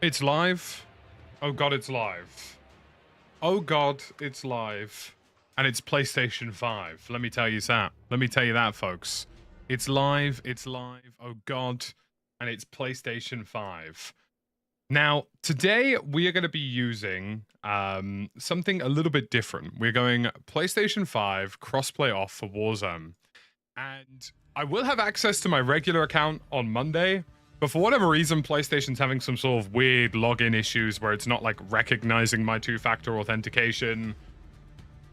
It's live. Oh god, it's live. Oh god, it's live. And it's PlayStation 5. Let me tell you that. Let me tell you that, folks. It's live, oh god, and it's PlayStation 5. Now, today we are going to be using something a little bit different. We're going PlayStation 5 crossplay off for Warzone. And I will have access to my regular account on Monday, but for whatever reason, PlayStation's having some sort of weird login issues where it's not like recognizing my two-factor authentication.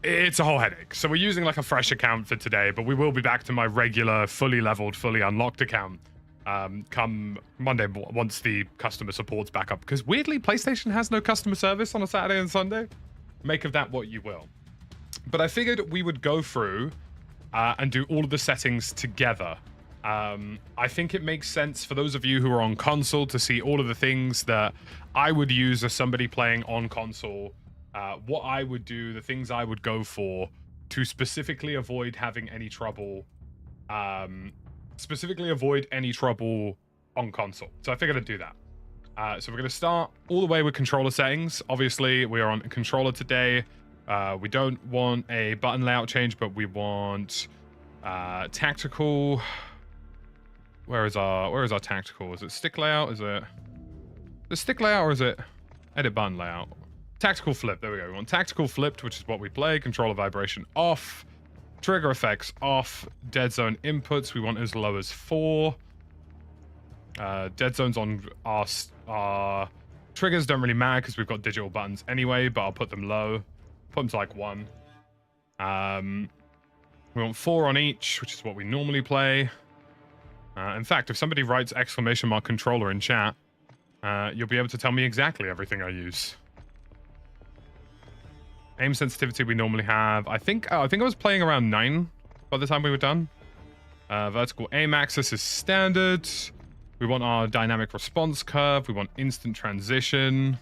It's a whole headache. So we're using like a fresh account for today, but we will be back to my regular, fully leveled, fully unlocked account come Monday once the customer support's back up. Because weirdly, PlayStation has no customer service on a Saturday and Sunday. Make of that what you will. But I figured we would go through and do all of the settings together. I think it makes sense for those of you who are on console to see all of the things that I would use as somebody playing on console, what I would do, the things I would go for to specifically avoid having any trouble, on console. So I figured I'd do that. So we're going to start all the way with controller settings. Obviously, we are on controller today. We don't want a button layout change, but we want tactical. Where is our tactical? Is it stick layout? Is it the stick layout or is it edit button layout? Tactical flip. There we go. We want tactical flipped, which is what we play. Controller vibration off. Trigger effects off. Dead zone inputs we want as low as 4. Dead zones on our triggers don't really matter because we've got digital buttons anyway, but I'll put them low. Put them to like 1. We want 4 on each, which is what we normally play. In fact, if somebody writes ! controller in chat, you'll be able to tell me exactly everything I use. Aim sensitivity we normally have. I think I was playing around 9 by the time we were done. Vertical aim axis is standard. We want our dynamic response curve. We want instant transition.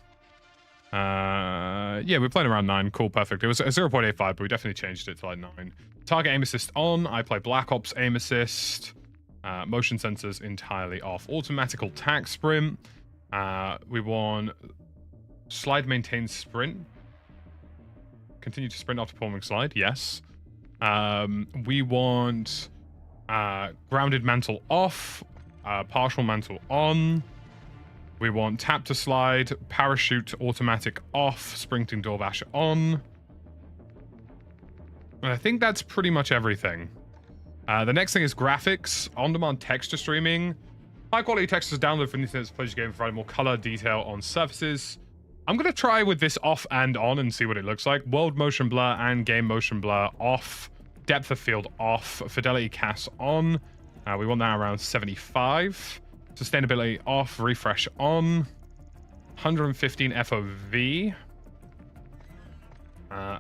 Yeah, we're playing around 9. Cool, perfect. It was a 0.85, but we definitely changed it to like 9. Target aim assist on. I play Black Ops aim assist. Motion sensors entirely off. Automatical tack sprint. We want slide maintain sprint. Continue to sprint after performing slide. Yes. We want grounded mantle off. Partial mantle on. We want tap to slide, parachute automatic off, sprinting door bash on. And I think that's pretty much everything. The next thing is graphics, on-demand texture streaming. High-quality textures download for Nintendo Pleasure Game, providing more color detail on surfaces. I'm going to try with this off and on and see what it looks like. World motion blur and game motion blur off. Depth of field off. Fidelity CAS on. We want that around 75. Sustainability off. Refresh on. 115 FOV.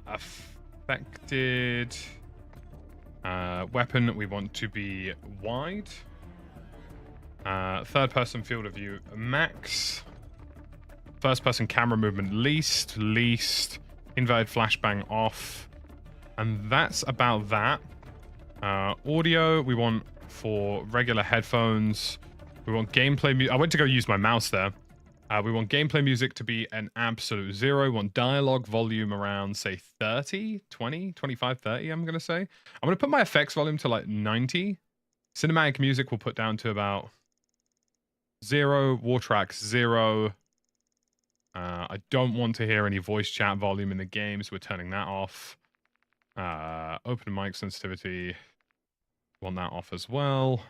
Affected... weapon we want to be wide. Third person field of view max. First person camera movement least. Inverted flashbang off. And that's about that. Audio we want for regular headphones. We want gameplay music. I went to go use my mouse there. We want gameplay music to be an absolute 0. We want dialogue volume around, say, 30, 20, 25, 30, I'm going to say. I'm going to put my effects volume to like 90. Cinematic music we'll put down to about 0. War tracks 0. I don't want to hear any voice chat volume in the game, so we're turning that off. Open mic sensitivity. Want that off as well.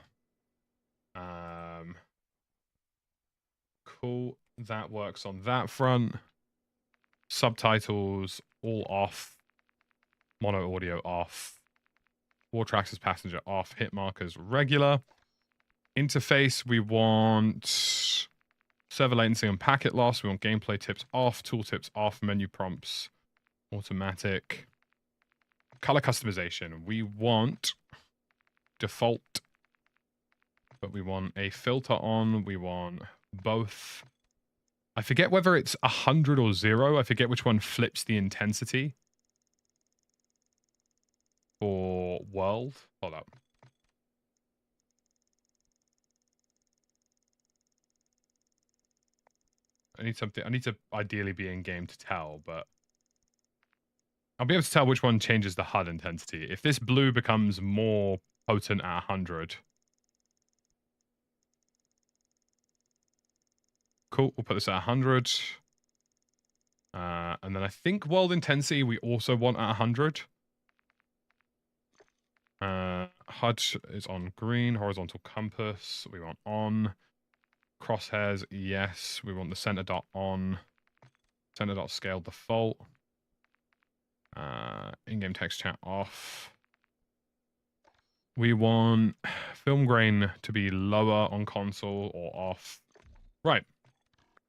Cool. That works on that front. Subtitles all off. Mono audio off. War tracks as passenger off. Hit markers regular. Interface we want server latency and packet loss. We want gameplay tips off. Tooltips off. Menu prompts automatic. Color customization. We want default, but we want a filter on. We want both. I forget whether it's 100 or 0. I forget which one flips the intensity for world. Hold up. I need something. I need to ideally be in game to tell, but I'll be able to tell which one changes the HUD intensity. If this blue becomes more potent at 100. Cool, we'll put this at 100. And then I think world intensity we also want at 100. HUD is on green, horizontal compass, we want on. Crosshairs, yes, we want the center dot on. Center dot scale default. In-game text chat off. We want film grain to be lower on console or off. Right.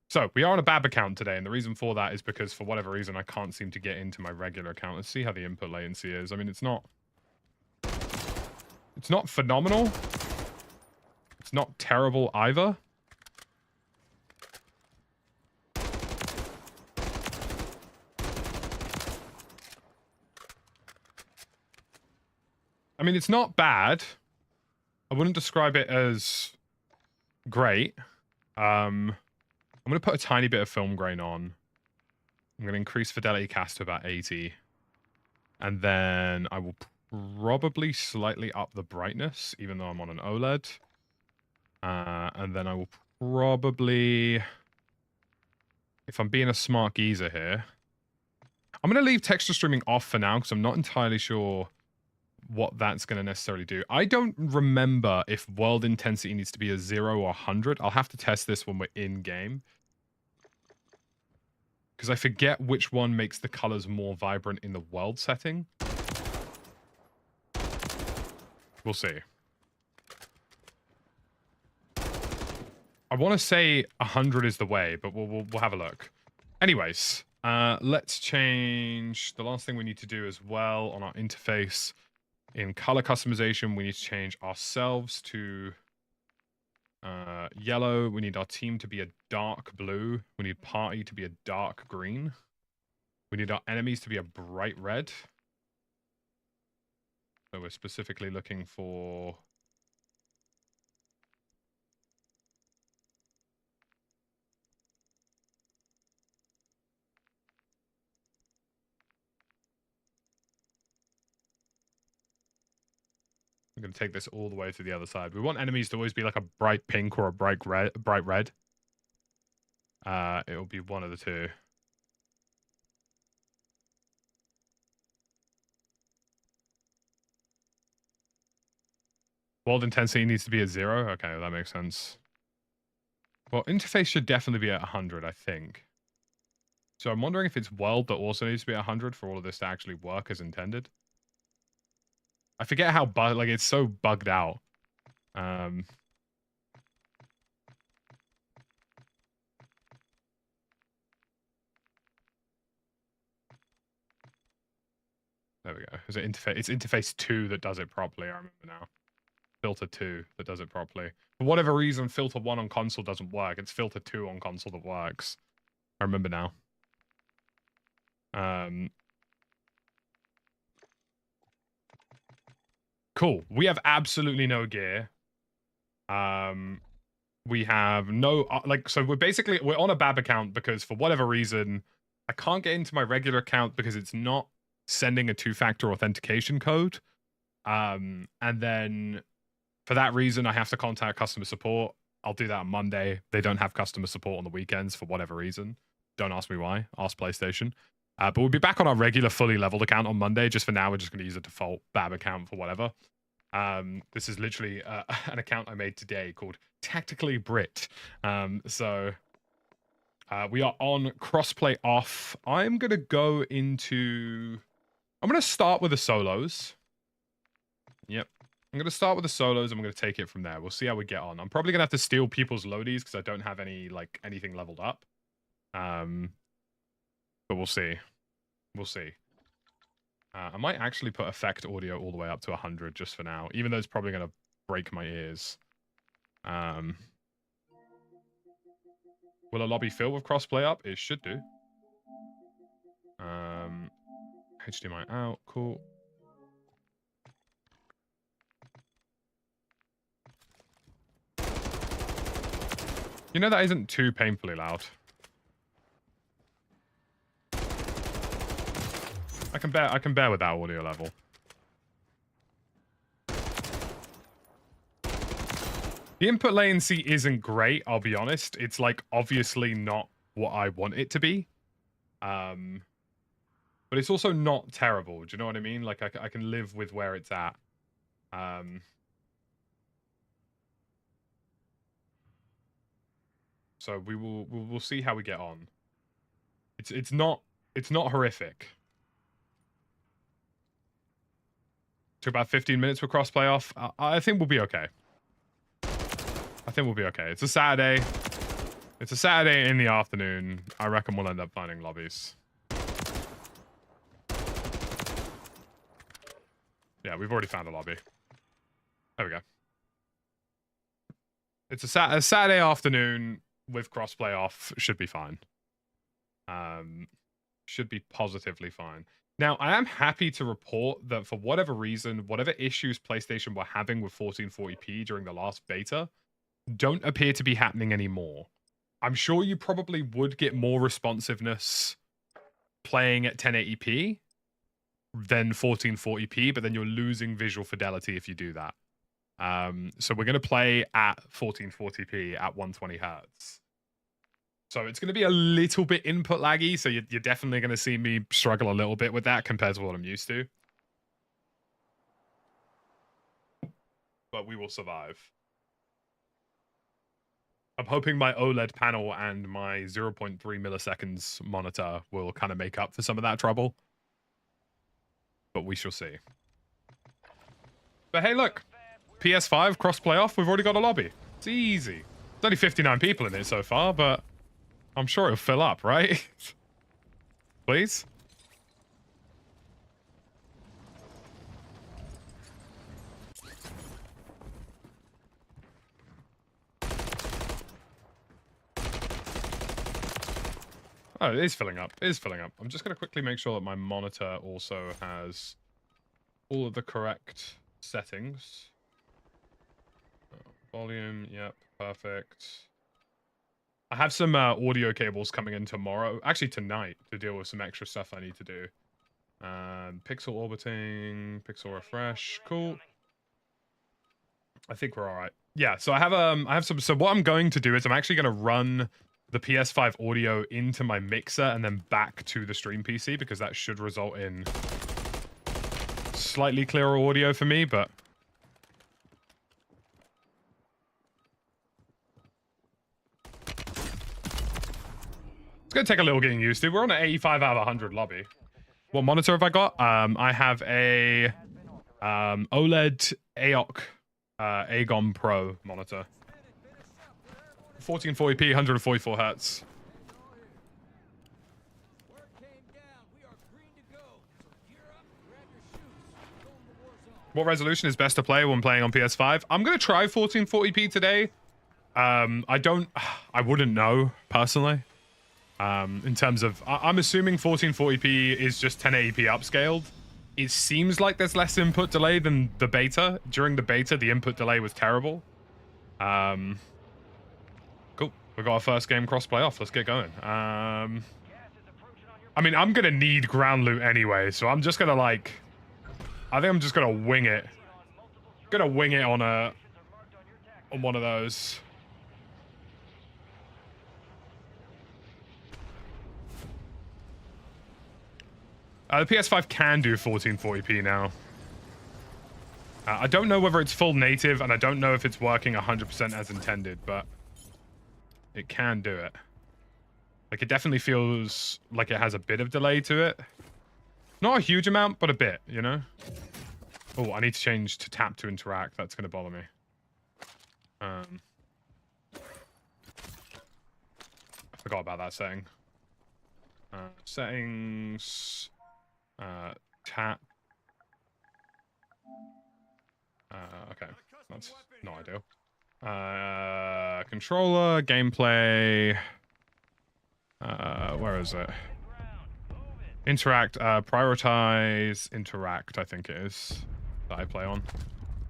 So, we are on a BAB account today, and the reason for that is because, for whatever reason, I can't seem to get into my regular account. Let's see how the input latency is. I mean, it's not phenomenal. It's not terrible either. I mean, it's not bad. I wouldn't describe it as great. I'm going to put a tiny bit of film grain on. I'm going to increase fidelity cast to about 80. And then I will probably slightly up the brightness, even though I'm on an OLED. And then I will probably, if I'm being a smart geezer here, I'm going to leave texture streaming off for now because I'm not entirely sure what that's going to necessarily do. I don't remember if world intensity needs to be a 0 or 100. I'll have to test this when we're in game. Because I forget which one makes the colors more vibrant in the world setting. We'll see. I want to say 100 is the way, but we'll have a look. Anyways, let's change. The last thing we need to do as well on our interface. In color customization, we need to change ourselves to yellow. We need our team to be a dark blue. We need party to be a dark green. We need our enemies to be a bright red. So we're specifically looking for... I'm going to take this all the way to the other side. We want enemies to always be like a bright pink or a bright red. It'll be one of the two. World intensity needs to be at 0. Okay, well, that makes sense. Well, interface should definitely be at 100, I think. So I'm wondering if it's world that also needs to be at 100 for all of this to actually work as intended. I forget how like it's so bugged out. There we go. Is it interface? It's interface 2 that does it properly. I remember now. Filter 2 that does it properly. For whatever reason, filter 1 on console doesn't work. It's filter 2 on console that works. I remember now. Cool. We have absolutely no gear. We have no... so we're on a BAB account because for whatever reason, I can't get into my regular account because it's not sending a 2-factor authentication code. And then for that reason, I have to contact customer support. I'll do that on Monday. They don't have customer support on the weekends for whatever reason. Don't ask me why. Ask PlayStation. But we'll be back on our regular fully leveled account on Monday. Just for now, we're just going to use a default BAB account for whatever. This is literally an account I made today called Tactically Brit. So we are on crossplay off. I'm going to go into... I'm going to start with the solos. Yep. I'm going to start with the solos. I'm going to take it from there. We'll see how we get on. I'm probably going to have to steal people's loadies because I don't have any, like, anything leveled up. But we'll see. We'll see. I might actually put effect audio all the way up to 100 just for now, even though it's probably going to break my ears. Will a lobby fill with crossplay up? It should do. HDMI out. Cool. You know that isn't too painfully loud. I can bear with that audio level. The input latency isn't great, I'll be honest. It's like obviously not what I want it to be. But it's also not terrible. Do you know what I mean? Like I can live with where it's at. So we'll see how we get on. It's not horrific. Took about 15 minutes for crossplay off. I think we'll be okay. I think we'll be okay. It's a Saturday. It's a Saturday in the afternoon. I reckon we'll end up finding lobbies. Yeah, we've already found a lobby. There we go. It's a Saturday afternoon with crossplay off. Should be fine. Should be positively fine. Now, I am happy to report that for whatever reason, whatever issues PlayStation were having with 1440p during the last beta don't appear to be happening anymore. I'm sure you probably would get more responsiveness playing at 1080p than 1440p, but then you're losing visual fidelity if you do that. So we're going to play at 1440p at 120 hertz. So it's going to be a little bit input laggy, so you're definitely going to see me struggle a little bit with that compared to what I'm used to. But we will survive. I'm hoping my OLED panel and my 0.3 milliseconds monitor will kind of make up for some of that trouble. But we shall see. But hey, look. PS5 cross-play off. We've already got a lobby. It's easy. There's only 59 people in it so far, but I'm sure it'll fill up, right? Please? Oh, it is filling up. It is filling up. I'm just going to quickly make sure that my monitor also has all of the correct settings. Volume, yep, perfect. I have some audio cables coming in tomorrow, actually tonight, to deal with some extra stuff I need to do. Pixel orbiting, pixel refresh, cool. I think we're all right. Yeah, so I have some. So what I'm going to do is I'm actually going to run the PS5 audio into my mixer and then back to the stream PC because that should result in slightly clearer audio for me, but. It's going to take a little getting used to. We're on an 85 out of 100 lobby. What monitor have I got? I have a OLED AOC Aegon Pro monitor. 1440p, 144 hertz. What resolution is best to play when playing on PS5? I'm going to try 1440p today. I wouldn't know, personally. In terms of, I'm assuming 1440p is just 1080p upscaled. It seems like there's less input delay than the beta. During the beta, the input delay was terrible. Cool. We got our first game crossplay off. Let's get going. I mean, I'm gonna need ground loot anyway, so I'm just gonna like, I think I'm just gonna wing it. Gonna wing it on one of those. The PS5 can do 1440p now. I don't know whether it's full native, and I don't know if it's working 100% as intended, but it can do it. Like, it definitely feels like it has a bit of delay to it. Not a huge amount, but a bit, you know? Oh, I need to change to tap to interact. That's going to bother me. I forgot about that setting. Settings... tap. Okay, that's not ideal. Controller, gameplay. Where is it? Interact, prioritize, interact, I think it is. That I play on.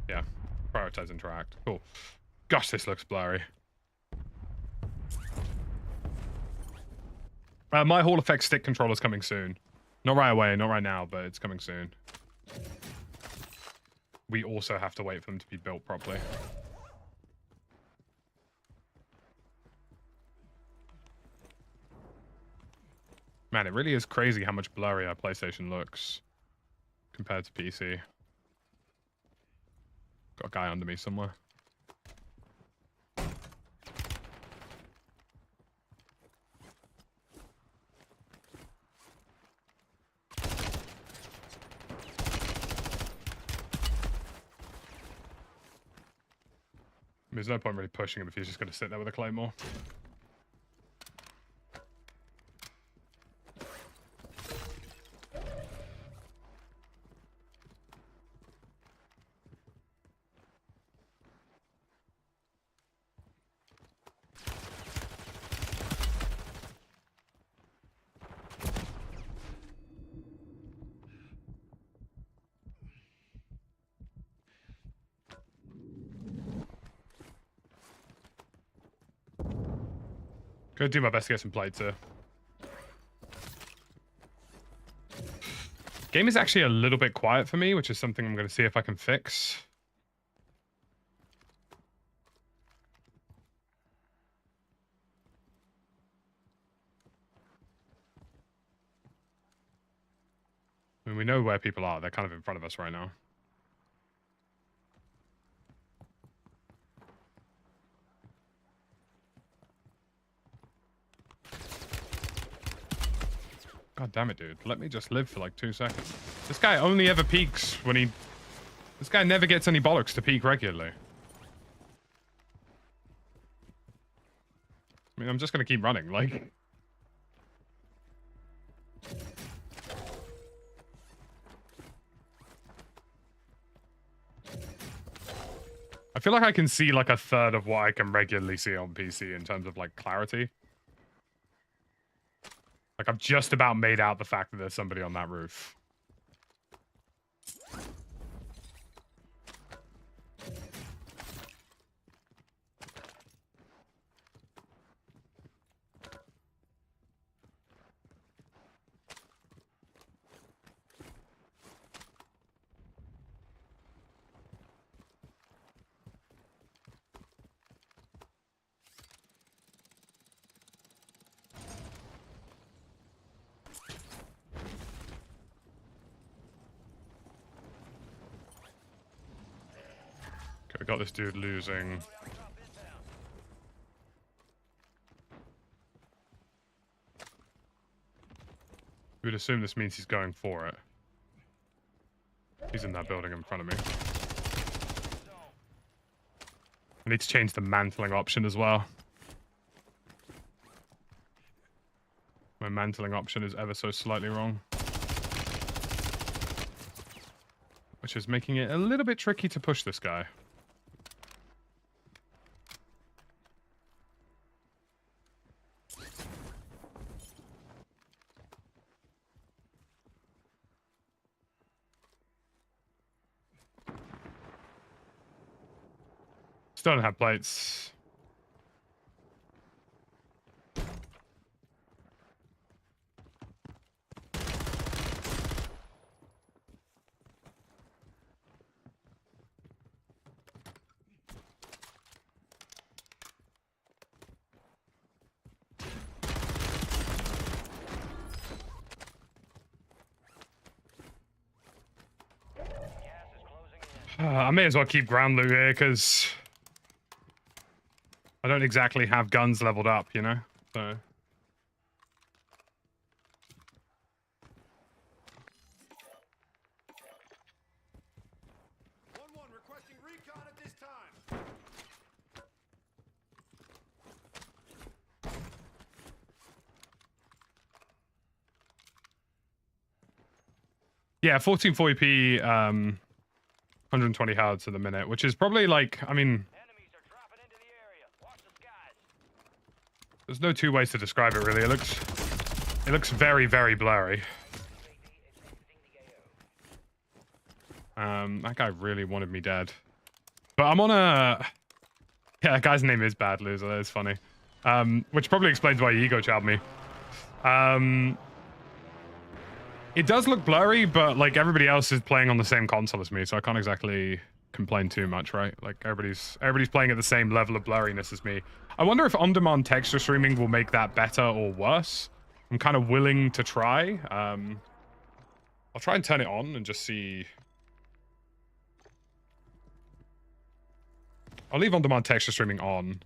Yeah, prioritize, interact. Cool. Gosh, this looks blurry. My Hall Effect stick controller's coming soon. Not right away, not right now, but it's coming soon. We also have to wait for them to be built properly. Man, it really is crazy how much blurry our PlayStation looks compared to PC. Got a guy under me somewhere. There's no point really pushing him if he's just going to sit there with a claymore. Gonna do my best to get some plates here. Game is actually a little bit quiet for me, which is something I'm going to see if I can fix. I mean, we know where people are. They're kind of in front of us right now. God damn it, dude. Let me just live for like 2 seconds. This guy only ever peeks when he... This guy never gets any bollocks to peek regularly. I mean, I'm just going to keep running, like... I feel like I can see like a third of what I can regularly see on PC in terms of like clarity. Like, I've just about made out the fact that there's somebody on that roof. Okay, we got this dude losing. We'd assume this means he's going for it. He's in that building in front of me. I need to change the mantling option as well. My mantling option is ever so slightly wrong. Which is making it a little bit tricky to push this guy. Still don't have plates. I may as well keep ground loot here because I don't exactly have guns leveled up, you know? So. 1-1 requesting recon at this time. Yeah, 1440p, 120 hertz at the minute, which is probably like, I mean, Enemies are dropping into the area. Watch the skies. there's no two ways to describe it really. It looks very, very blurry. That guy really wanted me dead. But I'm on a... Yeah, that guy's name is Bad Loser. That is funny. Which probably explains why he ego chopped me. It does look blurry, but like everybody else is playing on the same console as me, so I can't exactly complain too much, right? Like everybody's playing at the same level of blurriness as me. I wonder if on-demand texture streaming will make that better or worse. I'm kind of willing to try. I'll try and turn it on and just see. I'll leave on-demand texture streaming on.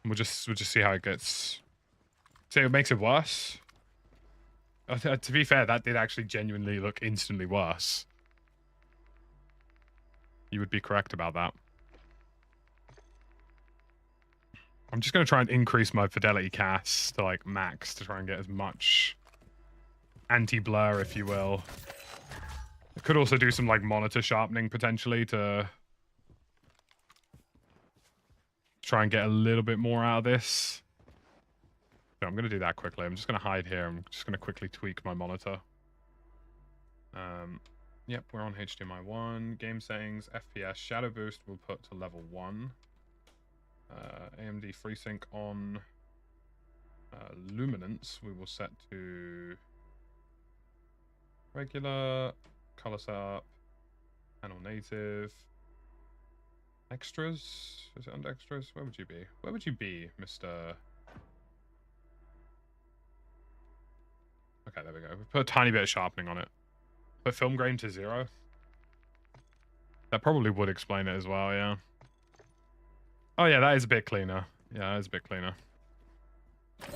We'll just see how it gets. See, it makes it worse. To be fair, that did actually genuinely look instantly worse. You would be correct about that. I'm just going to try and increase my fidelity cast to like max to try and get as much anti-blur, if you will. I could also do some like monitor sharpening potentially to try and get a little bit more out of this. So I'm going to do that quickly. I'm just going to hide here. I'm just going to quickly tweak my monitor. Yep, we're on HDMI 1. Game settings, FPS, shadow boost we'll put to level 1. AMD FreeSync on. Luminance we will set to regular. Color setup. Panel native. Extras? Is it under extras? Where would you be? Where would you be, Mr. Okay, there we go. We put a tiny bit of sharpening on it. Put film grain to 0. That probably would explain it as well, yeah. Oh yeah, that is a bit cleaner. Yeah, that is a bit cleaner. Thank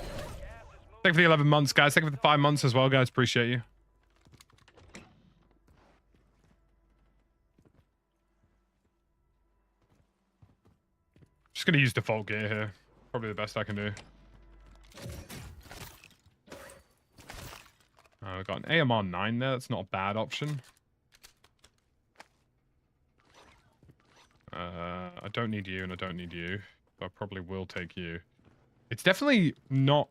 you for the 11 months, guys. Thank you for the 5 months as well, guys. Appreciate you. Just gonna use default gear here. Probably the best I can do. We've got an AMR 9 there. That's not a bad option. I don't need you and I don't need you. But I probably will take you. It's definitely not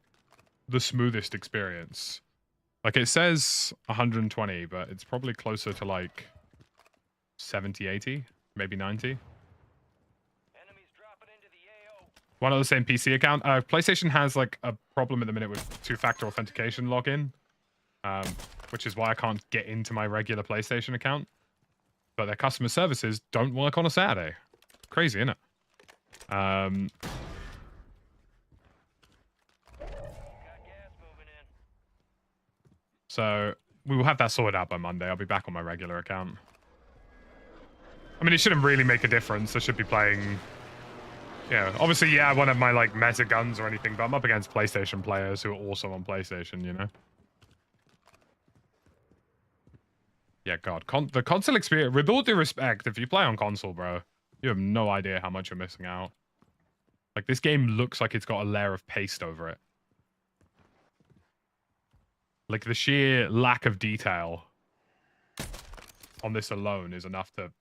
the smoothest experience. Like it says 120, but it's probably closer to like 70, 80, maybe 90. One on the same PC account. PlayStation has like a problem at the minute with two-factor authentication login. Which is why I can't get into my regular PlayStation account. But their customer services don't work on a Saturday. Crazy, isn't it? So we will have that sorted out by Monday. I'll be back on my regular account. I mean, it shouldn't really make a difference. I should be playing... Yeah, obviously, yeah, I won't have my, like, meta guns or anything, but I'm up against PlayStation players who are also on PlayStation, you know? Yeah, God. The console experience, with all due respect, if you play on console, bro, you have no idea how much you're missing out. Like, this game looks like it's got a layer of paste over it. Like, the sheer lack of detail on this alone is enough to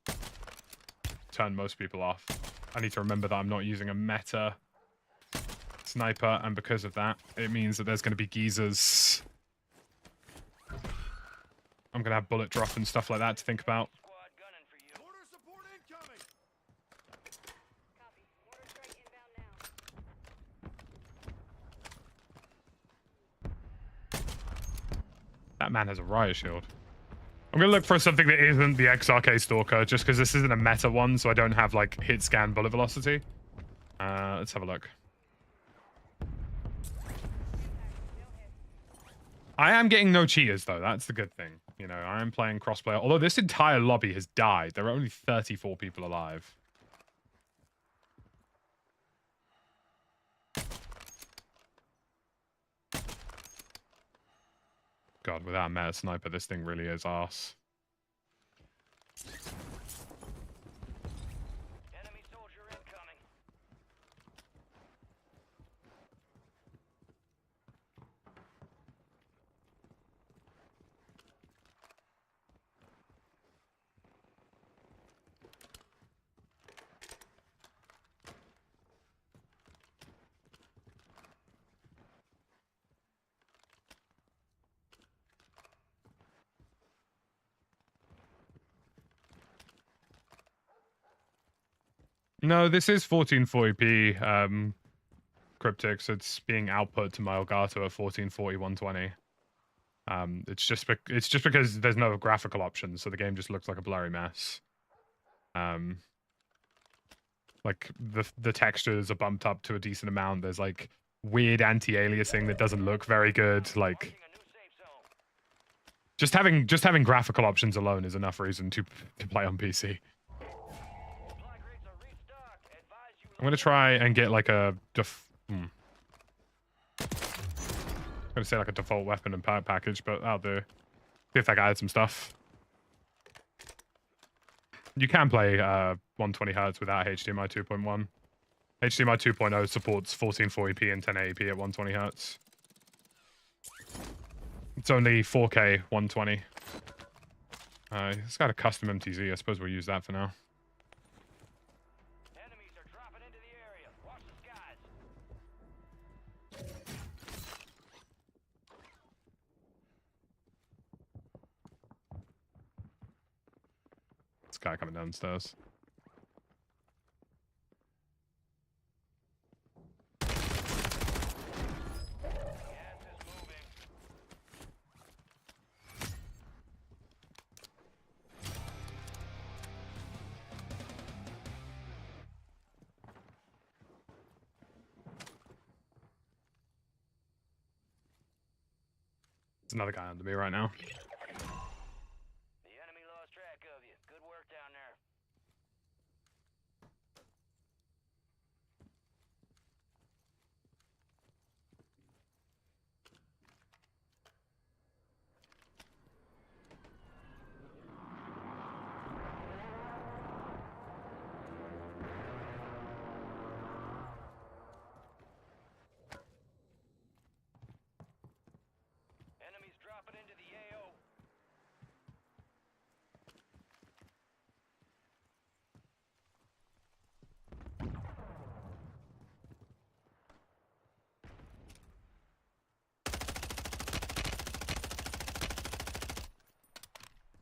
turn most people off. I need to remember that I'm not using a meta sniper, and because of that, it means that there's going to be geezers. I'm going to have bullet drop and stuff like that to think about. That man has a riot shield. I'm going to look for something that isn't the XRK Stalker, just because this isn't a meta one, so I don't have, like, hit scan bullet velocity. Let's have a look. I am getting no cheaters, though. That's the good thing. You know, I am playing crossplay. Although this entire lobby has died. There are only 34 people alive. God, without a meta sniper, this thing really is arse. Enemy soldier incoming. No, this is 1440p Cryptic, so it's being output to my Elgato at 1440 120. It's just because there's no graphical options, so the game just looks like a blurry mess. Like the textures are bumped up to a decent amount. There's like weird anti-aliasing that doesn't look very good. Like just having graphical options alone is enough reason to play on PC. I'm gonna try and get like a I'm gonna say like a default weapon and package, but I'll do. See if that guy had some stuff. You can play 120 Hz without HDMI 2.1. HDMI 2.0 supports 1440p and 1080p at 120 Hz. It's only 4K 120. It's got a custom MTZ. I suppose we'll use that for now. Enemies are dropping into the area. Watch the skies. This guy coming downstairs. There's another guy under me right now. The enemy lost track of you. Good work down there. Enemies dropping into the AO.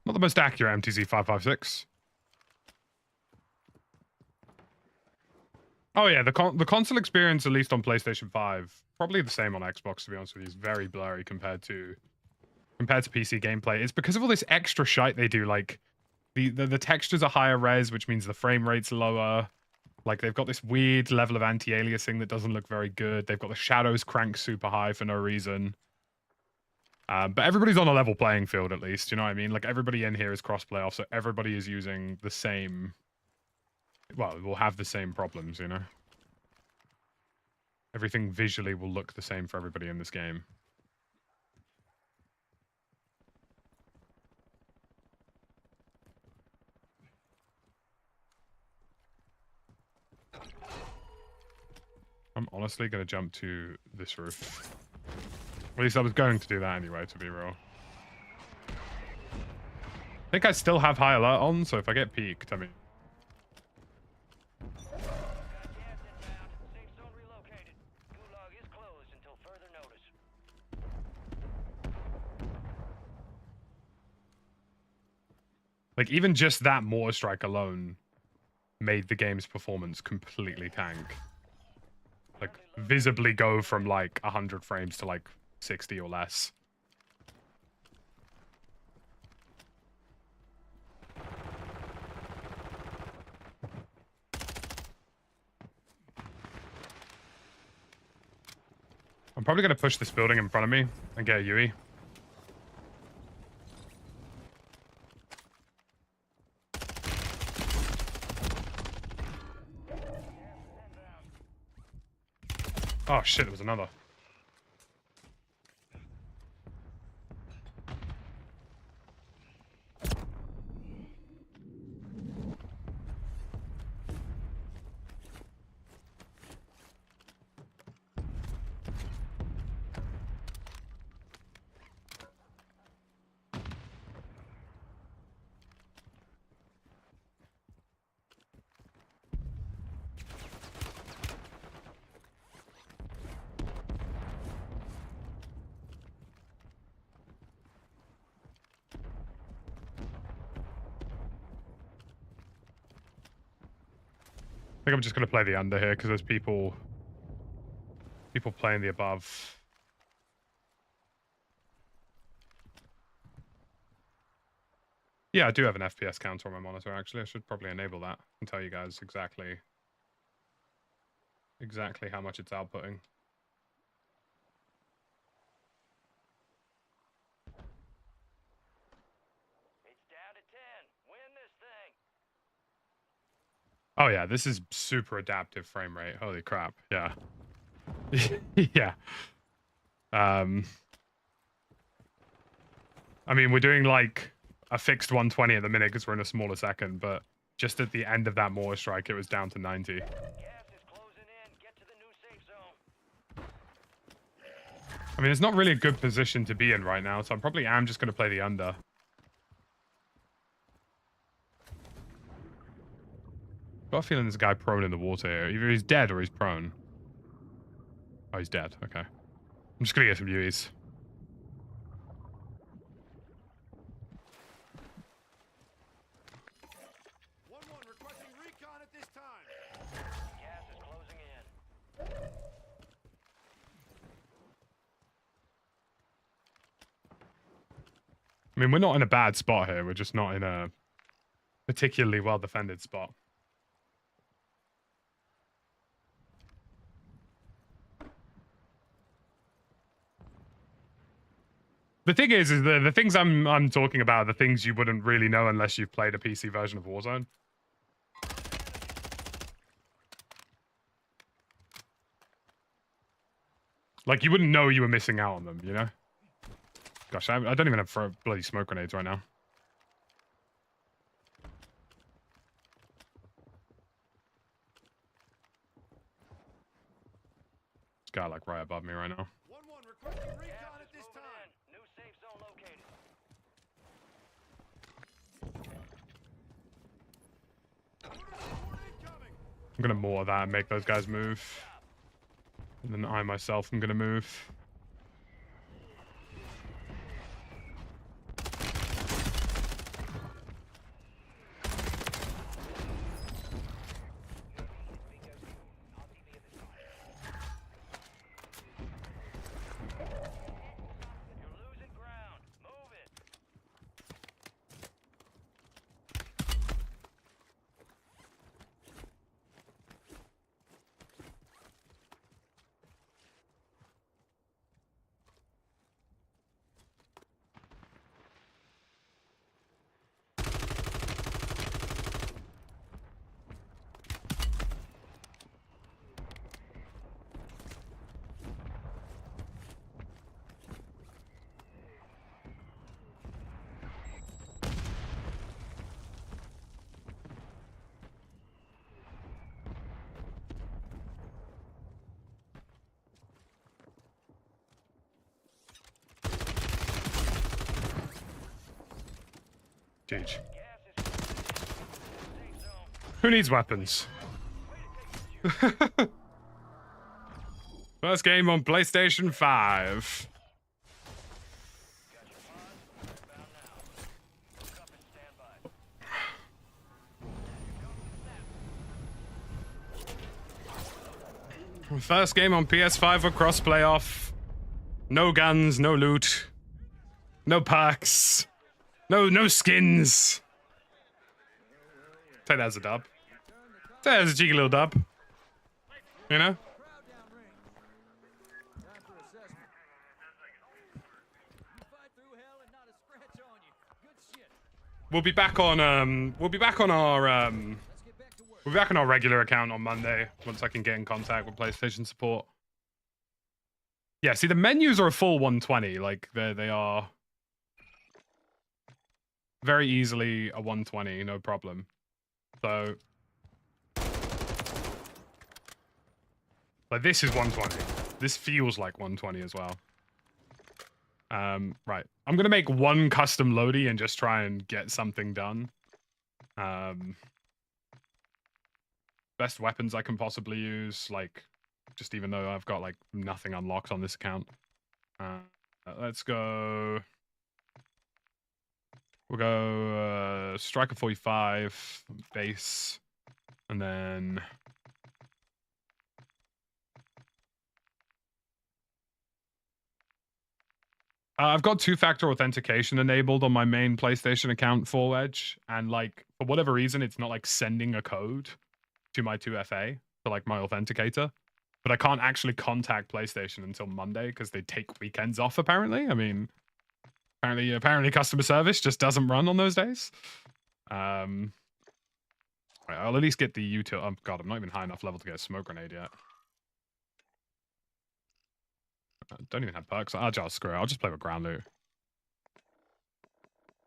Not the most accurate MTZ 556. Oh yeah, the console experience, at least on PlayStation 5, probably the same on Xbox, to be honest with you, is very blurry compared to PC gameplay. It's because of all this extra shite they do. Like the textures are higher res, which means the frame rate's lower. Like they've got this weird level of anti-aliasing that doesn't look very good. They've got the shadows cranked super high for no reason. But everybody's on a level playing field, at least. You know what I mean? Like everybody in here is cross-play off, so everybody is using the same. Well, we'll have the same problems, you know? Everything visually will look the same for everybody in this game. I'm honestly going to jump to this roof. At least I was going to do that anyway, to be real. I think I still have high alert on, so if I get peeked, I mean... Got gas inbound. Safe zone relocated. Gulag is closed until further notice. Like, even just that mortar strike alone made the game's performance completely tank. Like, visibly go from, like, 100 frames to, like, 60 or less. I'm probably going to push this building in front of me and get a UE. Oh shit, there was another. I think I'm just going to play the under here because there's people playing the above. Yeah, I do have an FPS counter on my monitor, actually. I should probably enable that and tell you guys exactly how much it's outputting. It's down to 10. Win this thing. Oh yeah, this is super adaptive frame rate. Holy crap. Yeah. Yeah. I mean, we're doing like a fixed 120 at the minute because we're in a smaller second, but just at the end of that mortar strike, it was down to 90. Gas is closing in. Get to the new safe zone. I mean, it's not really a good position to be in right now, so I probably am just going to play the under. Got a feeling there's a guy prone in the water here. Either he's dead or he's prone. Oh, he's dead. Okay. I'm just going to get some UEs. Requesting recon at this time. Gas is closing in. I mean, we're not in a bad spot here. We're just not in a particularly well-defended spot. The thing is the things I'm talking about are the things you wouldn't really know unless you've played a PC version of Warzone. Like, you wouldn't know you were missing out on them, you know? Gosh, I don't even have bloody smoke grenades right now. This guy, like, right above me right now. 1-1 requesting recon at this time. New safe zone located. I'm gonna mortar that and make those guys move. And then I myself am gonna move. You're losing ground. Move it. Jeez. Who needs weapons? First game on PlayStation 5. First game on PS5 with crossplay off. No guns, no loot, no perks, no skins. Take that as a dub. Take that as a cheeky little dub. You know? We'll be back on our regular account on Monday once I can get in contact with PlayStation support. Yeah, see, the menus are a full 120. Like, they are very easily a 120, no problem. So, like, this is 120. This feels like 120 as well. Right. I'm gonna make one custom loadie and just try and get something done. Best weapons I can possibly use, like, just even though I've got, like, nothing unlocked on this account. Let's go... We'll go, Striker 45, base, and then... I've got two-factor authentication enabled on my main PlayStation account for Edge, and like for whatever reason, it's not like sending a code to my 2FA for like my authenticator. But I can't actually contact PlayStation until Monday because they take weekends off. Apparently, I mean, apparently customer service just doesn't run on those days. Right, I'll at least get the util. Oh god, I'm not even high enough level to get a smoke grenade yet. I don't even have perks. I'll just screw it. I'll just play with ground loot.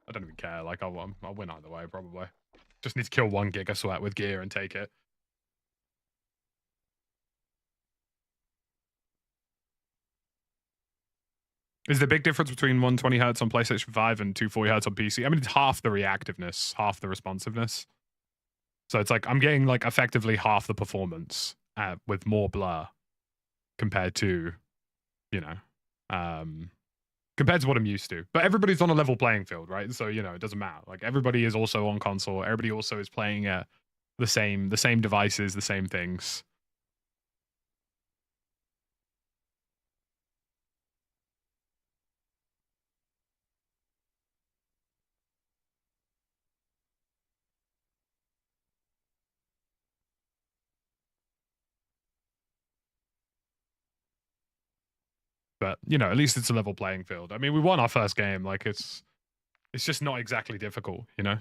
I don't even care. Like, I'll win either way, probably. Just need to kill 1 Giga Sweat with gear and take it. Is the big difference between 120 Hz on PlayStation 5 and 240 Hz on PC? I mean, it's half the reactiveness, half the responsiveness. So it's like I'm getting like effectively half the performance with more blur compared to, you know, compared to what I'm used to. But everybody's on a level playing field, right? So, you know, it doesn't matter. Like everybody is also on console. Everybody also is playing the same devices, the same things. But, you know, at least it's a level playing field. I mean, we won our first game. Like, it's just not exactly difficult, you know? I'm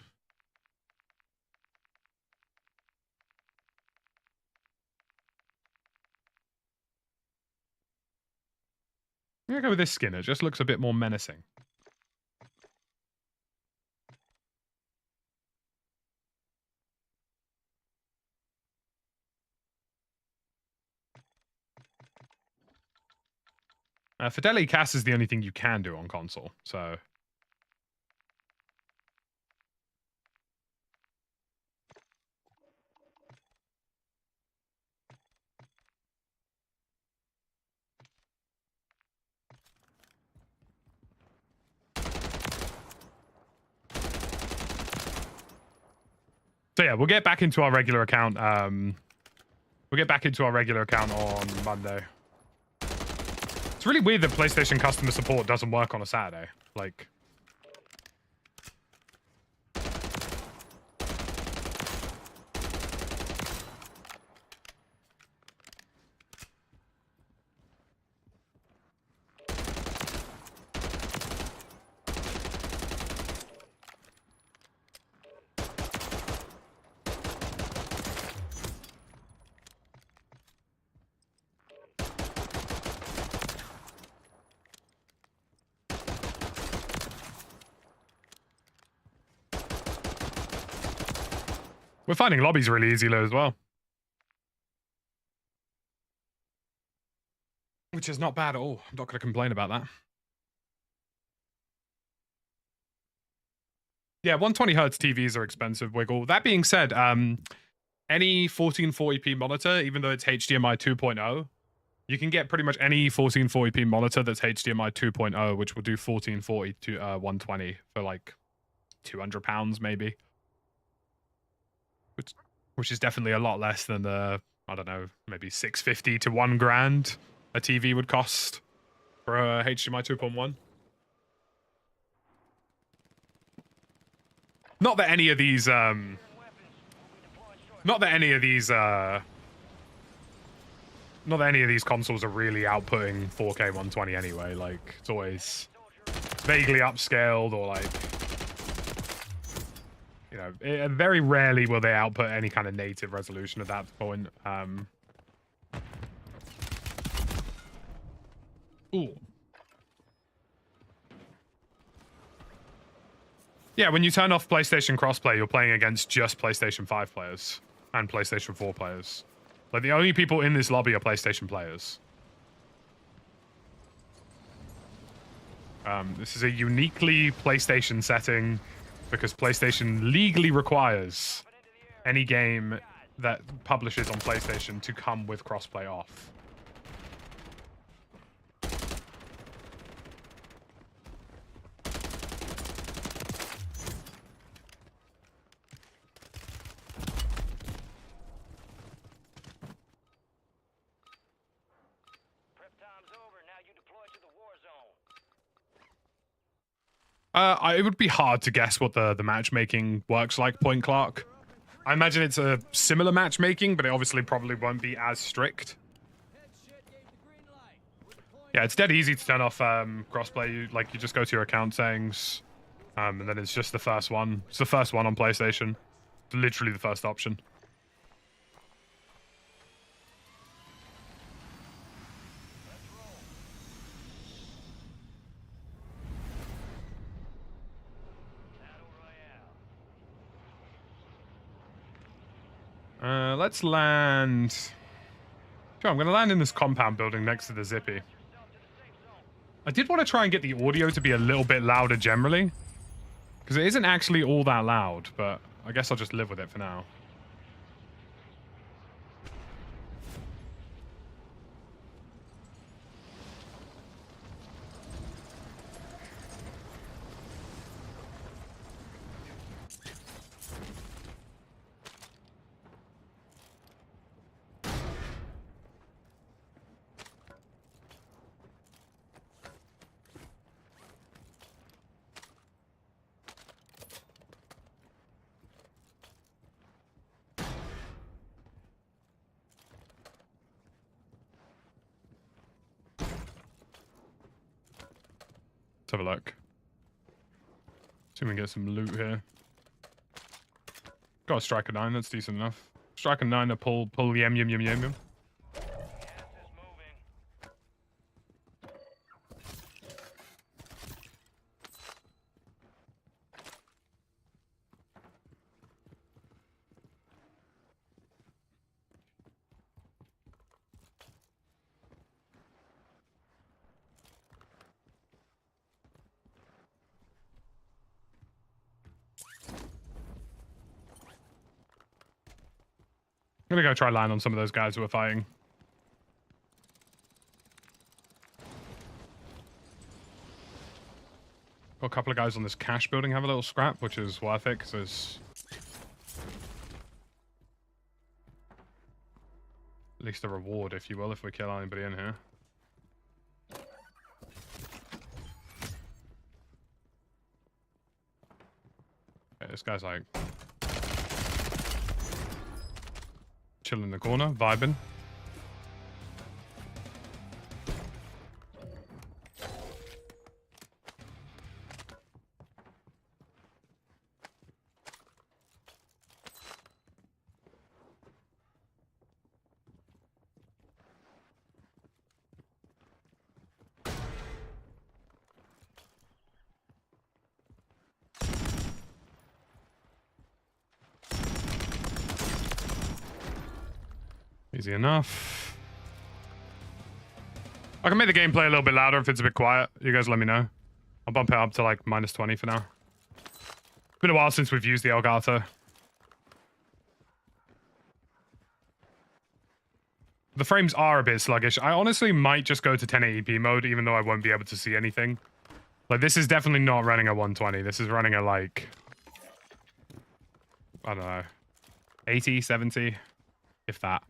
gonna go with this skin. It just looks a bit more menacing. Fidelity Cast is the only thing you can do on console, so... So yeah, we'll get back into our regular account. We'll get back into our regular account on Monday. It's really weird that PlayStation customer support doesn't work on a Saturday. Like... We're finding lobbies really easy though as well. Which is not bad at all. I'm not going to complain about that. Yeah, 120 Hz TVs are expensive, Wiggle. That being said, any 1440p monitor, even though it's HDMI 2.0, you can get pretty much any 1440p monitor that's HDMI 2.0, which will do 1440 to 120 for like £200 maybe. Which is definitely a lot less than the, I don't know, maybe 650 to £1,000 a TV would cost for a HDMI 2.1. Not that any of these, not that any of these consoles are really outputting 4K 120 anyway. Like, it's always vaguely upscaled or like, you know, very rarely will they output any kind of native resolution at that point. Ooh. Yeah, when you turn off PlayStation Crossplay, you're playing against just PlayStation 5 players and PlayStation 4 players. Like, the only people in this lobby are PlayStation players. This is a uniquely PlayStation setting because PlayStation legally requires any game that publishes on PlayStation to come with crossplay off. Prep time's over. Now you deploy to the war zone. It would be hard to guess what the matchmaking works like, Point Clark. I imagine it's a similar matchmaking, but it obviously probably won't be as strict. Yeah, it's dead easy to turn off crossplay. You just go to your account settings, and then it's just the first one. It's the first one on PlayStation. It's literally the first option. Let's land... Sure, I'm going to land in this compound building next to the Zippy. I did want to try and get the audio to be a little bit louder generally, because it isn't actually all that loud, but I guess I'll just live with it for now. Let's have a look. See if we can get some loot here. Got a striker 9, that's decent enough. Striker 9 to pull yum. I'm gonna go try land on some of those guys who are fighting. Got a couple of guys on this cash building have a little scrap, which is worth it because there's at least a reward, if you will, if we kill anybody in here. Okay, this guy's like chilling in the corner, vibing. Easy enough. I can make the gameplay a little bit louder if it's a bit quiet. You guys let me know. I'll bump it up to like -20 for now. It's been a while since we've used the Elgato. The frames are a bit sluggish. I honestly might just go to 1080p mode, even though I won't be able to see anything. Like, this is definitely not running at 120. This is running at like, I don't know, 80, 70, if that.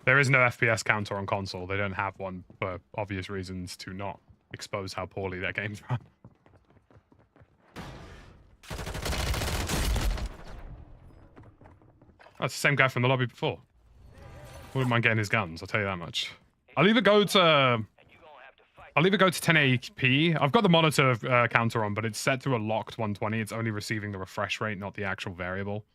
There is no FPS counter on console. They don't have one for obvious reasons to not expose how poorly their games run. That's the same guy from the lobby before. Wouldn't mind getting his guns, I'll tell you that much. I'll either go to 1080p. I've got the monitor counter on, but it's set to a locked 120. It's only receiving the refresh rate, not the actual variable.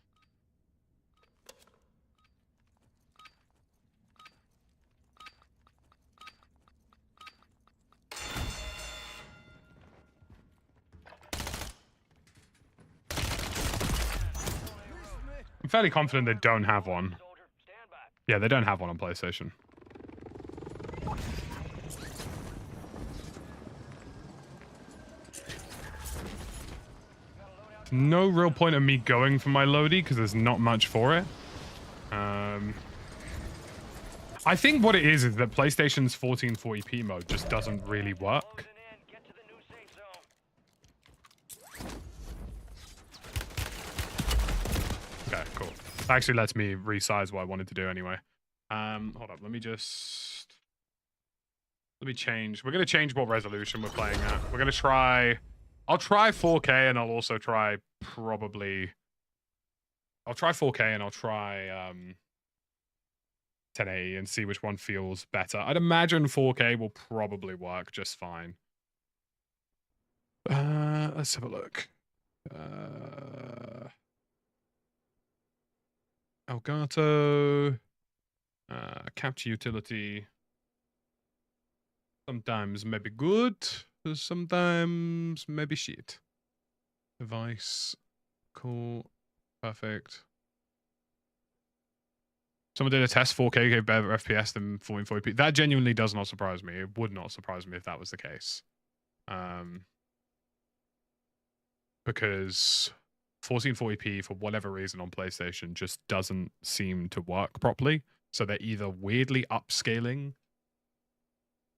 I'm fairly confident they don't have one. Yeah, they don't have one on PlayStation. No real point of me going for my loadie because there's not much for it. I think what it is that PlayStation's 1440p mode just doesn't really work. Actually lets me resize what I wanted to do anyway. Hold up, let me change. We're gonna change what resolution we're playing at. We're gonna try. I'll try 4K and I'll also try I'll try 4K and I'll try 1080 and see which one feels better. I'd imagine 4K will probably work just fine. Let's have a look. Elgato. Capture utility. Sometimes maybe good. Sometimes maybe shit. Device. Cool. Perfect. Someone did a test. 4K gave better FPS than 1440p. That genuinely does not surprise me. It would not surprise me if that was the case. Because 1440p, for whatever reason on PlayStation, just doesn't seem to work properly. So they're either weirdly upscaling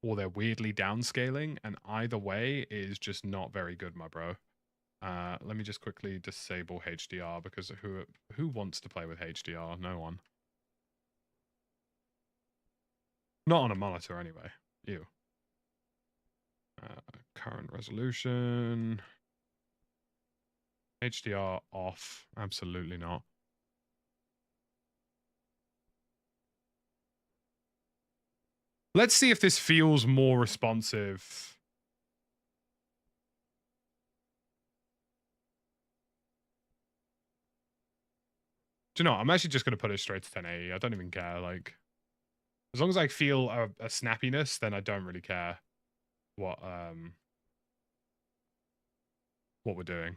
or they're weirdly downscaling, and either way is just not very good, my bro. Let me just quickly disable HDR, because who wants to play with HDR? No one. Not on a monitor, anyway. Ew. Current resolution. HDR off. Absolutely not. Let's see if this feels more responsive. Do you know what? I'm actually just going to put it straight to 1080. I don't even care. Like, as long as I feel a snappiness, then I don't really care what we're doing.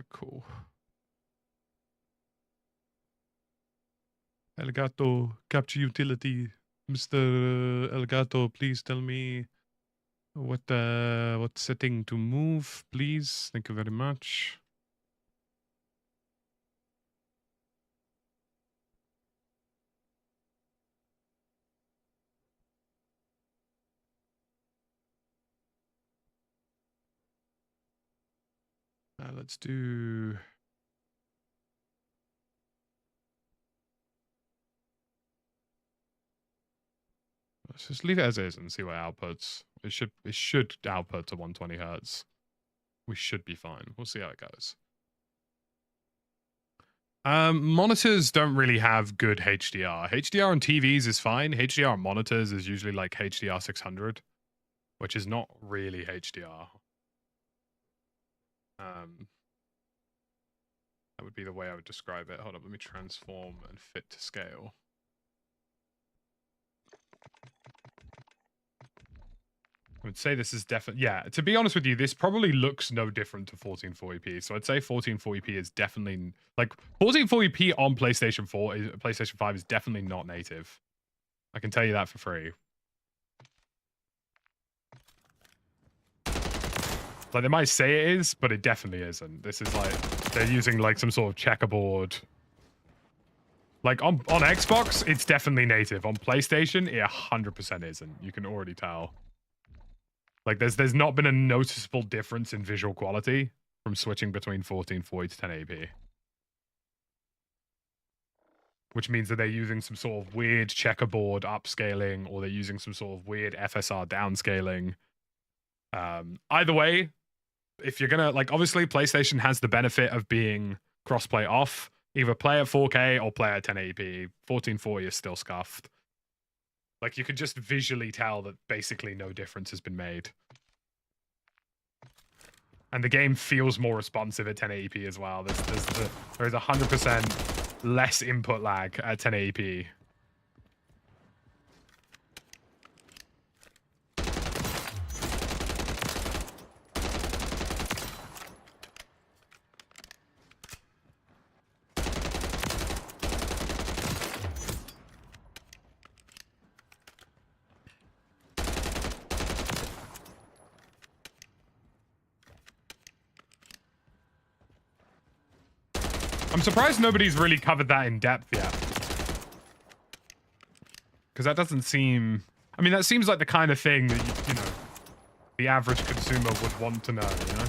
Cool. Elgato, capture utility. Mr. Elgato, please tell me what setting to move, please. Thank you very much. Let's do... Let's just leave it as is and see what it outputs. It should output to 120 hertz. We should be fine. We'll see how it goes. Monitors don't really have good HDR. HDR on TVs is fine. HDR on monitors is usually like HDR 600, which is not really HDR. That would be the way I would describe it. Hold up, let me transform and fit to scale. I would say this is definitely, yeah, to be honest with you, this probably looks no different to 1440p. So I'd say 1440p is definitely, like, 1440p on PlayStation 4, PlayStation 5 is definitely not native. I can tell you that for free. Like, they might say it is, but it definitely isn't. This is like, they're using like some sort of checkerboard. Like on Xbox, it's definitely native. On PlayStation, it 100% isn't. You can already tell. Like, there's not been a noticeable difference in visual quality from switching between 1440 to 1080p. Which means that they're using some sort of weird checkerboard upscaling, or they're using some sort of weird FSR downscaling. Either way, if you're gonna, like, obviously PlayStation has the benefit of being crossplay off. Either play at 4K or play at 1080p. 1440 is still scuffed. Like, you can just visually tell that basically no difference has been made. And the game feels more responsive at 1080p as well. There's 100% less input lag at 1080p. I'm surprised nobody's really covered that in depth yet. Because that doesn't seem... I mean, that seems like the kind of thing that, you know, the average consumer would want to know, you know?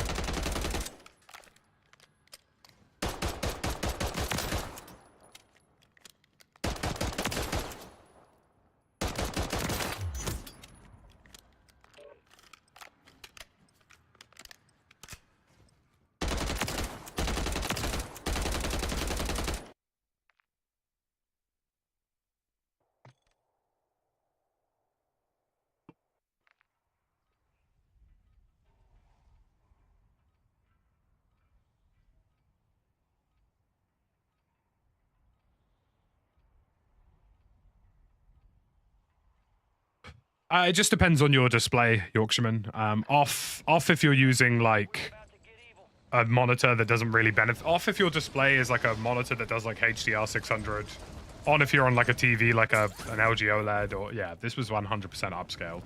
It just depends on your display, Yorkshireman. Off if you're using like a monitor that doesn't really benefit. Off if your display is like a monitor that does like HDR 600. On if you're on like a TV like an LG OLED or yeah, this was 100% upscaled.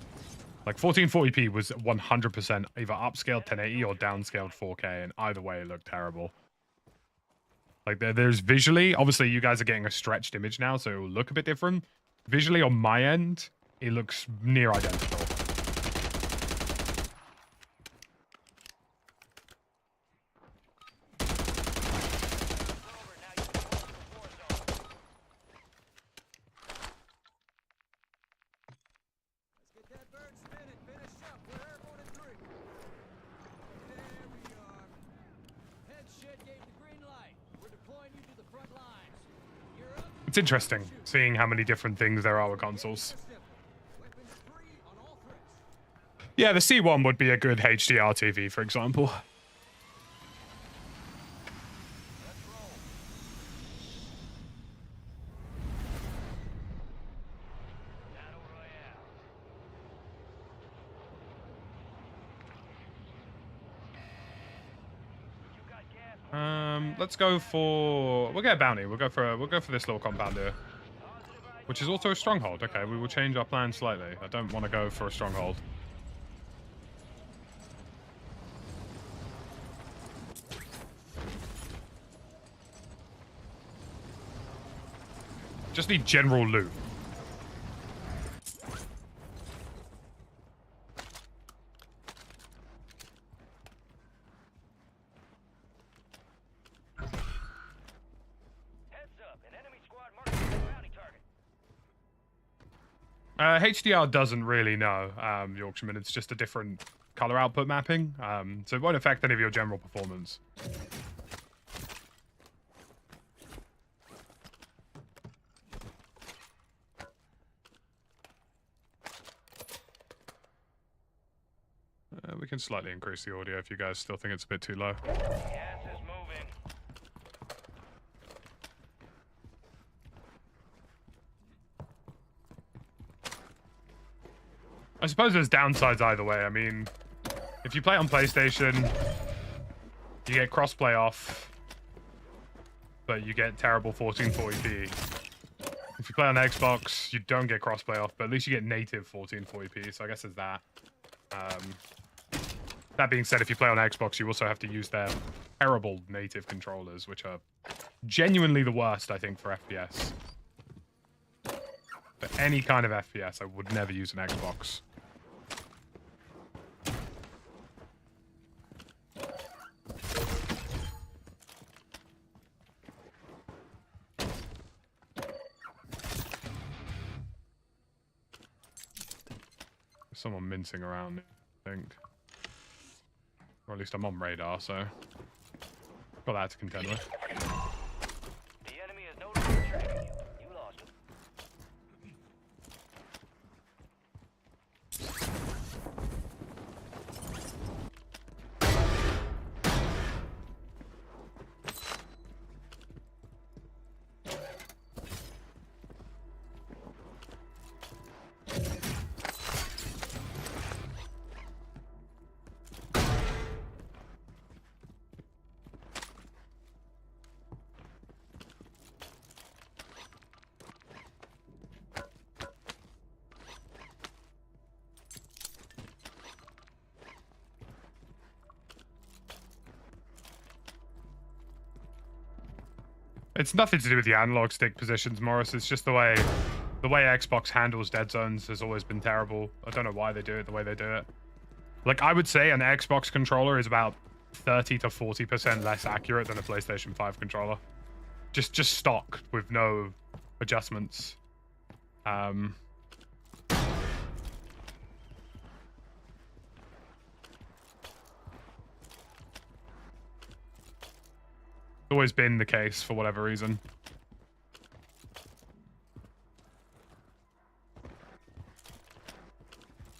Like 1440p was 100% either upscaled 1080 or downscaled 4K, and either way it looked terrible. Like there's visually, obviously you guys are getting a stretched image now, so it will look a bit different. Visually on my end, it looks near identical. It's interesting seeing how many different things there are with consoles. Yeah, the C1 would be a good HDR TV, for example. Let's go for... We'll get a bounty. We'll go for this little compound here, which is also a stronghold. Okay, we will change our plan slightly. I don't want to go for a stronghold. Just need general loot. HDR doesn't really know, Yorkshireman. It's just a different color output mapping, so it won't affect any of your general performance. We can slightly increase the audio if you guys still think it's a bit too low. Gas is moving. I suppose there's downsides either way. I mean, if you play on PlayStation, you get crossplay off, but you get terrible 1440p. If you play on Xbox, you don't get crossplay off, but at least you get native 1440p, so I guess there's that. That being said, if you play on Xbox, you also have to use their terrible native controllers, which are genuinely the worst, I think, for FPS. For any kind of FPS, I would never use an Xbox. There's someone mincing around, I think. Or at least I'm on radar, so got that to contend with. The enemy is no longer tracking you. You lost him. It's nothing to do with the analog stick positions, Morris. It's just the way Xbox handles dead zones has always been terrible. I don't know why they do it the way they do it. Like, I would say an Xbox controller is about 30 to 40% less accurate than a PlayStation 5 controller. Just stock with no adjustments. Always been the case for whatever reason.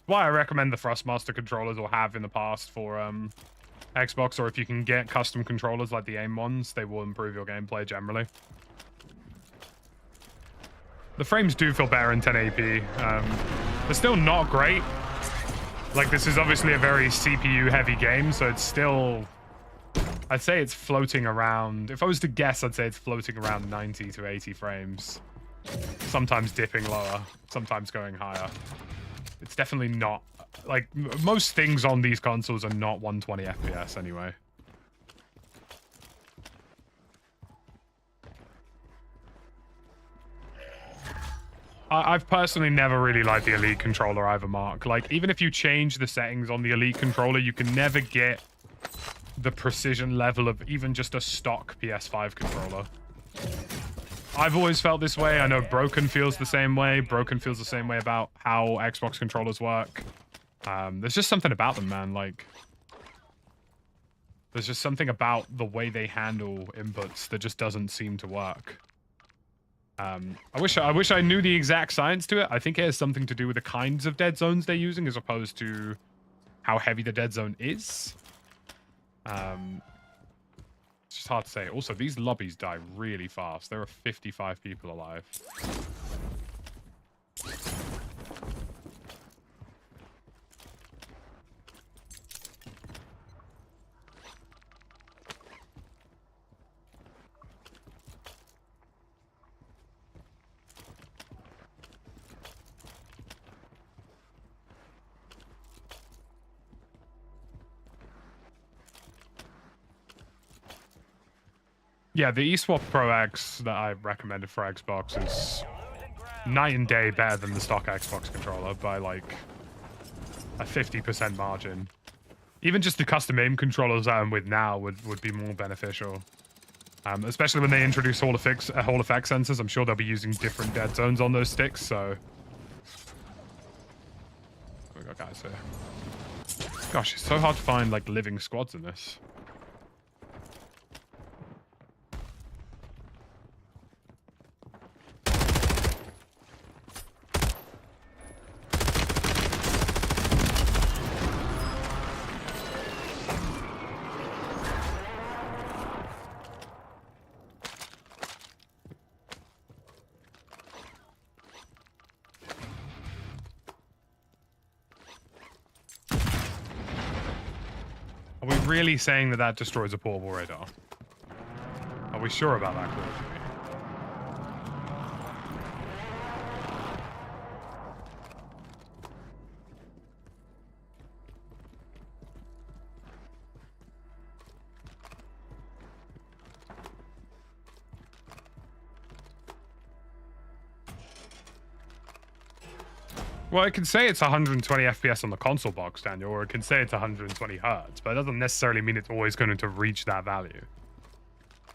Why I recommend the Thrustmaster controllers, or have in the past for Xbox, or if you can get custom controllers like the AIM ones, they will improve your gameplay generally. The frames do feel better in 1080p. They're still not great. Like, this is obviously a very CPU heavy game, so it's still, I'd say it's floating around, if I was to guess, I'd say it's floating around 90 to 80 frames. Sometimes dipping lower, sometimes going higher. It's definitely not, like, most things on these consoles are not 120 FPS anyway. I've personally never really liked the Elite controller either, Mark. Like, even if you change the settings on the Elite controller, you can never get the precision level of even just a stock PS5 controller. I've always felt this way. I know Broken feels the same way. Broken feels the same way about how Xbox controllers work. There's just something about them, man. Like, there's just something about the way they handle inputs that just doesn't seem to work. I wish I knew the exact science to it. I think it has something to do with the kinds of dead zones they're using as opposed to how heavy the dead zone is. It's just hard to say. Also, these lobbies die really fast. There are 55 people alive. Yeah, the eSwap Pro X that I recommended for Xbox is night and day better than the stock Xbox controller by like a 50% margin. Even just the custom aim controllers that I'm with now would be more beneficial. Especially when they introduce Hall effect sensors. I'm sure they'll be using different dead zones on those sticks, so... We got guys here. Gosh, it's so hard to find like living squads in this. Are we really saying that that destroys a portable radar? Are we sure about that, Claude? Well, it can say it's 120 FPS on the console box, Daniel, or it can say it's 120 hertz, but it doesn't necessarily mean it's always going to reach that value.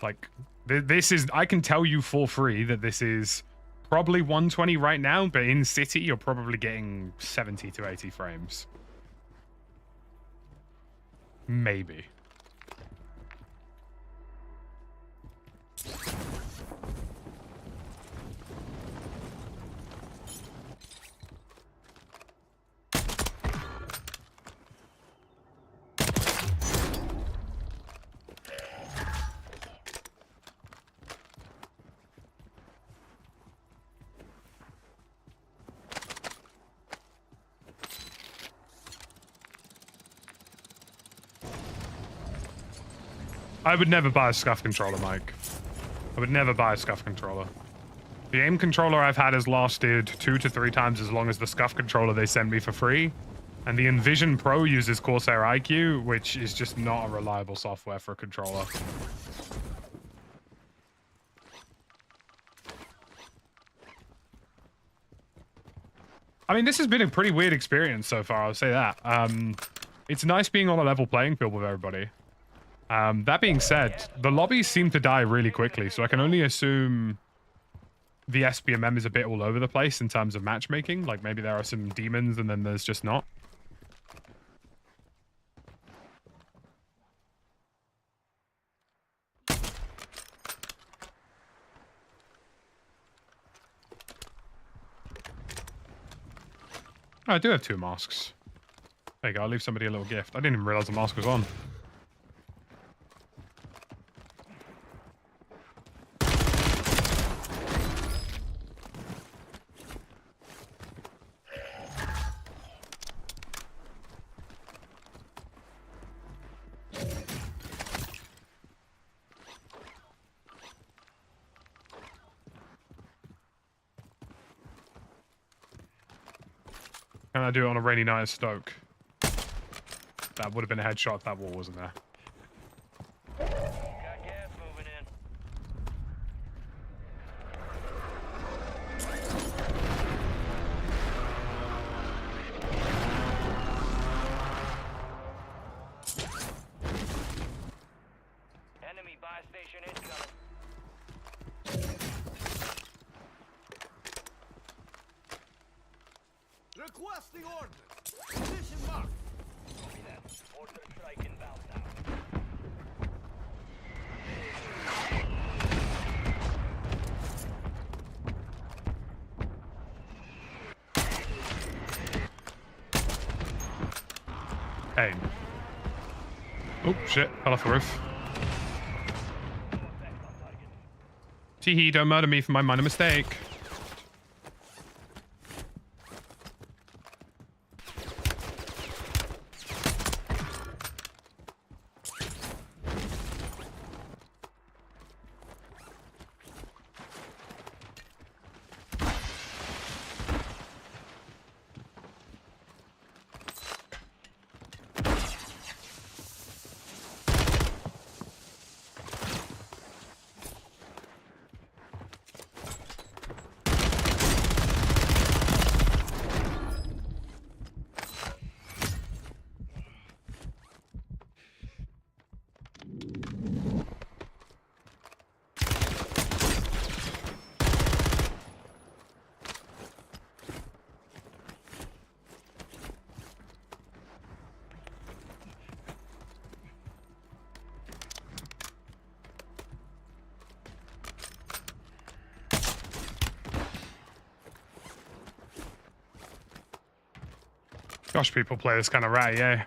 Like, this is... I can tell you for free that this is probably 120 right now, but in City, you're probably getting 70 to 80 frames. Maybe. I would never buy a scuff controller, Mike. I would never buy a scuff controller. The aim controller I've had has lasted 2 to 3 times as long as the scuff controller they send me for free. And the Envision Pro uses Corsair IQ, which is just not a reliable software for a controller. I mean, this has been a pretty weird experience so far, I'll say that. It's nice being on a level playing field with everybody. That being said, the lobbies seem to die really quickly, so I can only assume the SBMM is a bit all over the place in terms of matchmaking. Like, maybe there are some demons and then there's just not. Oh, I do have 2 masks. There you go, I'll leave somebody a little gift. I didn't even realize the mask was on. Can I do it on a rainy night at Stoke? That would have been a headshot if that wall wasn't there. Got gas moving in. Enemy buy station incoming. Requesting ordnance. Position marked. Copy that. Order strike inbound now. Hey. Oh, shit. Fell off the roof. Teehee, don't murder me for my minor mistake. Gosh, people play this kind of ratty, eh?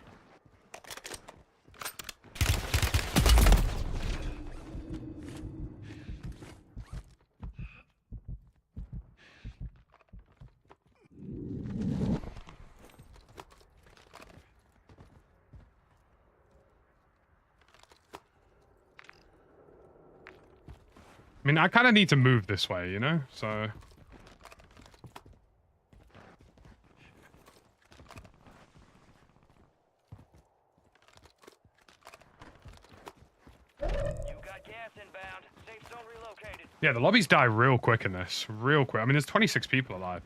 I mean, I kind of need to move this way, you know? So... yeah, the lobbies die real quick in this. Real quick. I mean, there's 26 people alive.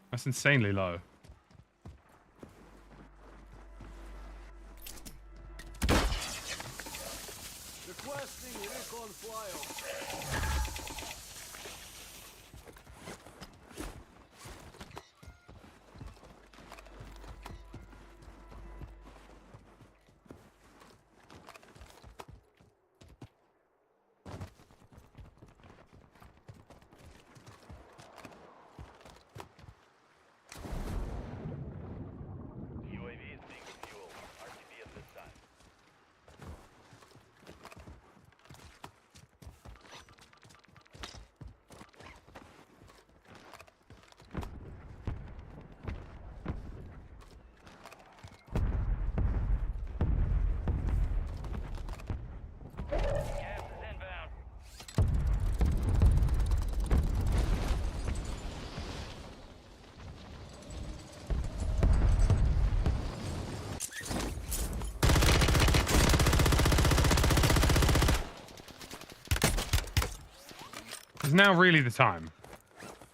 That's insanely low. Requesting recon flyover. Is now really the time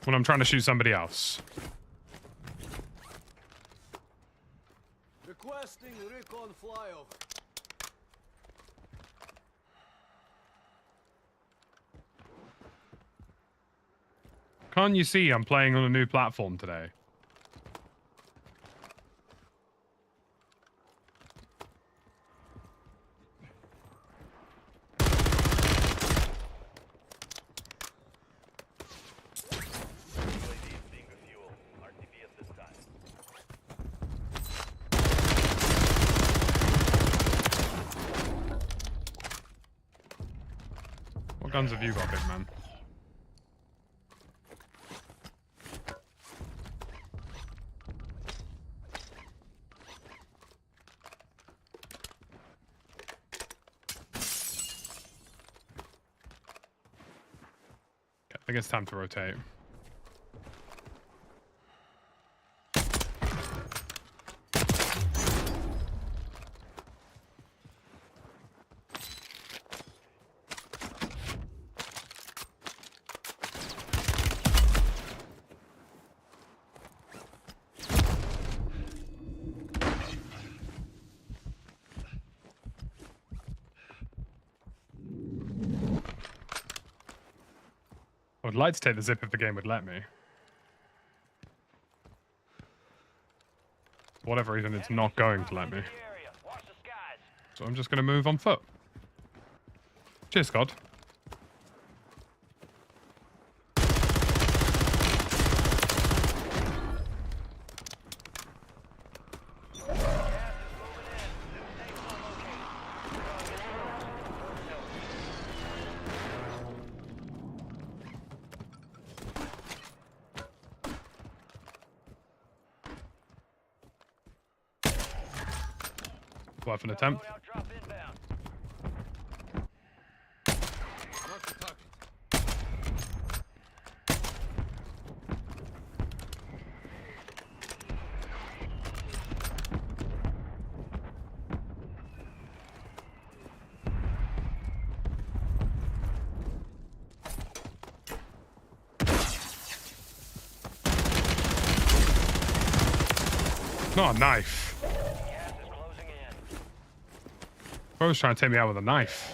when I'm trying to shoot somebody else? Requesting recon flyover. Can't you see I'm playing on a new platform today? What guns have you got, big man? Okay, I think it's time to rotate. I would like to take the zip if the game would let me. For whatever reason, it's not going to let me. So I'm just going to move on foot. Cheers, God. Worth an attempt. Not a knife. Bro's trying to take me out with a knife.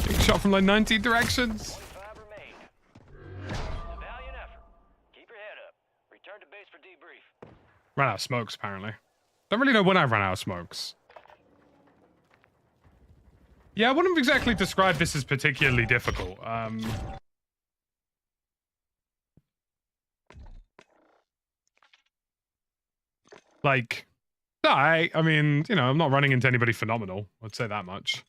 Being shot from like 90 directions. Ran out of smokes, apparently. Don't really know when I ran out of smokes. Yeah, I wouldn't exactly describe this as particularly difficult. Like, I mean, you know, I'm not running into anybody phenomenal. I'd say that much.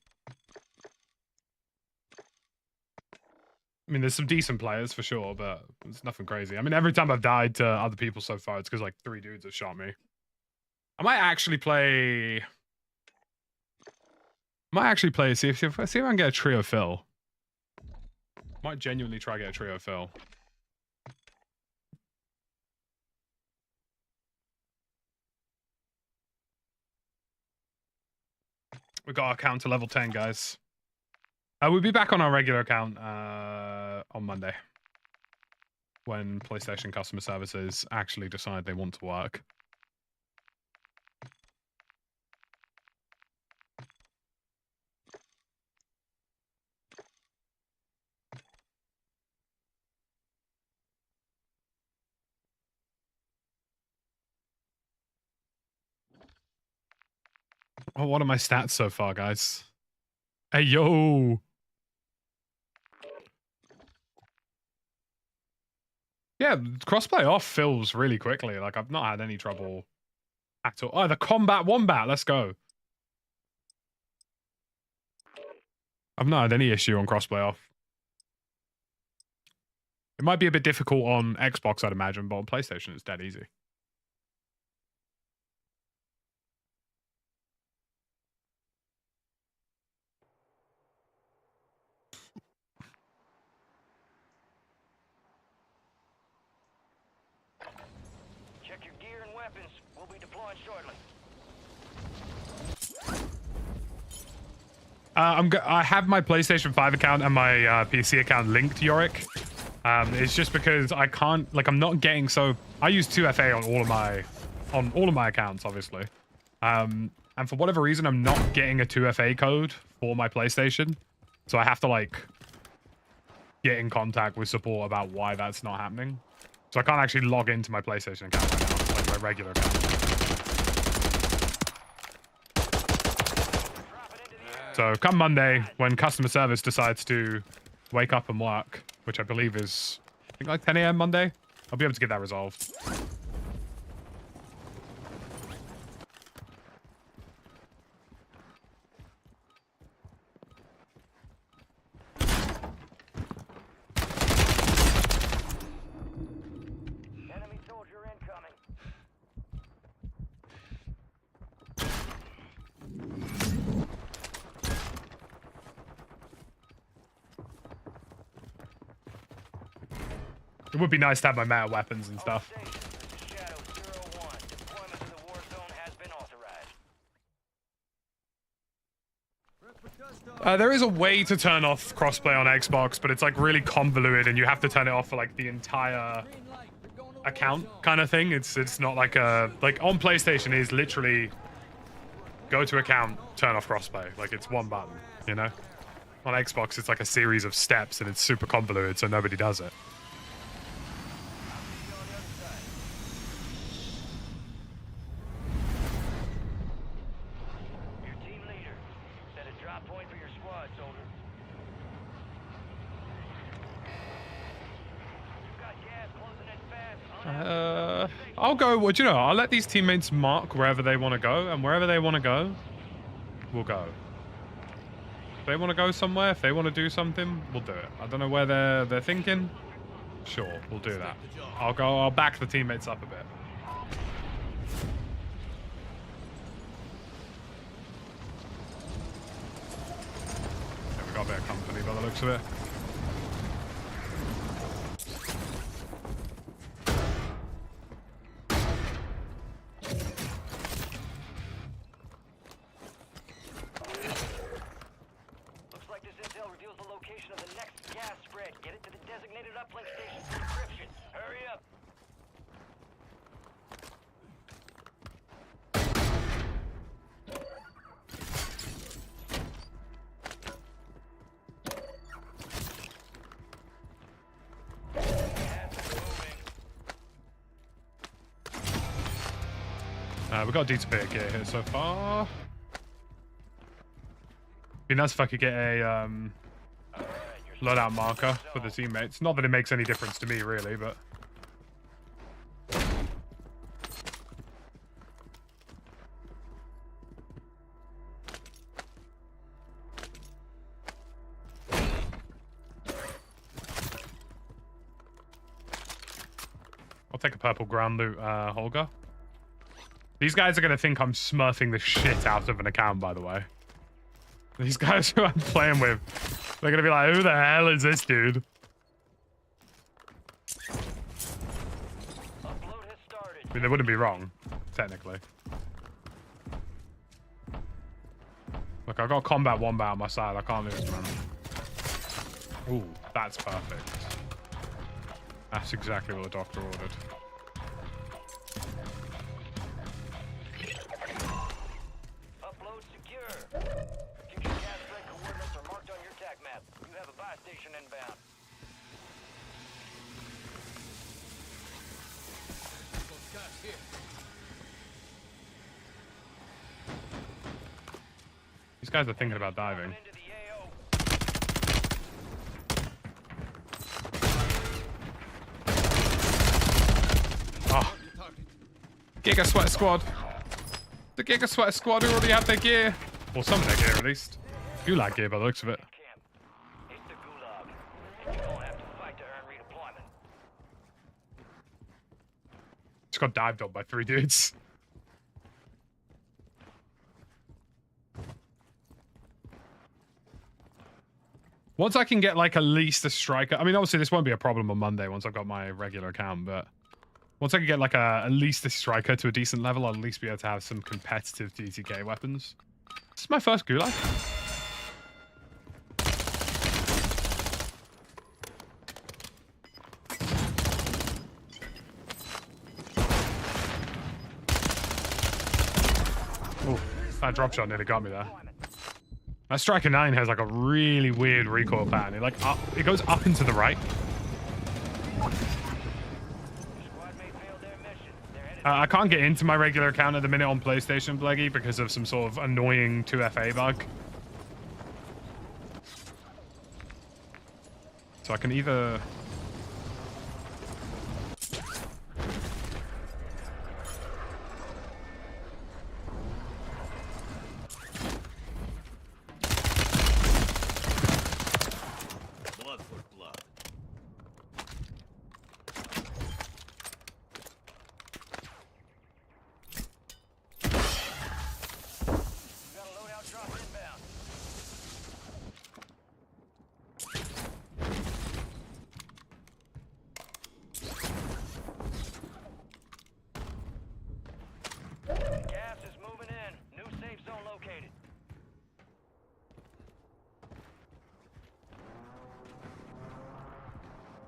I mean, there's some decent players for sure, but it's nothing crazy. I mean, every time I've died to other people so far, it's because like 3 dudes have shot me. I might actually play. See if I can get a trio fill. Might genuinely try to get a trio fill. We got our account to level 10, guys. We'll be back on our regular account on Monday, when PlayStation customer services actually decide they want to work. Oh, what are my stats so far, guys? Hey, yo! Yeah, crossplay off fills really quickly. Like, I've not had any trouble at all. Oh, the combat wombat. Let's go. I've not had any issue on crossplay off. It might be a bit difficult on Xbox, I'd imagine, but on PlayStation, it's dead easy. weapons. We'll be deploying shortly. I have my PlayStation 5 account and my PC account linked, Yorick. It's just because I can't, like, I'm not getting I use 2FA on all of my accounts, obviously. And for whatever reason, I'm not getting a 2FA code for my PlayStation. So I have to, like, get in contact with support about why that's not happening. So I can't actually log into my PlayStation account right now, like my regular account. So come Monday, when customer service decides to wake up and work, which I believe is, I think, like 10 a.m. Monday, I'll be able to get that resolved. Enemy soldier incoming. It would be nice to have my meta weapons and stuff. All stations, this is Shadow 01. Deployment to the war zone has been authorized. There is a way to turn off crossplay on Xbox, but it's like really convoluted, and you have to turn it off for like the entire account kind of thing. It's not like like on PlayStation is literally go to account, turn off crossplay. Like it's one button, you know? On Xbox, it's like a series of steps, and it's super convoluted, so nobody does it. Your team leader. Set a drop point for your squad, soldier. You've got gas closing in fast. I'll go. What do you know? I'll let these teammates mark wherever they want to go, and wherever they want to go, we'll go. If they want to go somewhere, if they want to do something, we'll do it. I don't know where they're thinking. Sure, we'll do that. I'll back the teammates up a bit. Yeah, we got a bit of company by the looks of it. Looks like this intel reveals the location of the next gas spread. Get it to the designated uplink station for decryption. Hurry up. We've got a decent bit of gear here so far. Be nice if I could get a loadout marker for the teammates. Not that it makes any difference to me, really, but... I'll take a purple ground loot, Holger. These guys are going to think I'm smurfing the shit out of an account, by the way. These guys who I'm playing with, they're going to be like, who the hell is this dude? Upload has started. I mean, they wouldn't be wrong, technically. Look, I've got combat wombat on my side. I can't lose, man. Ooh, that's perfect. That's exactly what the doctor ordered. Upload secure. Future gas spread coordinates are marked on your TAC map. You have a buy station inbound. These guys are thinking about diving. Into the AO. Oh. Giga Sweat Squad. The Giga Sweat Squad who already have their gear. Or some of their gear, at least. Gulag gear by the looks of it. Camp. It's the Gulag. And you're gonna have to fight to earn redeployment. Just got dived on by 3 dudes. Once I can get, like, at least a striker... I mean, obviously, this won't be a problem on Monday once I've got my regular account, but... Once I can get like at least a striker to a decent level, I'll at least be able to have some competitive DTK weapons. This is my first gulag. Oh, that drop shot nearly got me there. That Striker 9 has like a really weird recoil pattern. It like it goes up and to the right. I can't get into my regular account at the minute on PlayStation, Bleggy, because of some sort of annoying 2FA bug. So I can either... Blood for blood. Got a loadout drop inbound. Gas is moving in. New safe zone located.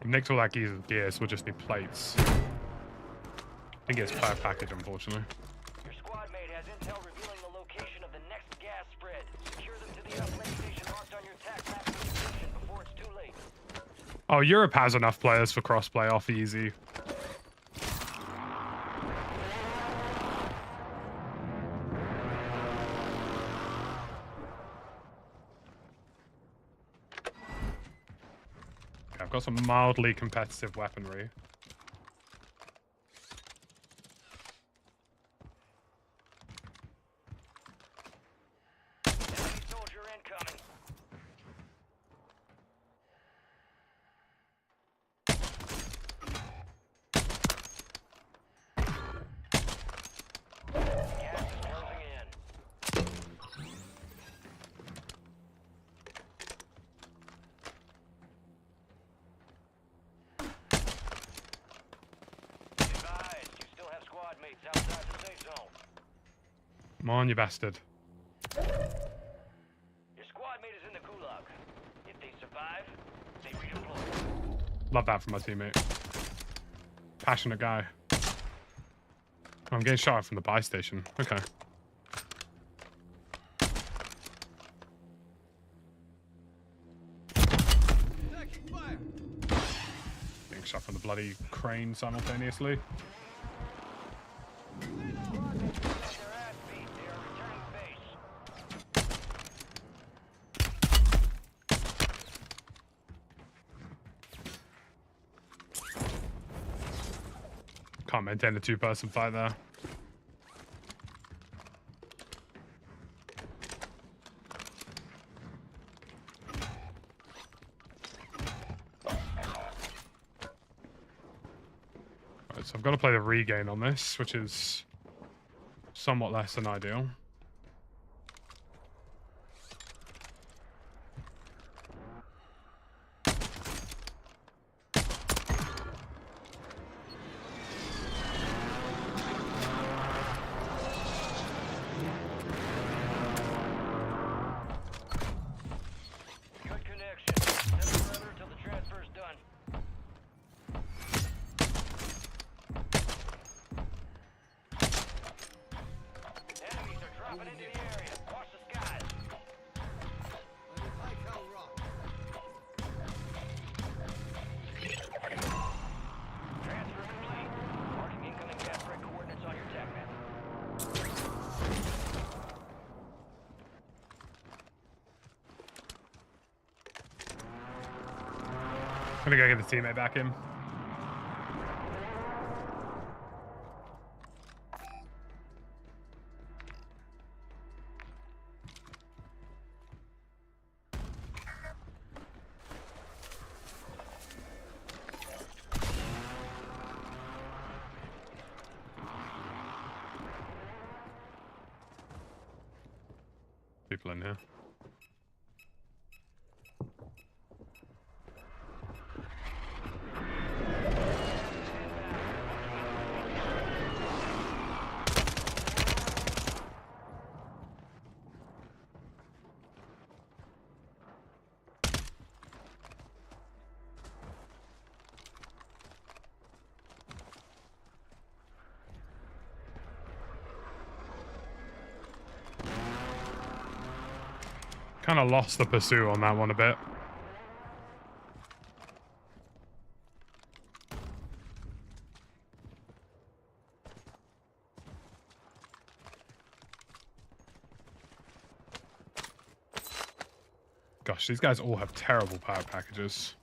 Nicked all that gear, so we'll just need plates. I think it's per package, unfortunately. Your squad mate has intel revealing the location of the next gas spread. Secure them to the uplink station marked on your tac map location before it's too late. Oh, Europe has enough players for crossplay off easy. Okay, I've got some mildly competitive weaponry. Enemy soldier incoming. Gas is closing in. Advised, you still have squad mates outside the safe zone. Come on, you bastard. Your squad mate is in the gulag. If they survive, they redeploy. Love that from my teammate. Passionate guy. I'm getting shot at from the buy station. Okay. Taking fire. Getting shot from the bloody crane simultaneously. Their ass beat. They are returning base. Can't maintain a two-person fight there. Right, so I've got to play the regain on this, which is somewhat less than ideal. Good connection. Send the perimeter till the transfer's done. Enemies are dropping into the area. Watch the skies. And if I can rock. Transfer complete. Marking incoming gas spread coordinates on your tac map. I'm gonna go get the teammate back in. People in here. Kind of lost the pursuit on that one a bit. Gosh, these guys all have terrible power packages.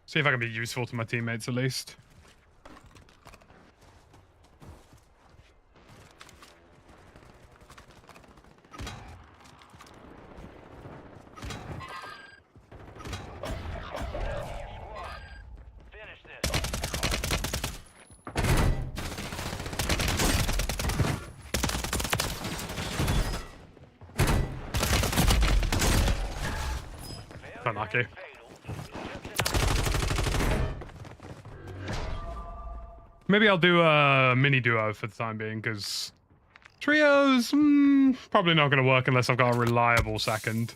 See if I can be useful to my teammates at least. Unlucky. Maybe I'll do a mini duo for the time being, because trios, probably not going to work unless I've got a reliable second.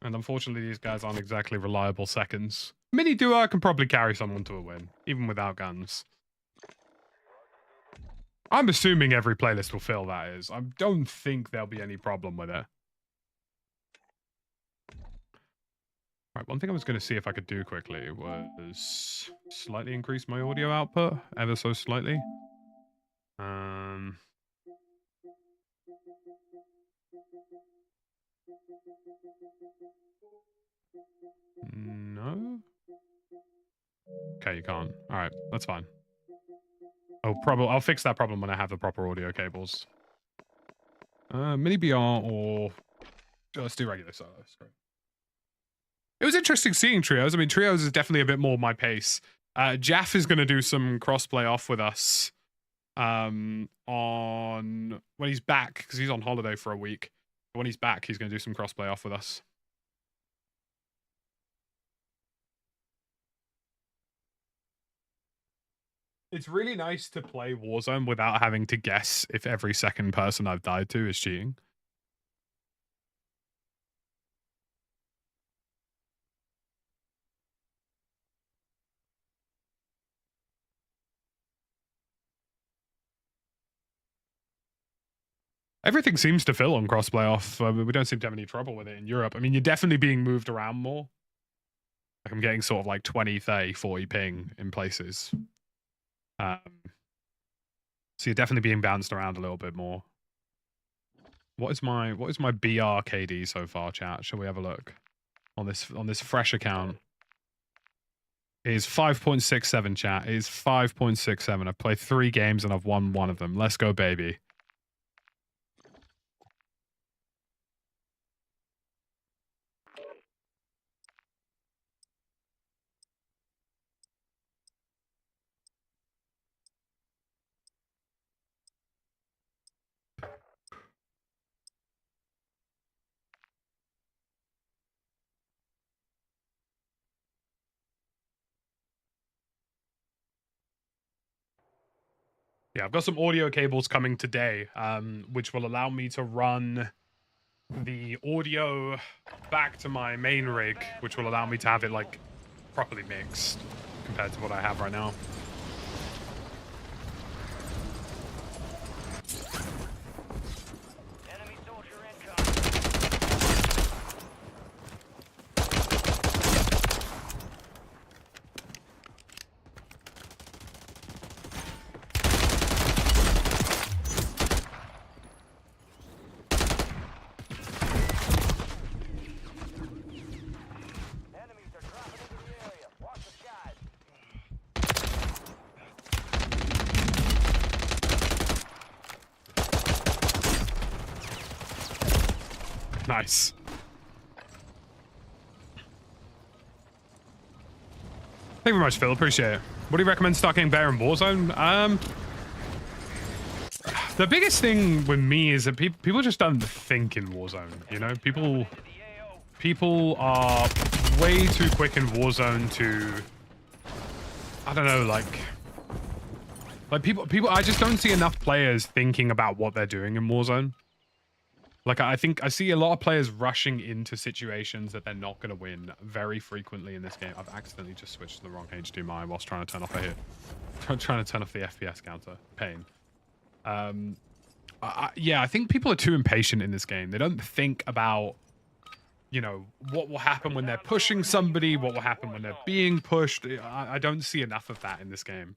And unfortunately, these guys aren't exactly reliable seconds. Mini duo, I can probably carry someone to a win, even without guns. I'm assuming every playlist will fill, that is. I don't think there'll be any problem with it. Right, one thing I was going to see if I could do quickly was slightly increase my audio output, ever so slightly. No? Okay, you can't. All right, that's fine. I'll fix that problem when I have the proper audio cables. Mini BR or let's do regular solos. Great. It was interesting seeing trios. I mean, trios is definitely a bit more my pace. Jaff is going to do some crossplay off with us on when he's back, because he's on holiday for a week. When he's back, he's going to do some crossplay off with us. It's really nice to play Warzone without having to guess if every second person I've died to is cheating. Everything seems to fill on crossplay off. We don't seem to have any trouble with it in Europe. I mean, you're definitely being moved around more. Like I'm getting sort of like 20, 30, 40 ping in places. So you're definitely being bounced around a little bit more. What is my BR KD so far, chat? Shall we have a look on this fresh account? It is 5.67, chat. It is 5.67. I've played 3 games and I've won 1 of them. Let's go, baby. Yeah, I've got some audio cables coming today, which will allow me to run the audio back to my main rig, which will allow me to have it like properly mixed compared to what I have right now. Enemy soldier incoming. Enemies are dropping into the area. Watch the skies. Nice. Thank you very much, Phil. Appreciate it. What do you recommend starting better in Warzone? The biggest thing with me is that people just don't think in Warzone. You know, people are way too quick in Warzone to, I don't know, like people. I just don't see enough players thinking about what they're doing in Warzone. Like, I think I see a lot of players rushing into situations that they're not going to win very frequently in this game. I've accidentally just switched to the wrong HDMI whilst trying to turn off trying to turn off the FPS counter. Pain. Yeah, I think people are too impatient in this game. They don't think about, you know, what will happen when they're pushing somebody, what will happen when they're being pushed. I don't see enough of that in this game.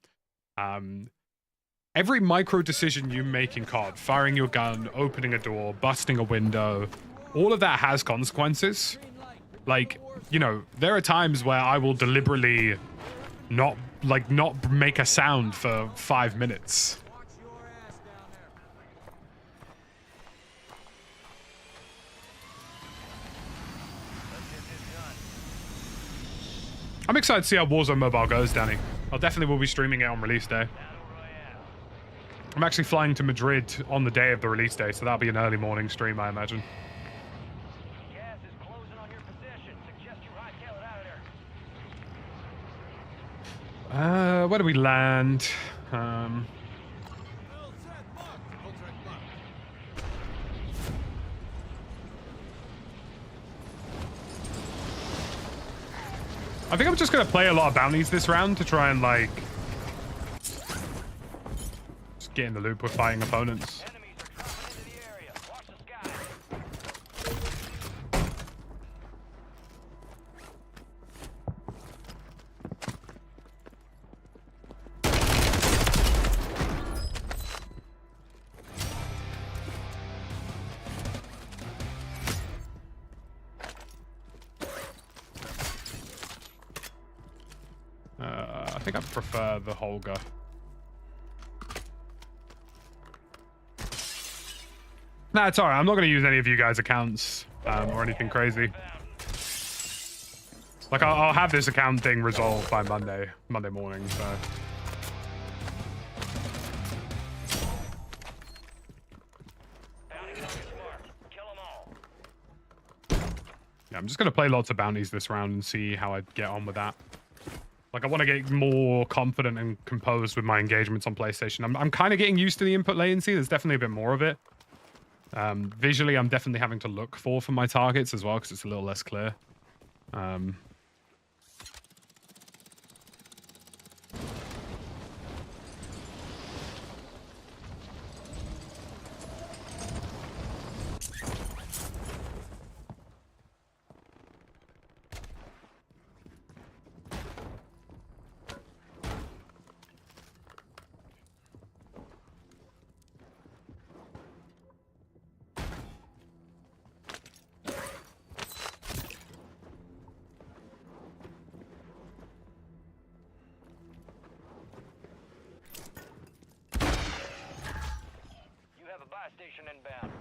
Every micro decision you make in COD, firing your gun, opening a door, busting a window, all of that has consequences. Like, you know, there are times where I will deliberately not make a sound for 5 minutes. I'm excited to see how Warzone Mobile goes, Danny. I'll definitely will be streaming it on release day. I'm actually flying to Madrid on the day of the release day, so that'll be an early morning stream, I imagine. Gas is closing on your position. Suggest you hightail it out of there. Where do we land? I think I'm just going to play a lot of bounties this round to try and, like, just get in the loop with fighting opponents. Enemies are dropping into the area. Watch the skies. I think I prefer the Holger. Nah, it's alright. I'm not going to use any of you guys' accounts or anything crazy. Like, I'll have this account thing resolved by Monday morning, so. Yeah, I'm just going to play lots of bounties this round and see how I get on with that. Like, I want to get more confident and composed with my engagements on PlayStation. I'm kind of getting used to the input latency. There's definitely a bit more of it. Visually, I'm definitely having to look for my targets as well, because it's a little less clear. Station inbound.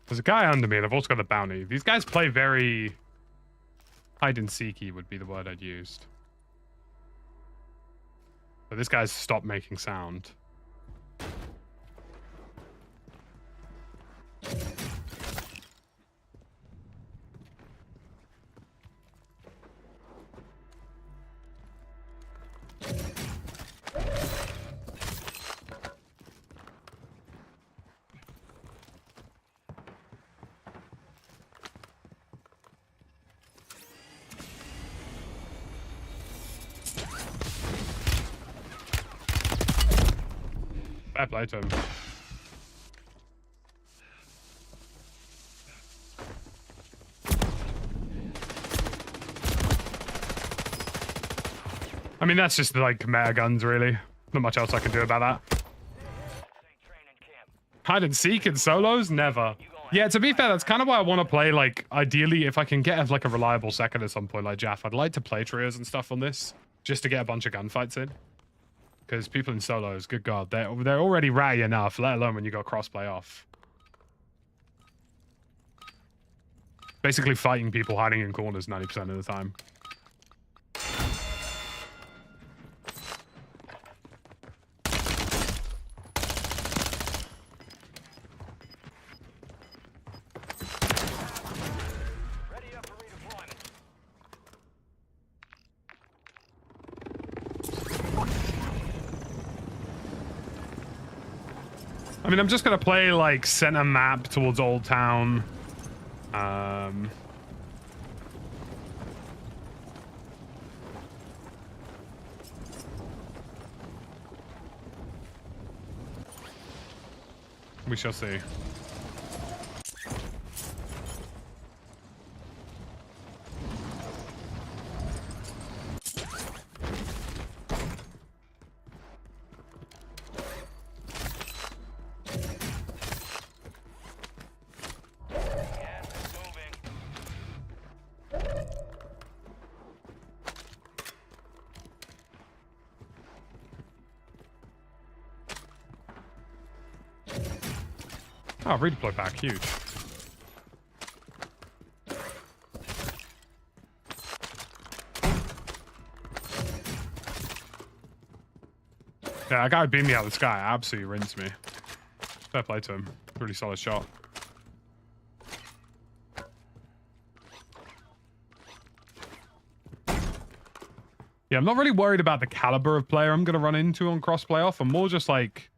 There's a guy under me, and I've also got the bounty. These guys play very hide and seeky would be the word I'd used. But this guy's stopped making sound. Fair play to him. I mean, that's just like meta guns, really. Not much else I can do about that. Hide and seek in solos? Never. Yeah, to be fair, that's kind of why I want to play, like, ideally, if I can get like a reliable second at some point, like Jaff, I'd like to play trios and stuff on this. just to get a bunch of gunfights in. Because people in solos, good God, they're already ratty enough, let alone when you got crossplay off. Basically fighting people hiding in corners 90% of the time. Ready up for redeployment. I mean, I'm just gonna play like center map towards Old Town. We shall see. Gas is moving. Oh, redeploy pack, huge. Yeah, that guy beamed me out of the sky. Absolutely rinsed me. Fair play to him. Really solid shot. Yeah, I'm not really worried about the caliber of player I'm going to run into on crossplay off. I'm more just like,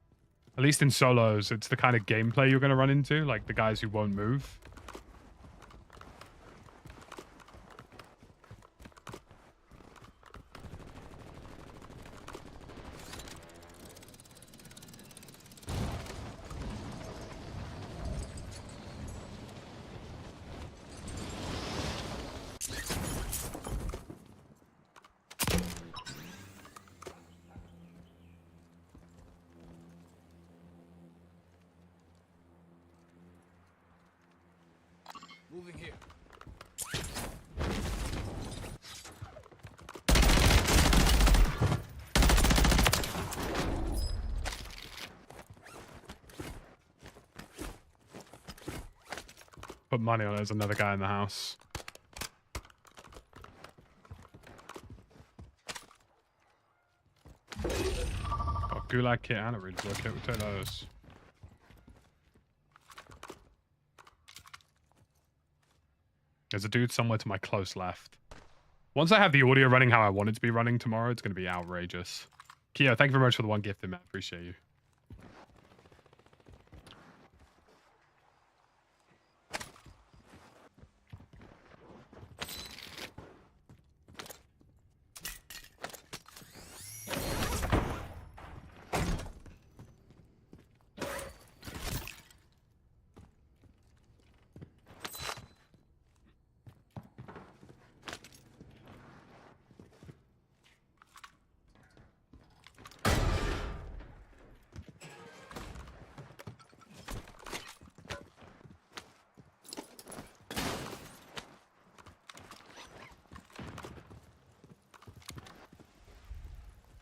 at least in solos, it's the kind of gameplay you're going to run into, like the guys who won't move. Moving here. Put money on it, there's another guy in the house. Got gulag kit and a redeploy kit, we'll take those. There's a dude somewhere to my close left. Once I have the audio running how I want it to be running tomorrow, it's going to be outrageous. Keo, thank you very much for the one gifted, man. Appreciate you.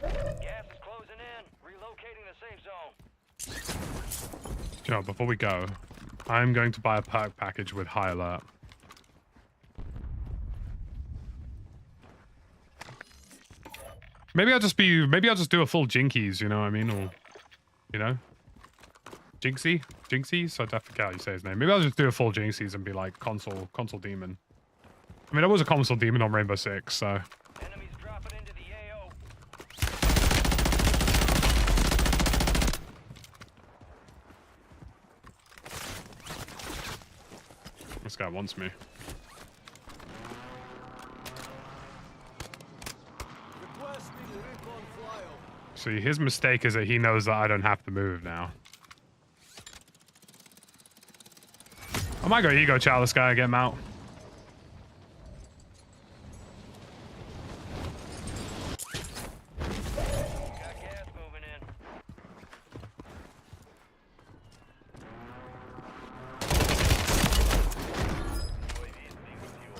Gas is closing in. Relocating the safe zone. You know, before we go, I'm going to buy a perk package with high alert. Maybe I'll just do a full Jinkies, you know what I mean? Or, you know? Jinxie? Jinxies? I definitely forget how you say his name. Maybe I'll just do a full Jinxies and be like console demon. I mean, I was a console demon on Rainbow Six, so... Enemies dropping into the AO. This guy wants me. Requesting recon flyover. See, his mistake is that he knows that I don't have to move now. I might go ego chow this guy and get him out. Got gas moving in.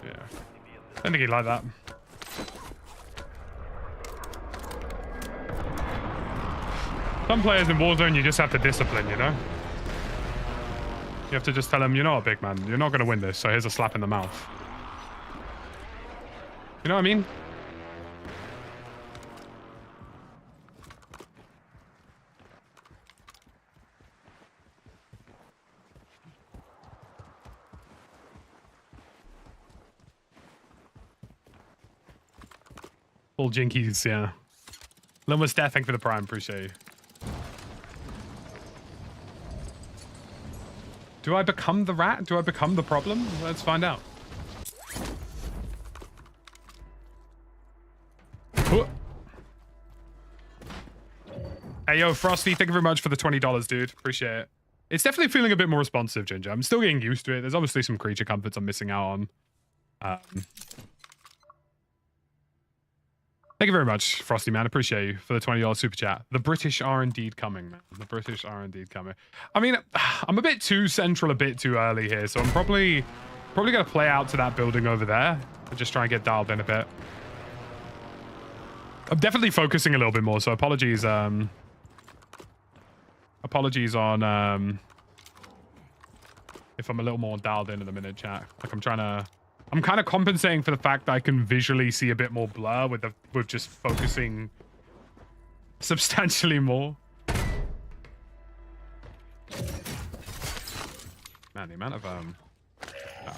Yeah. I don't think he'd like that. Some players in Warzone, you just have to discipline, you know? You have to just tell them, you know what, big man, you're not going to win this, so here's a slap in the mouth. You know what I mean? Full jinkies, yeah. Lil Steph, thank you for the prime, appreciate you. Do I become the rat? Do I become the problem? Let's find out. Oh. Hey, yo, Frosty, thank you very much for the $20, dude. Appreciate it. It's definitely feeling a bit more responsive, Ginger. I'm still getting used to it. There's obviously some creature comforts I'm missing out on. Thank you very much, Frosty, man. Appreciate you for the $20 super chat. The British are indeed coming, man. The British are indeed coming. I mean, I'm a bit too central, a bit too early here, so I'm probably going to play out to that building over there and just try and get dialed in a bit. I'm definitely focusing a little bit more, so apologies. Apologies on if I'm a little more dialed in the minute, chat. Like I'm kind of compensating for the fact that I can visually see a bit more blur with just focusing substantially more. Man, the amount of I'm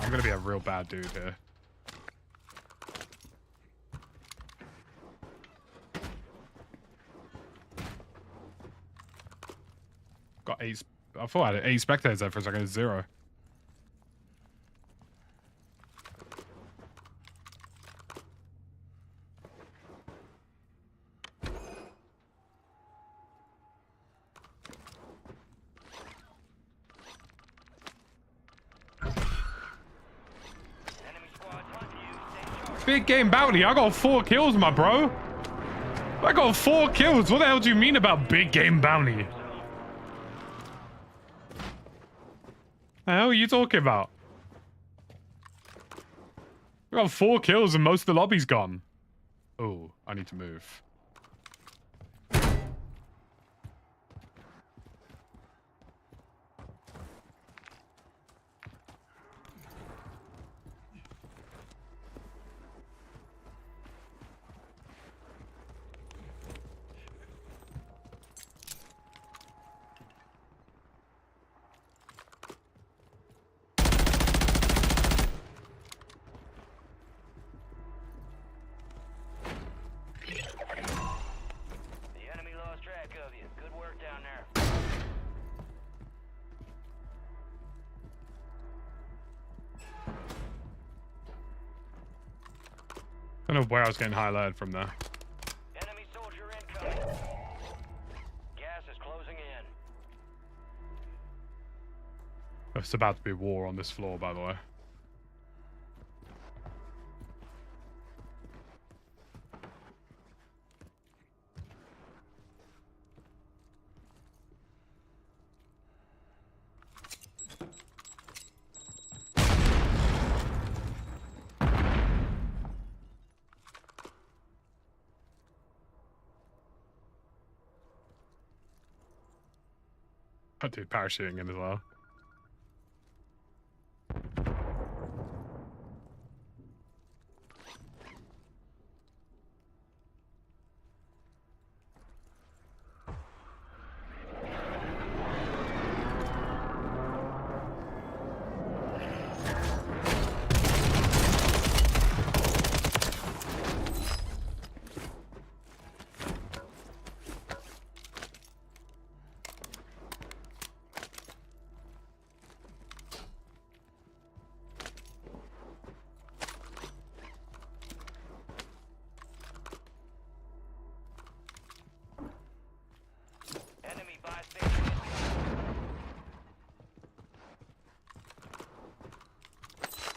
gonna be a real bad dude here. Got 8. I thought I had 8 spectators there for a second. It's 0. Big game bounty. I got 4 kills, my bro. I got 4 kills. What the hell do you mean about big game bounty? The hell are you talking about? I got 4 kills and most of the lobby's gone. Oh, I need to move. I don't know where I was getting highlighted from there. Enemy soldier incoming. Gas is closing in. It's about to be war on this floor, by the way. Oh, dude, parachuting in as well.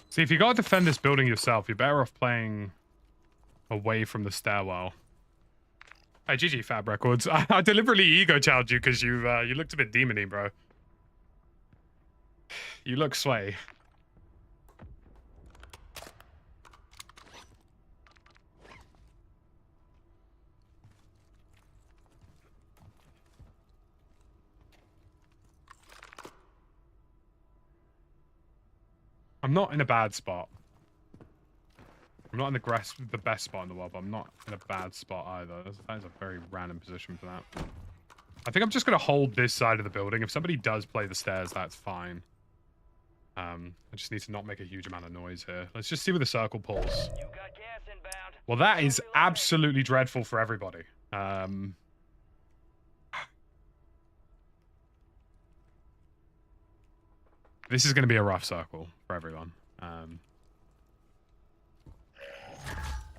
See, if you gotta defend this building yourself, you're better off playing away from the stairwell. Hey, GG Fab Records. I deliberately ego challenged you because you looked a bit demony, bro. You look sway. I'm not in a bad spot. I'm not in the best spot in the world, but I'm not in a bad spot either. That is a very random position for that. I think I'm just going to hold this side of the building. If somebody does play the stairs, that's fine. I just need to not make a huge amount of noise here. Let's just see where the circle pulls. You got gas inbound. Well, that is absolutely dreadful for everybody. This is going to be a rough circle for everyone.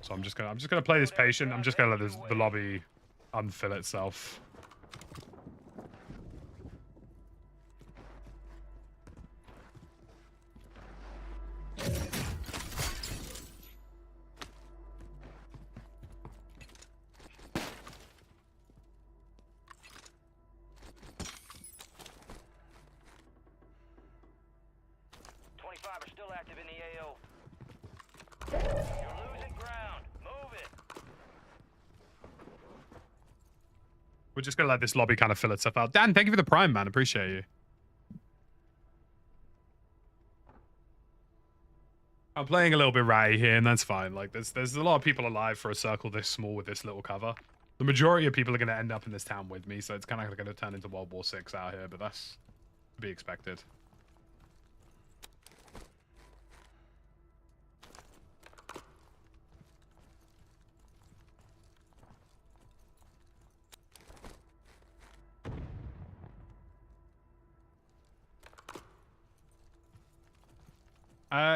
So I'm just gonna play this patient. I'm just gonna let the lobby unfill itself. We're just gonna let this lobby kind of fill itself out. Dan, thank you for the prime, man. Appreciate you. I'm playing a little bit ratty here, and that's fine. Like, there's a lot of people alive for a circle this small with this little cover. The majority of people are gonna end up in this town with me, so it's kind of gonna turn into World War VI out here, but that's to be expected.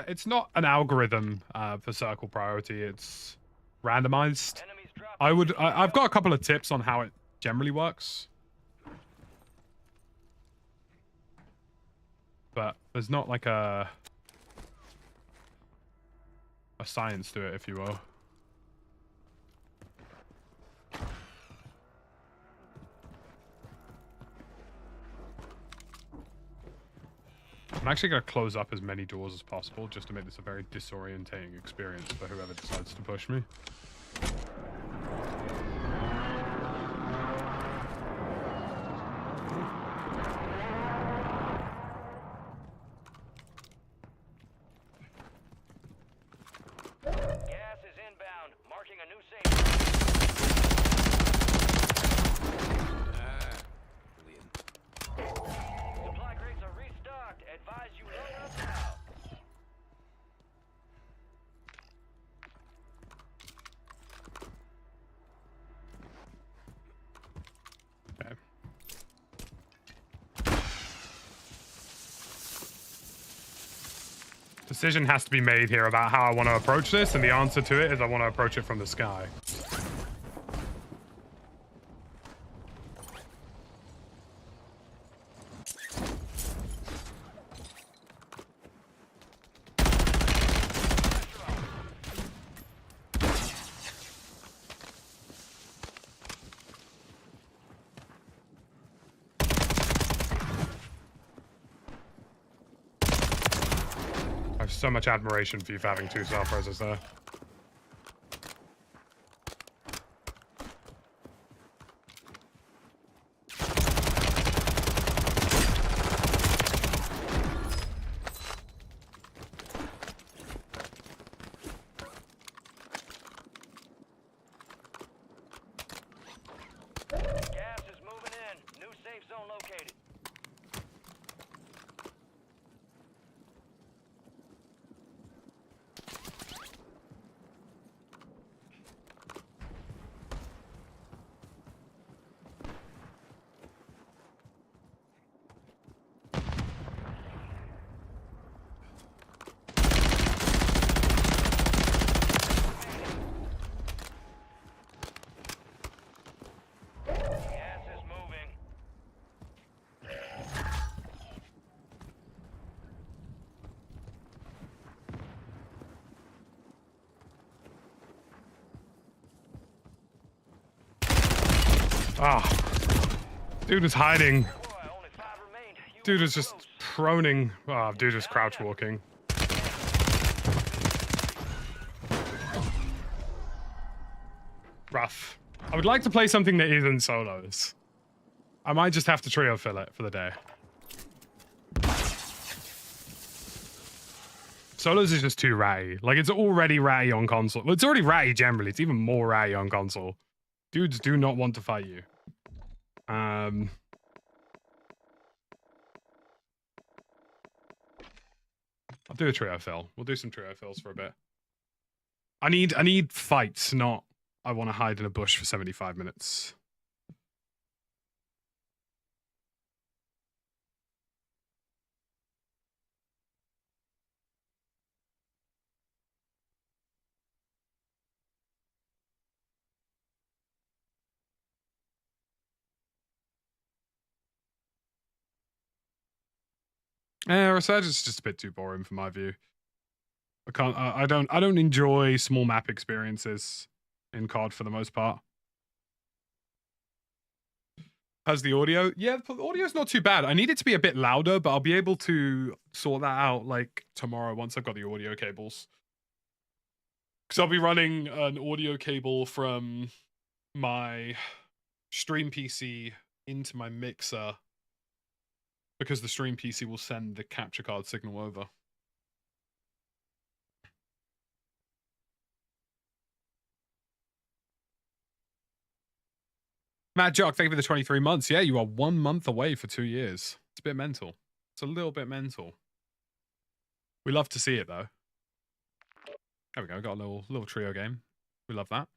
It's not an algorithm for circle priority. It's randomized. I've got a couple of tips on how it generally works, but there's not like a science to it, if you will. I'm actually going to close up as many doors as possible just to make this a very disorientating experience for whoever decides to push me. Gas is inbound, marking a new safe. Supply crates are restocked. Advise you load up now. Okay. Decision has to be made here about how I want to approach this, and the answer to it is I want to approach it from the sky. I have so much admiration for you for having 2 self-roses there. Gas is moving in. New safe zone located. Gas is moving. Ah. Dude is hiding. Boy, only 5 remained. You Dude were is just close. proning. Ah, dude is crouch walking. Rough. I would like to play something that isn't solos. I might just have to trio fill it for the day. Solos is just too ratty. Like, it's already ratty on console. Well, it's already ratty generally. It's even more ratty on console. Dudes do not want to fight you. I'll do a trio fill. We'll do some trio fills for a bit. I need fights, not I want to hide in a bush for 75 minutes. Resurgence is just a bit too boring for my view. I don't enjoy small map experiences in COD for the most part. How's the audio? Yeah, the audio's not too bad. I need it to be a bit louder, but I'll be able to sort that out like tomorrow once I've got the audio cables. Because I'll be running an audio cable from my stream PC into my mixer, because the stream PC will send the capture card signal over. Matt Jock, thank you for the 23 months. Yeah, you are 1 month away for 2 years. It's a bit mental. It's a little bit mental. We love to see it, though. There we go. Got a little trio game. We love that.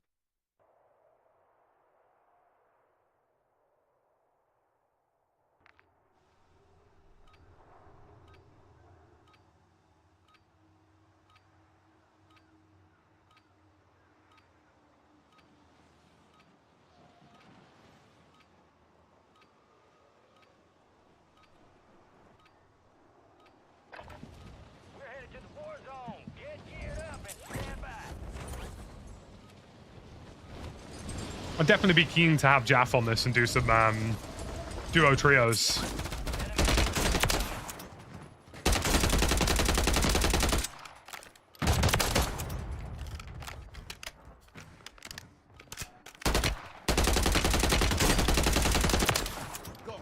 We're headed to the war zone. Get geared up and stand by. I'd definitely be keen to have Jaff on this and do some duo trios. Go.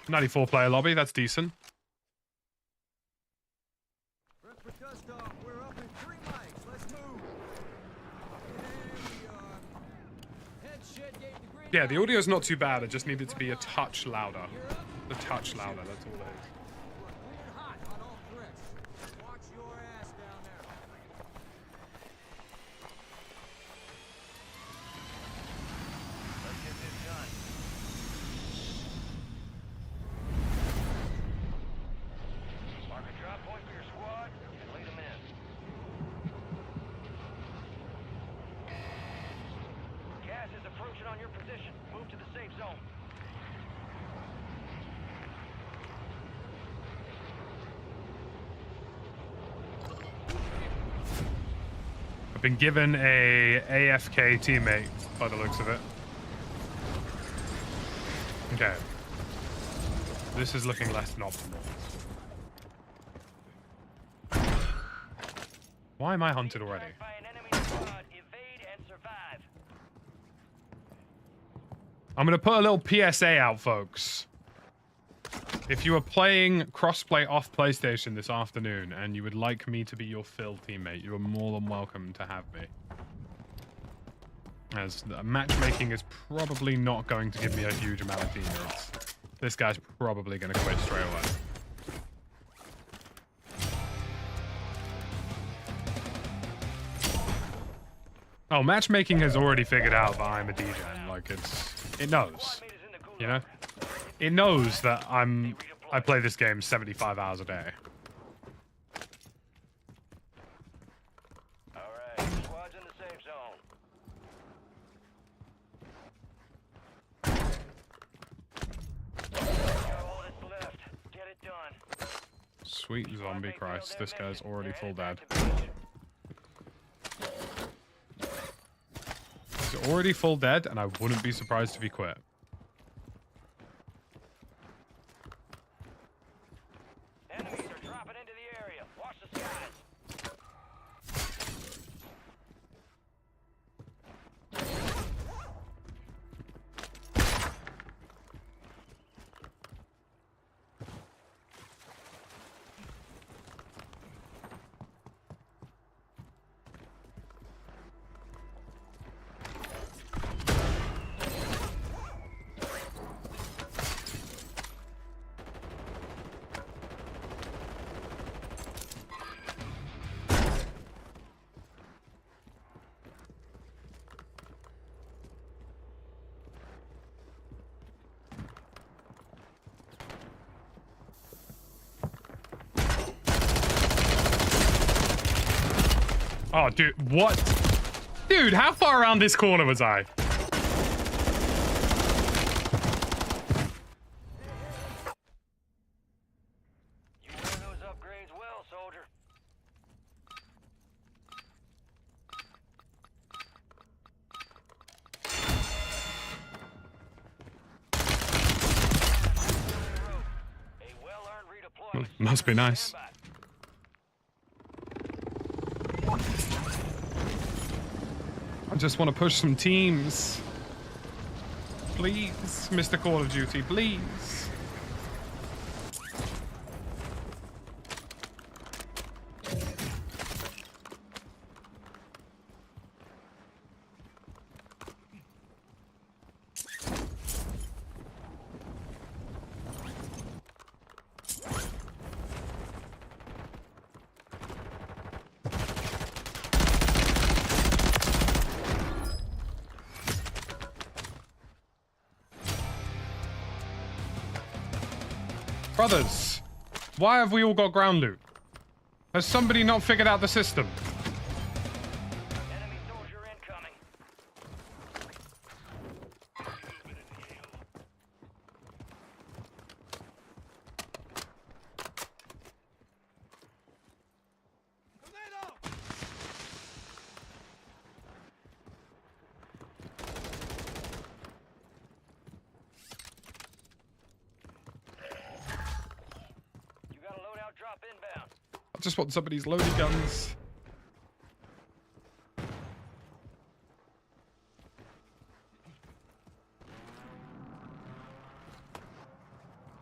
94 player lobby, that's decent. We're up in 3 mics. Let's move. There we are. Head shed gave the green Yeah, the light. audio's not too bad. I just need it to be a touch louder. A touch louder, that's all it is. We're cleared hot on all threats. Watch your ass down there. Let's get this done. Mark a drop point for your squad and lead them in. Gas is approaching on your position. Move to the safe zone. I've been given a AFK teammate by the looks of it. Okay. This is looking less than optimal. Why am I hunted already? Attacked by an enemy squad. Evade and survive. I'm going to put a little PSA out, folks. If you are playing Crossplay off PlayStation this afternoon and you would like me to be your Phil teammate, you are more than welcome to have me. As matchmaking is probably not going to give me a huge amount of teammates. This guy's probably going to quit straight away. Oh, matchmaking has already figured out that I'm a DJ. Like, it knows. You know? It knows that I play this game 75 hours a day. Alright, squad's in the safe zone. All that's left. Get it done. Sweet zombie Christ, this guy's already full dead. He's already full dead, and I wouldn't be surprised if he quit. Enemies are dropping into the area. Watch the skies. Oh, dude, what? Dude, how far around this corner was I? You wear those upgrades well, soldier. A well-earned redeployment. Must be nice. Stand by. I just want to push some teams. Please, Mr. Call of Duty, please. Brothers, why have we all got ground loot? Has somebody not figured out the system? Enemy soldier incoming. You got a loadout drop inbound. I just want somebody's loaded guns.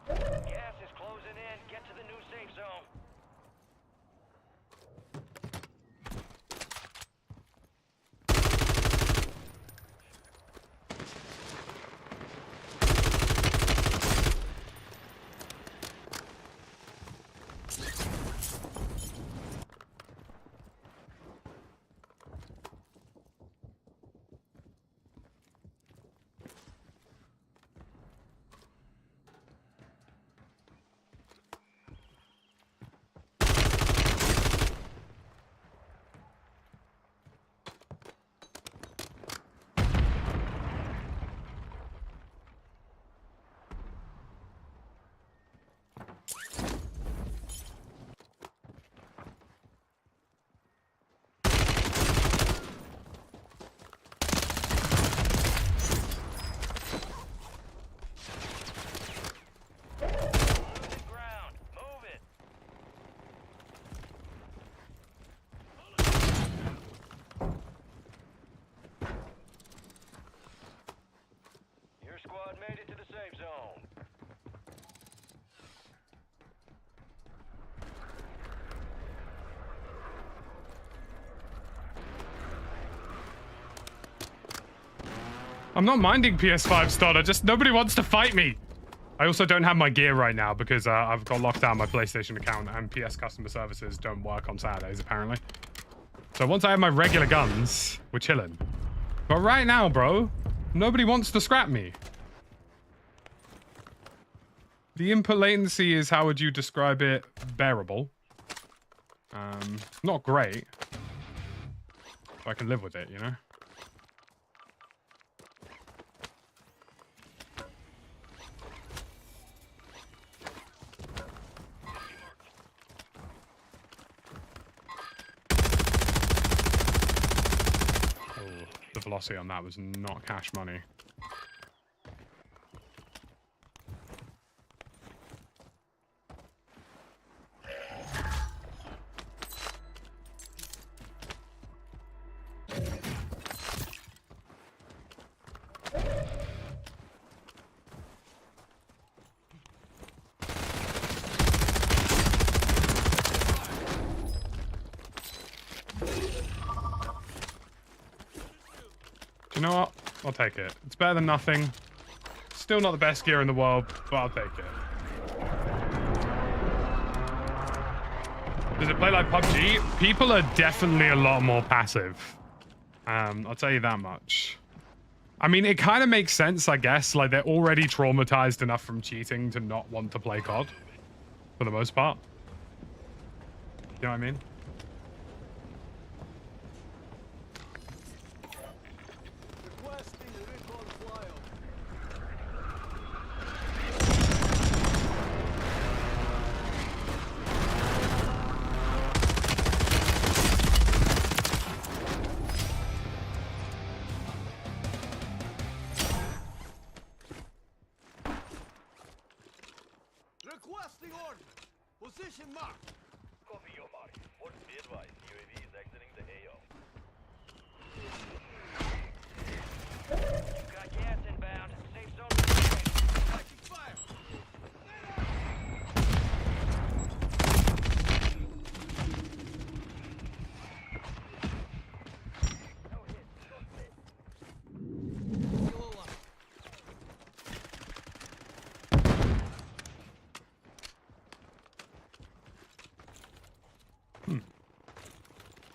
Gas is closing in. Get to the new safe zone. Losing ground. Move it. Your squad made it to the safe zone. I'm not minding PS5 starter, just nobody wants to fight me. I also don't have my gear right now because I've got locked down my PlayStation account and PS customer services don't work on Saturdays, apparently. So once I have my regular guns, we're chilling. But right now, bro, nobody wants to scrap me. The input latency is, how would you describe it? Bearable. Not great. But I can live with it, you know? The velocity on that was not cash money. You know what? I'll take it. It's better than nothing. Still not the best gear in the world, but I'll take it. Does it play like PUBG? People are definitely a lot more passive. I'll tell you that much. I mean, it kind of makes sense, I guess. Like, they're already traumatized enough from cheating to not want to play COD. For the most part. You know what I mean?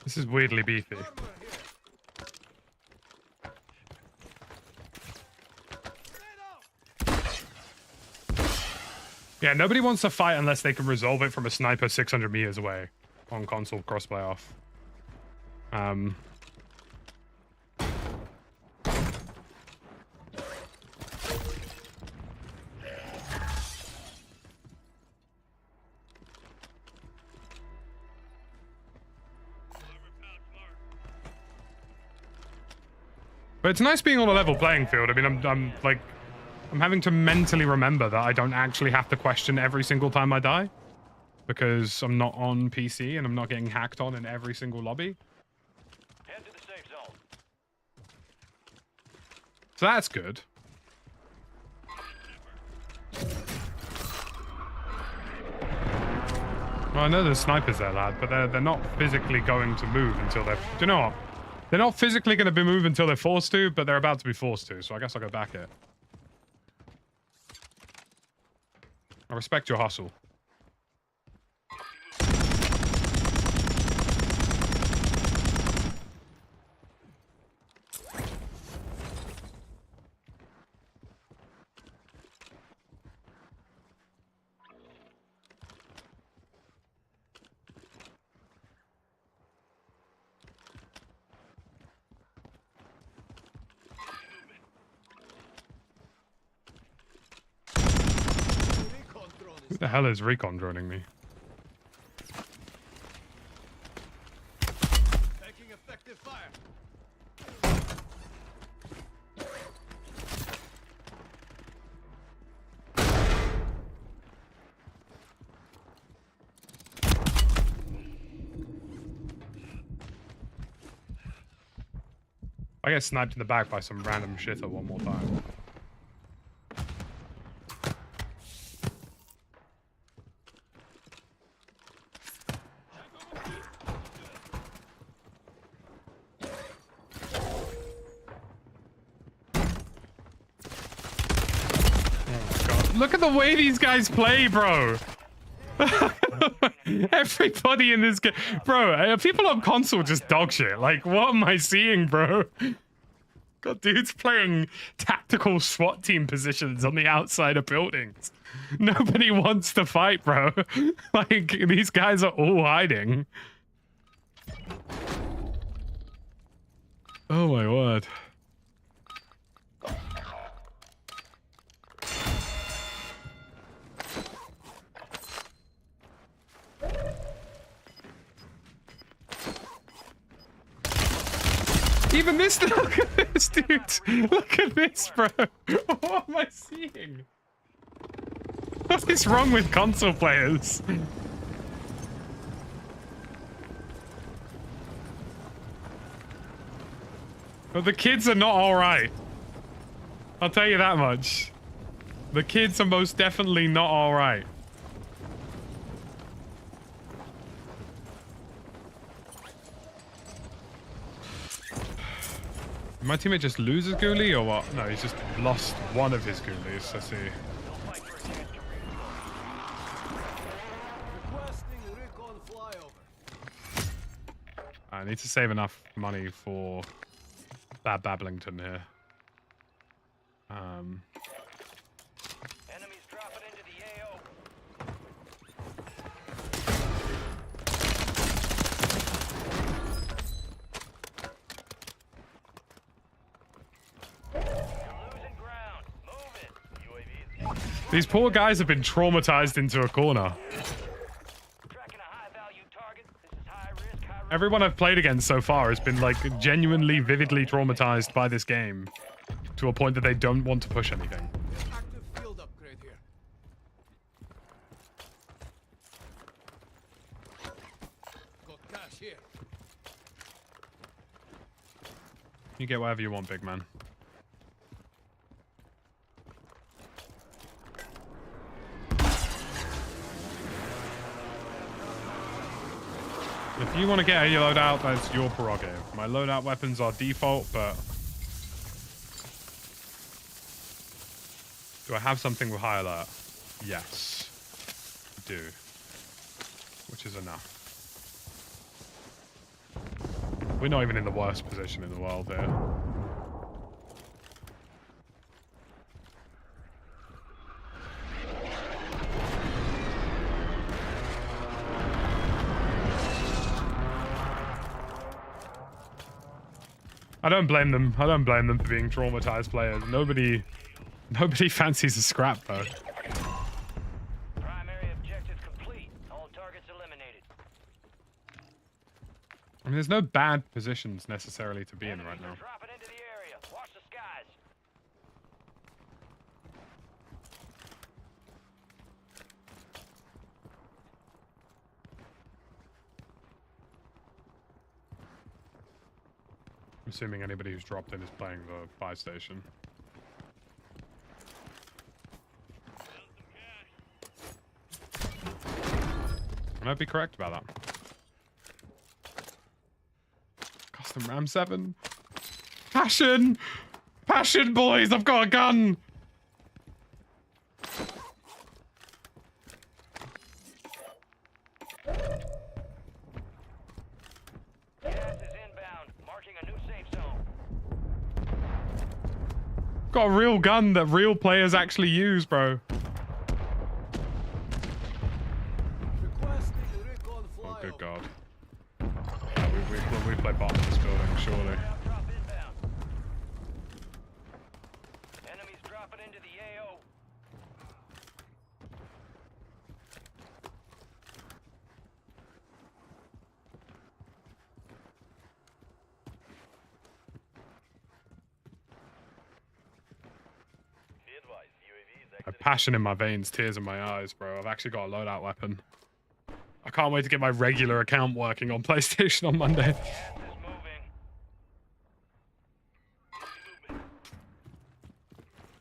This is weirdly beefy. Armor here. Yeah, nobody wants to fight unless they can resolve it from a sniper 600 meters away on console crossplay off. But it's nice being on a level playing field. I mean, I'm having to mentally remember that I don't actually have to question every single time I die, because I'm not on PC and I'm not getting hacked on in every single lobby. Head to the safe zone. So that's good. Well, I know there's snipers there, lad, but they're not physically going to move until they're... Do you know what? They're not physically going to be moved until they're forced to, but they're about to be forced to, so I guess I'll go back it. I respect your hustle. Who the hell is recon droning me? Taking effective fire. I get sniped in the back by some random shitter one more time. Look at the way these guys play, bro. Everybody in this game, bro. People on console just dog shit. Like, what am I seeing, bro? God, dude's playing tactical SWAT team positions on the outside of buildings. Nobody wants to fight, bro. Like, these guys are all hiding. Oh my word. Even this, look at this, dude. Look at this, bro. What am I seeing? What is wrong with console players? Well, the kids are not alright. I'll tell you that much. The kids are most definitely not alright. Did my teammate just lose his ghoulie or what? No, he's just lost one of his ghoulies. I see. Requesting recon flyover. I need to save enough money for Bad Babblington here. Enemies dropping into the AO. You're losing ground. Move it. UAV. These poor guys have been traumatized into a corner. Tracking a high-value target. This is high risk, high risk. Everyone I've played against so far has been like genuinely, vividly traumatized by this game to a point that they don't want to push anything. Active field upgrade here. Got cash here. You get whatever you want, big man. If you want to get a loadout, that's your prerogative. My loadout weapons are default, but... Do I have something with high alert? Yes. I do. Which is enough. We're not even in the worst position in the world here. I don't blame them. I don't blame them for being traumatized players. Nobody fancies a scrap though. Primary objective complete. All targets eliminated. I mean, there's no bad positions necessarily to be in right Enemies now. are dropping into the area. Watch the skies. I'm assuming anybody who's dropped in is playing the buy station. I might be correct about that. Custom Ram 7. Passion! Passion, boys! I've got a gun! Gas is inbound, marking a new safe zone. Got a real gun that real players actually use, bro. Requesting a recon Oh, flyover. good God. We play bot in this building, surely. Drop inbound. Enemies dropping into the AO. Be advised, UAV is I have passion in my veins, tears in my eyes, bro. I've actually got a loadout weapon. I can't wait to get my regular account working on PlayStation on Monday. Gas is moving.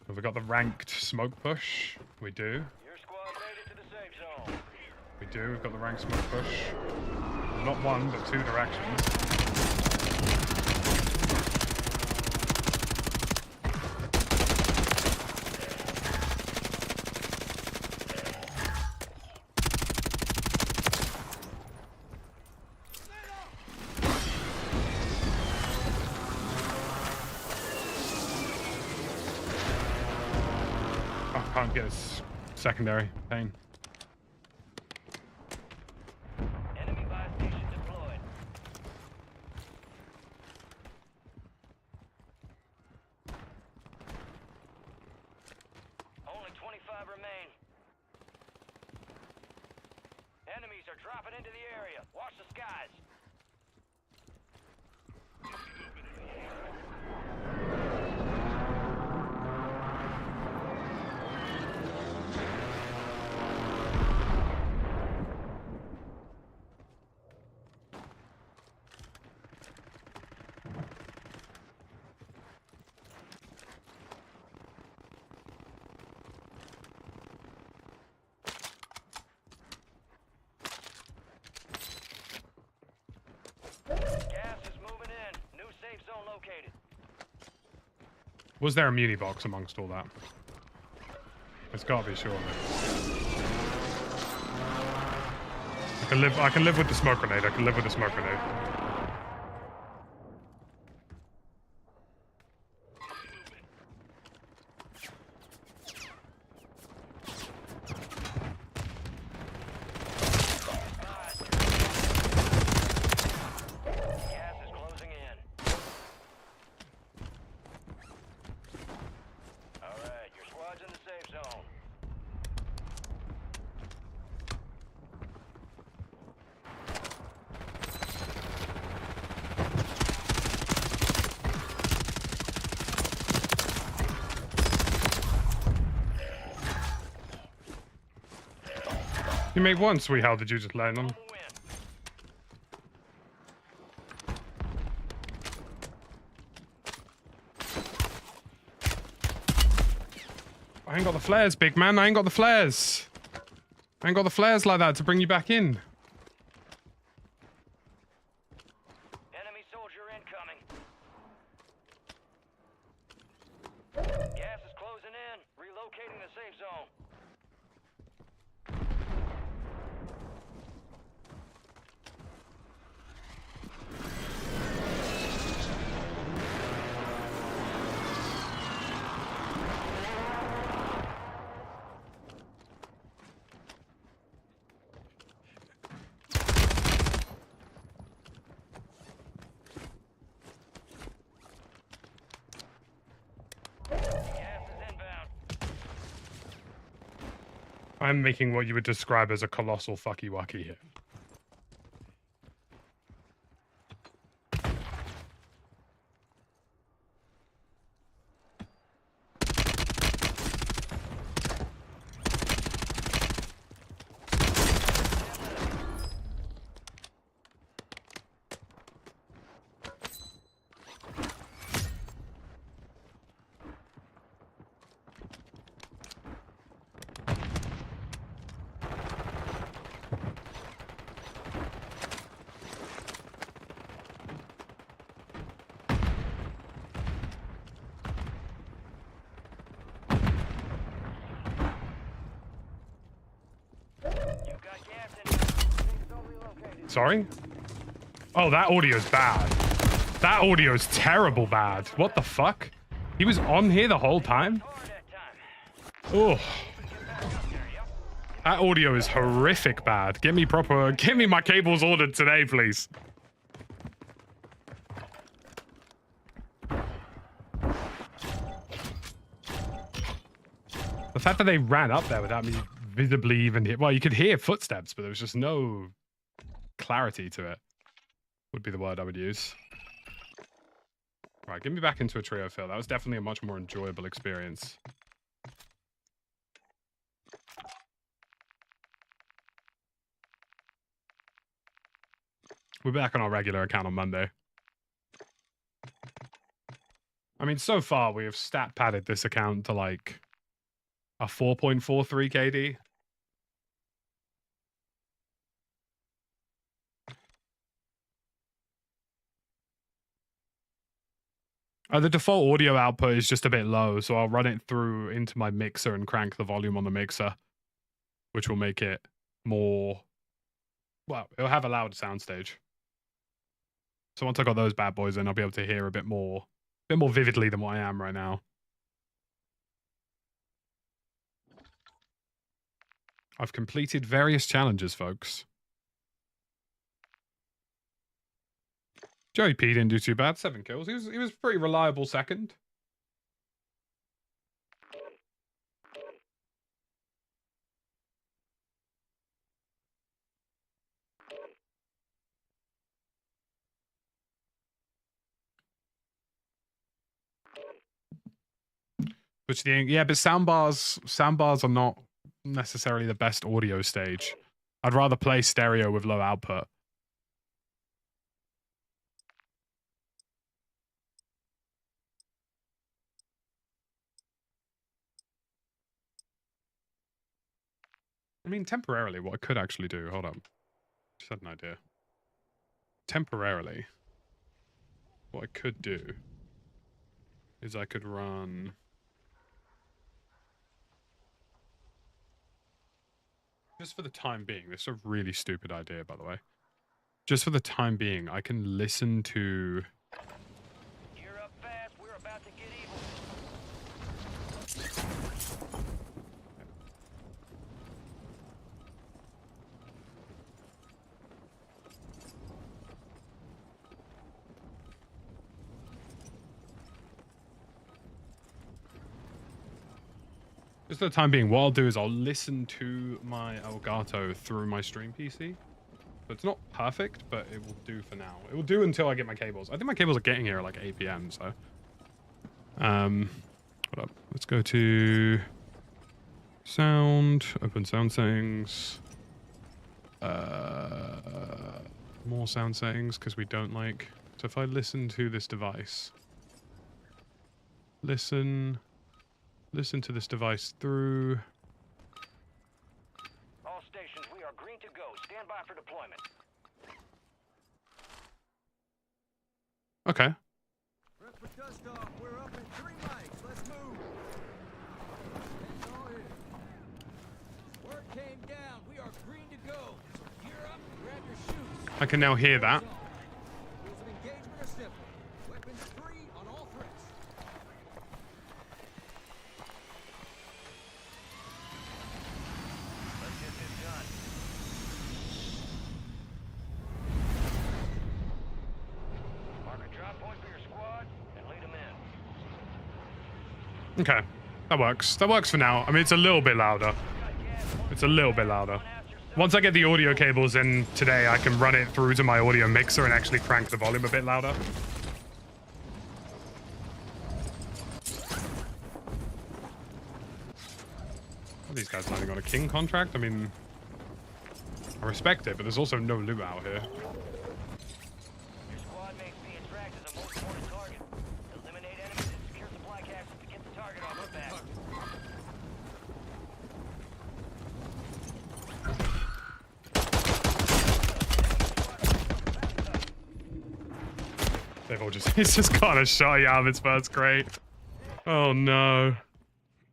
Have we got the ranked smoke push? We do. Your squad made it to the safe zone. We do. We've got the ranked smoke push. Not one, but two directions. Can't get his secondary pain. Enemy buy station deployed. Only 25 remain. Enemies are dropping into the area. Watch the skies. Gas is moving in. New safe zone located. Was there a muni box amongst all that? It's gotta be, surely. I can live with the smoke grenade. I can live with the smoke grenade. Gas is closing in. Alright, your squad's in the safe zone. You made one, sweet. How did you just land on? Win. I ain't got the flares, big man. I ain't got the flares. I ain't got the flares like that to bring you back in. Enemy soldier incoming. Gas is closing in. Relocating the safe zone. I'm making what you would describe as a colossal fucky wucky here. Sorry? Oh, that audio's bad. That audio's terrible bad. What the fuck? He was on here the whole time? Oh. That audio is horrific bad. Get me my cables ordered today, please. The fact that they ran up there without me visibly even hit. Well, you could hear footsteps, but there was just no clarity to it. Would be the word I would use. Right, get me back into a trio fill. That was definitely a much more enjoyable experience. We're back on our regular account on Monday. I mean, so far we have stat padded this account to like a 4.43 KD. The default audio output is just a bit low, so I'll run it through into my mixer and crank the volume on the mixer, which will make it more, well, it'll have a loud soundstage. So once I got those bad boys in, I'll be able to hear a bit more vividly than what I am right now. I've completed various challenges, folks. Joey P didn't do too bad. 7 kills. He was pretty reliable second. Which yeah, but soundbars are not necessarily the best audio stage. I'd rather play stereo with low output. I mean, temporarily, what I could actually do, hold on. Just had an idea. Temporarily, what I could do is I could run... Just for the time being, this is a really stupid idea, by the way. Just for the time being, I can listen to... Gear up fast, we're about to get evil. Just for the time being, what I'll do is I'll listen to my Elgato through my stream PC. So it's not perfect, but it will do for now. It will do until I get my cables. I think my cables are getting here at like 8 PM, so... hold up. Let's go to... Sound. Open sound settings. More sound settings, because we don't like... So if I listen to this device... Listen to this device through... All stations, we are green to go. Stand by for deployment. Okay. Prep for dust off. We're up in 3 mics. Let's move. It's all in. Word came down. We are green to go. So gear up and grab your shoes. I can now hear that. Rules of engagement are simple. Weapons free on all threats. Let's get this done. Mark a drop point for your squad and lead them in. Okay. That works. That works for now. I mean, it's a little bit louder. Got gas, 1 It's a little bit louder. Once I get the audio cables in today, I can run it through to my audio mixer and actually crank the volume a bit louder. Are these guys landing on a king contract? I mean, I respect it, but there's also no loot out here. Your squad mates being tracked as a most wanted target. Eliminate enemies and secure supply caches to get the target off the back. They've all just, he's just got a shot out of its first crate. Oh no.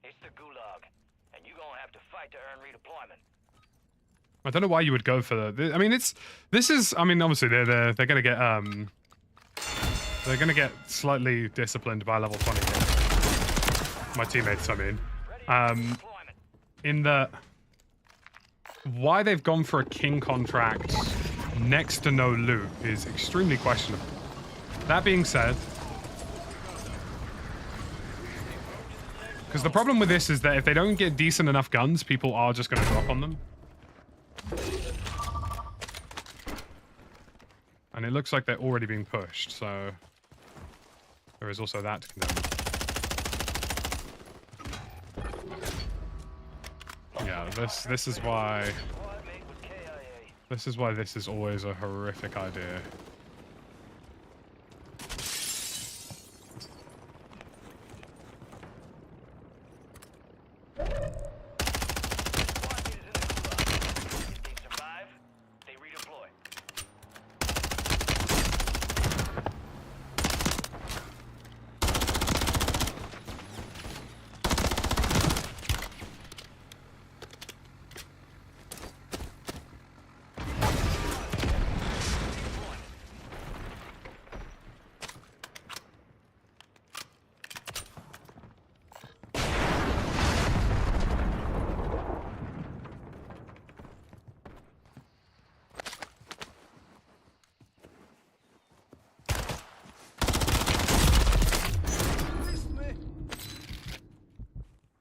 It's the gulag, and you're gonna have to fight to earn redeployment. I don't know why you would go for that. I mean, this is, I mean, obviously they're gonna get slightly disciplined by level 20 here. My teammates, I mean. In the, why they've gone for a king contract next to no loot is extremely questionable. That being said, because the problem with this is that if they don't get decent enough guns, people are just going to drop on them. And it looks like they're already being pushed, so there is also that to contend with. Yeah, this is why this is always a horrific idea.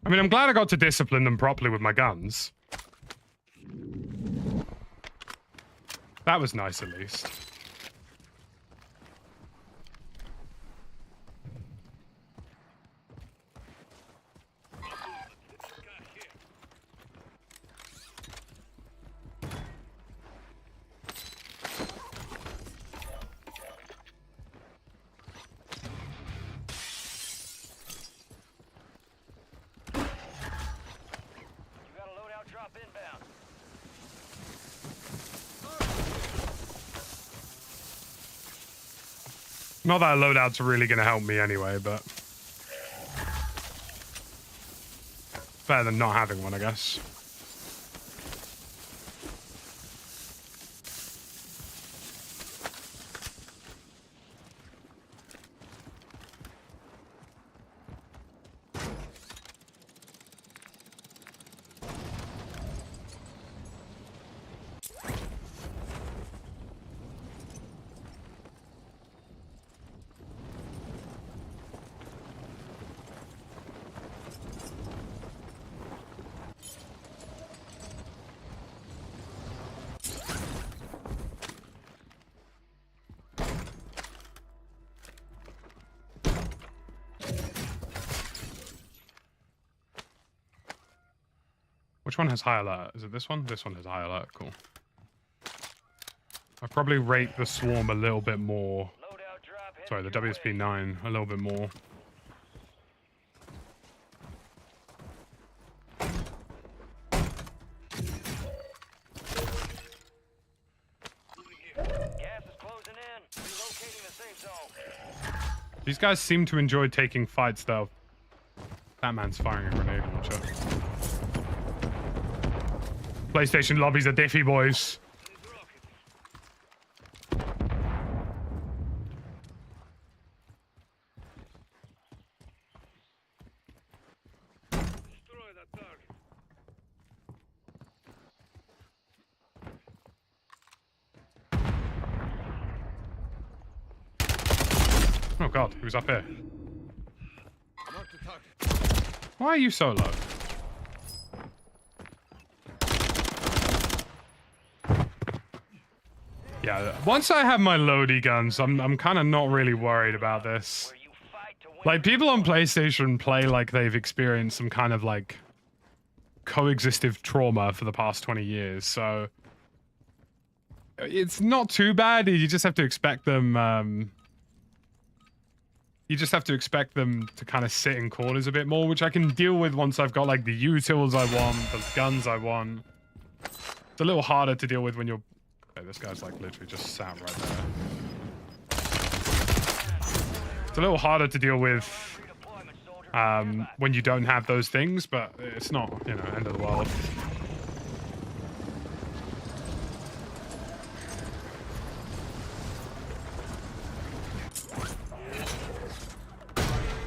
I mean, I'm glad I got to discipline them properly with my guns. That was nice, at least. Not that a loadout's really going to help me anyway, but better than not having one, I guess. Which one has high alert? Is it this one? This one has high alert. Cool. I probably rate the swarm a little bit more. Sorry, the WSP-9 a little bit more. Gas is closing in. Relocating the safe zone. These guys seem to enjoy taking fights, though. That man's firing a grenade launcher. PlayStation lobbies are diffy, boys. Oh god, who's up here? Why are you so low? Yeah, once I have my loady guns, I'm kind of not really worried about this. Where you fight to win. Like, people on PlayStation play like they've experienced some kind of, like, coexistive trauma for the past 20 years, so... It's not too bad, you just have to expect them, you just have to expect them to kind of sit in corners a bit more, which I can deal with once I've got, like, the utils I want, the guns I want. It's a little harder to deal with when you're... Okay, this guy's, like, literally just sat right there. It's a little harder to deal with when you don't have those things, but it's not, you know, end of the world.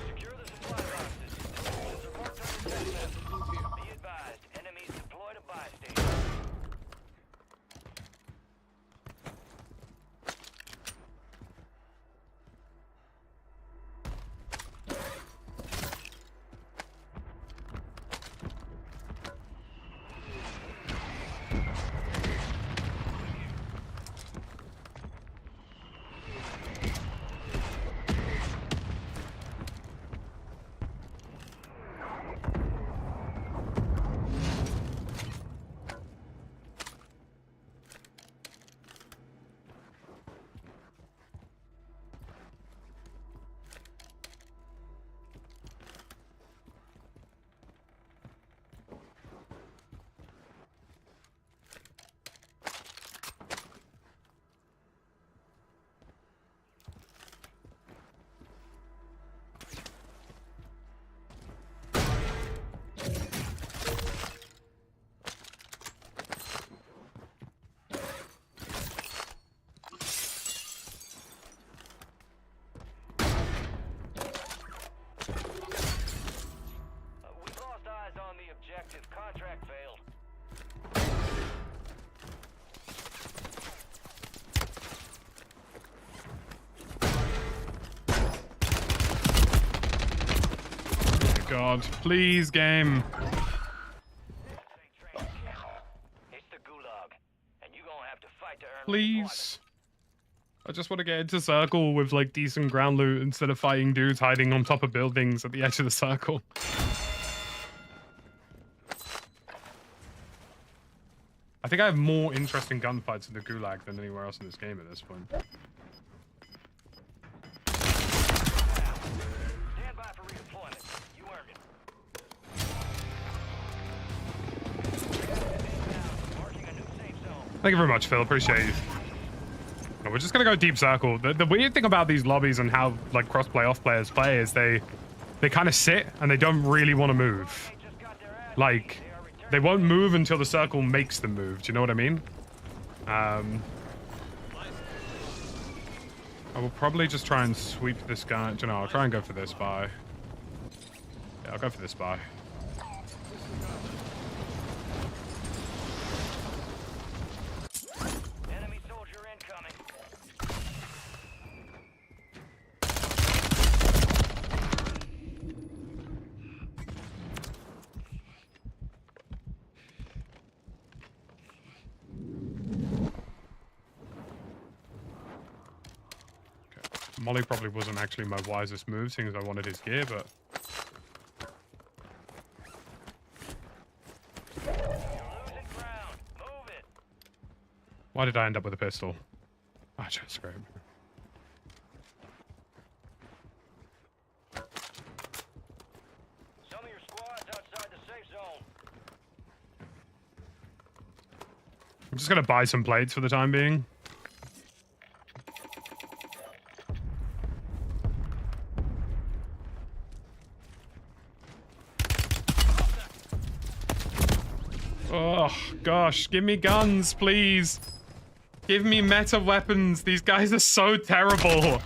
Secure the supply boxes. Positions are marked on your tech map. Be advised, enemies deployed a buy station. We've lost eyes on the objective. Contract failed. God, please, game. It's the gulag, and you gonna have to fight to earn Please. I just want to get into circle with, like, decent ground loot instead of fighting dudes hiding on top of buildings at the edge of the circle. I think I have more interesting gunfights in the gulag than anywhere else in this game at this point. Stand by for redeployment. You earned it. Marking a new safe zone. Thank you very much, Phil. Appreciate you. No, we're just gonna go deep circle. The weird thing about these lobbies and how, like, cross-play off players play is they kind of sit and they don't really want to move. They just got their ass. Like, they won't move until the circle makes them move. Do you know what I mean? I will probably just try and sweep this guy. Do you know, I'll try and go for this buy. Yeah, I'll go for this buy. Enemy soldier incoming. Molly probably wasn't actually my wisest move, seeing as I wanted his gear, but... You're losing ground. Move it. Why did I end up with a pistol? Ah, just screw it. Some of your squad's outside the safe zone. I'm just gonna buy some plates for the time being. Oh, gosh. Give me guns, please. Give me meta weapons. These guys are so terrible.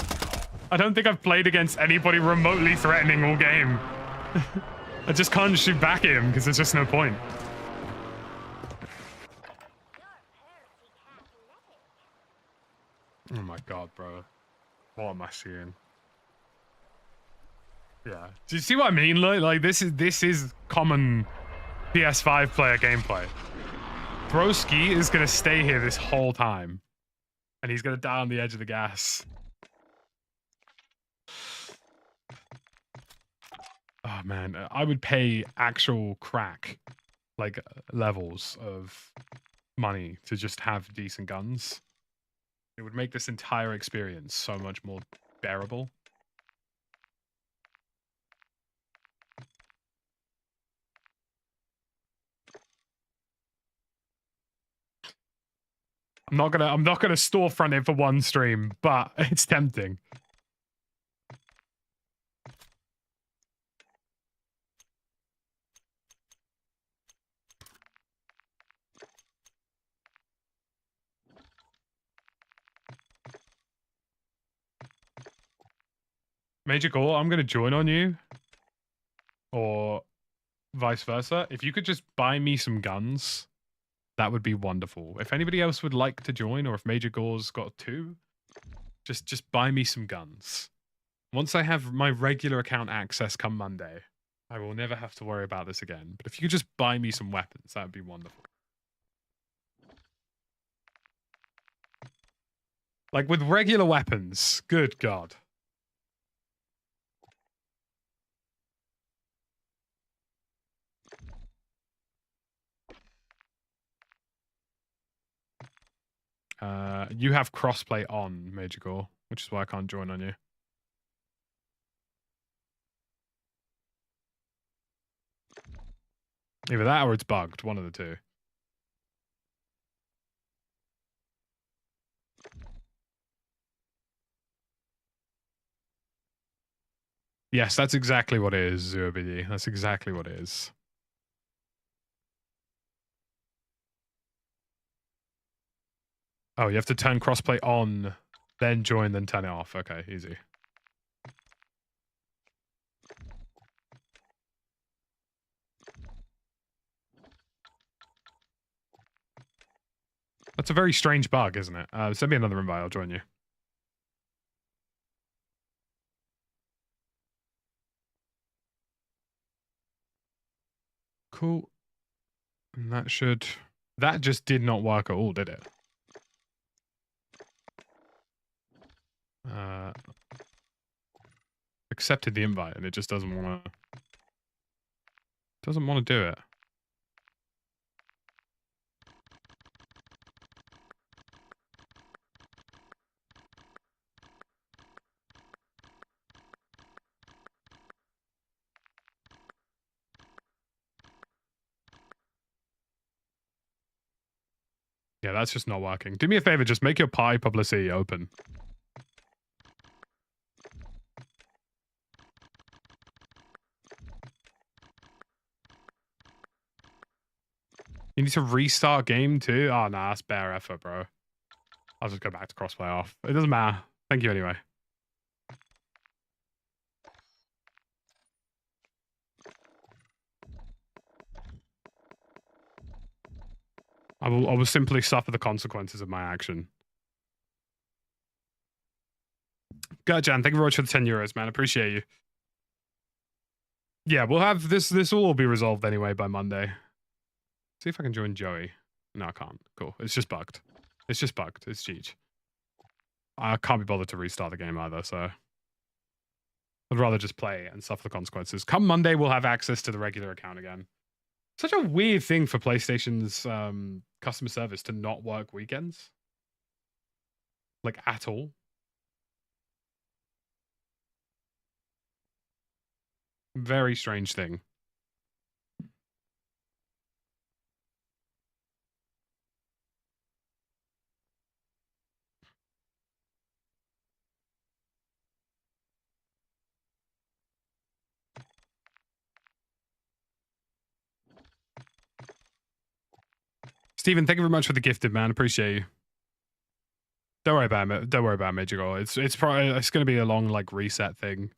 I don't think I've played against anybody remotely threatening all game. I just can't shoot back at him because there's just no point. Oh my god, bro. What am I seeing? Yeah. Do you see what I mean? Like this is common PS5 player gameplay. Broski is gonna stay here this whole time. And he's gonna die on the edge of the gas. Oh man, I would pay actual crack, like levels of money to just have decent guns. It would make this entire experience so much more bearable. I'm not gonna storefront it for one stream, but it's tempting. Major Gore, I'm gonna join on you. Or vice versa. If you could just buy me some guns, that would be wonderful. If anybody else would like to join, or if Major Gore's got two, just buy me some guns. Once I have my regular account access come Monday, I will never have to worry about this again. But if you could just buy me some weapons, that would be wonderful. Like with regular weapons, good God. You have crossplay on, Major Gore, which is why I can't join on you. Either that or it's bugged, one of the two. Yes, that's exactly what it is, ZeroBD. That's exactly what it is. Oh, you have to turn crossplay on, then join, then turn it off. Okay, easy. That's a very strange bug, isn't it? Send me another invite, I'll join you. Cool. And that should... That just did not work at all, did it? Accepted the invite and it just doesn't want to... Doesn't want to do it. Yeah, that's just not working. Do me a favor, just make your Pi publicity open. You need to restart game too? Oh, nah, that's bare effort, bro. I'll just go back to crossplay off. It doesn't matter. Thank you anyway. I will simply suffer the consequences of my action. Gerjan, thank you very much for the 10 euros, man. Appreciate you. Yeah, we'll have this. This will all be resolved anyway by Monday. See if I can join Joey. No, I can't. Cool. It's just bugged. It's just bugged. It's Cheech. I can't be bothered to restart the game either, so I'd rather just play and suffer the consequences. Come Monday, we'll have access to the regular account again. Such a weird thing for PlayStation's customer service to not work weekends. Like, at all. Very strange thing. Stephen, thank you very much for the gifted, man. Appreciate you. Don't worry about it. Don't worry about Major Goal. It's probably going to be a long like reset thing.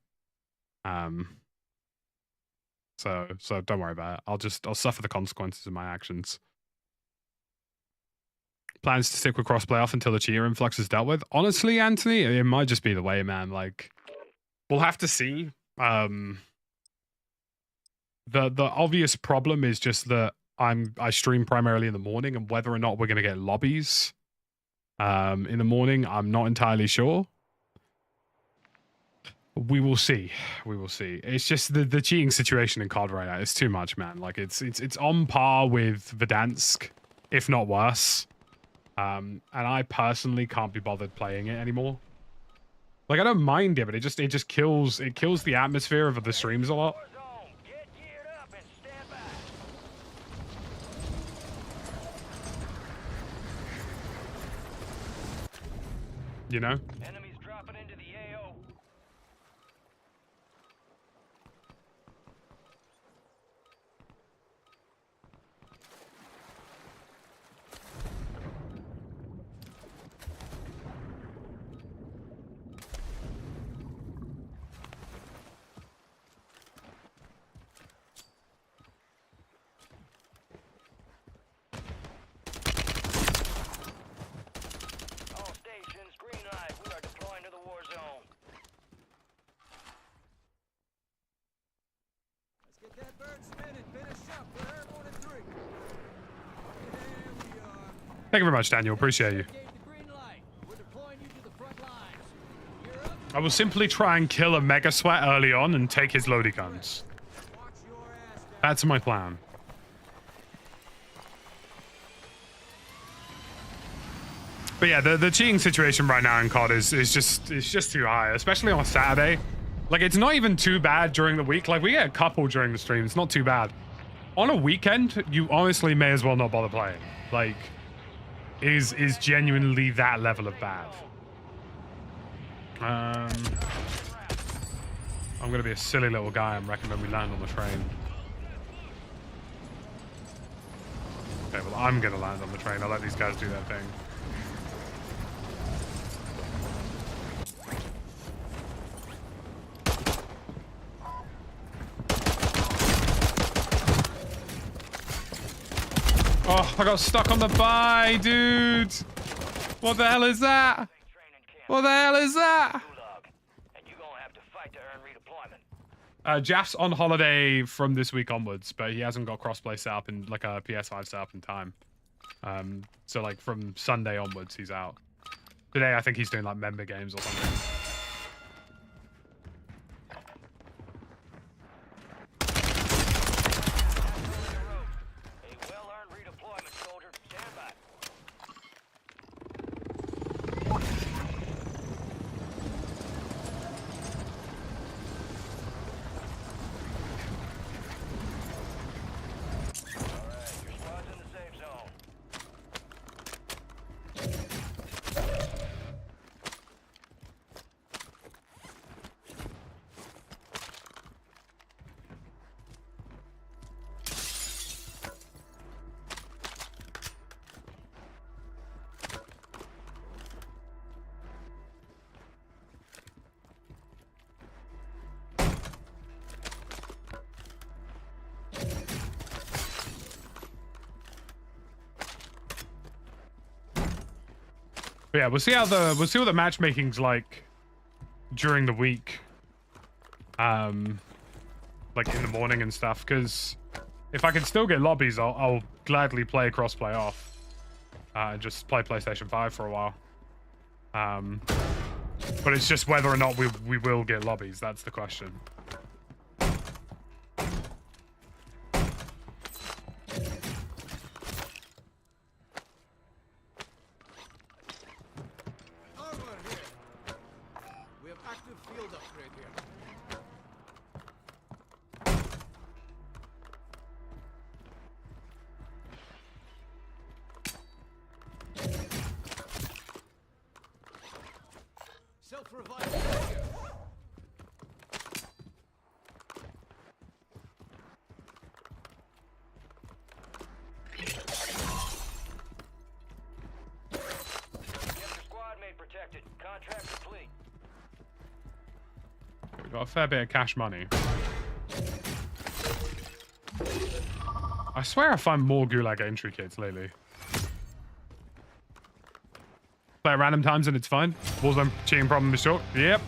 So don't worry about it. I'll suffer the consequences of my actions. Plans to stick with crossplay off until the cheater influx is dealt with. Honestly, Anthony, it might just be the way, man. Like, we'll have to see. The obvious problem is just that I stream primarily in the morning, and whether or not we're going to get lobbies In the morning, I'm not entirely sure. We will see. We will see. It's just the cheating situation in COD right now. It's too much, man. Like it's on par with Verdansk, if not worse. And I personally can't be bothered playing it anymore. Like I don't mind it, but it just kills the atmosphere of the streams a lot. Warzone, get geared up and stand by. You know? Enemies dropping into the AO. All stations, green light. We are deploying to the war zone. Let's get that bird spinning. Finish up. We're airborne at 3. There we are. Thank you very much, Daniel. Appreciate you. Gave the green light. We're deploying you to the front lines. You're up. I will simply try and kill a Mega Sweat early on and take his loading guns. Watch your ass down. That's my plan. But yeah, the cheating situation right now in COD is just too high, especially on a Saturday. Like it's not even too bad during the week. Like we get a couple during the stream. It's not too bad. On a weekend, you honestly may as well not bother playing. Like, is genuinely that level of bad. I'm gonna be a silly little guy and recommend we land on the train. Okay, well I'm gonna land on the train. I'll let these guys do their thing. Oh, I got stuck on the buy, dude. What the hell is that? Training camp. What the hell is that? Gulag. And you're gonna have to fight to earn redeployment. Jaff's on holiday from this week onwards, but he hasn't got crossplay set up in like a PS5 set up in time. So like from Sunday onwards, he's out. Today, I think he's doing like member games or something. A well-earned redeployment, soldier. Stand by. Alright, your squad's in the safe zone. But yeah, we'll see what the matchmaking's like during the week. Like in the morning and stuff, because if I can still get lobbies, I'll gladly play crossplay off. And just play PlayStation 5 for a while. But it's just whether or not we will get lobbies, that's the question. Armor here. We have active field upgrade here. Self-revive here. Get your squad mate protected. Contract complete. We've got a fair bit of cash money. I swear I find more Gulag entry kits lately. Play at random times and it's fine. Warzone cheating problem is chalked. Yep.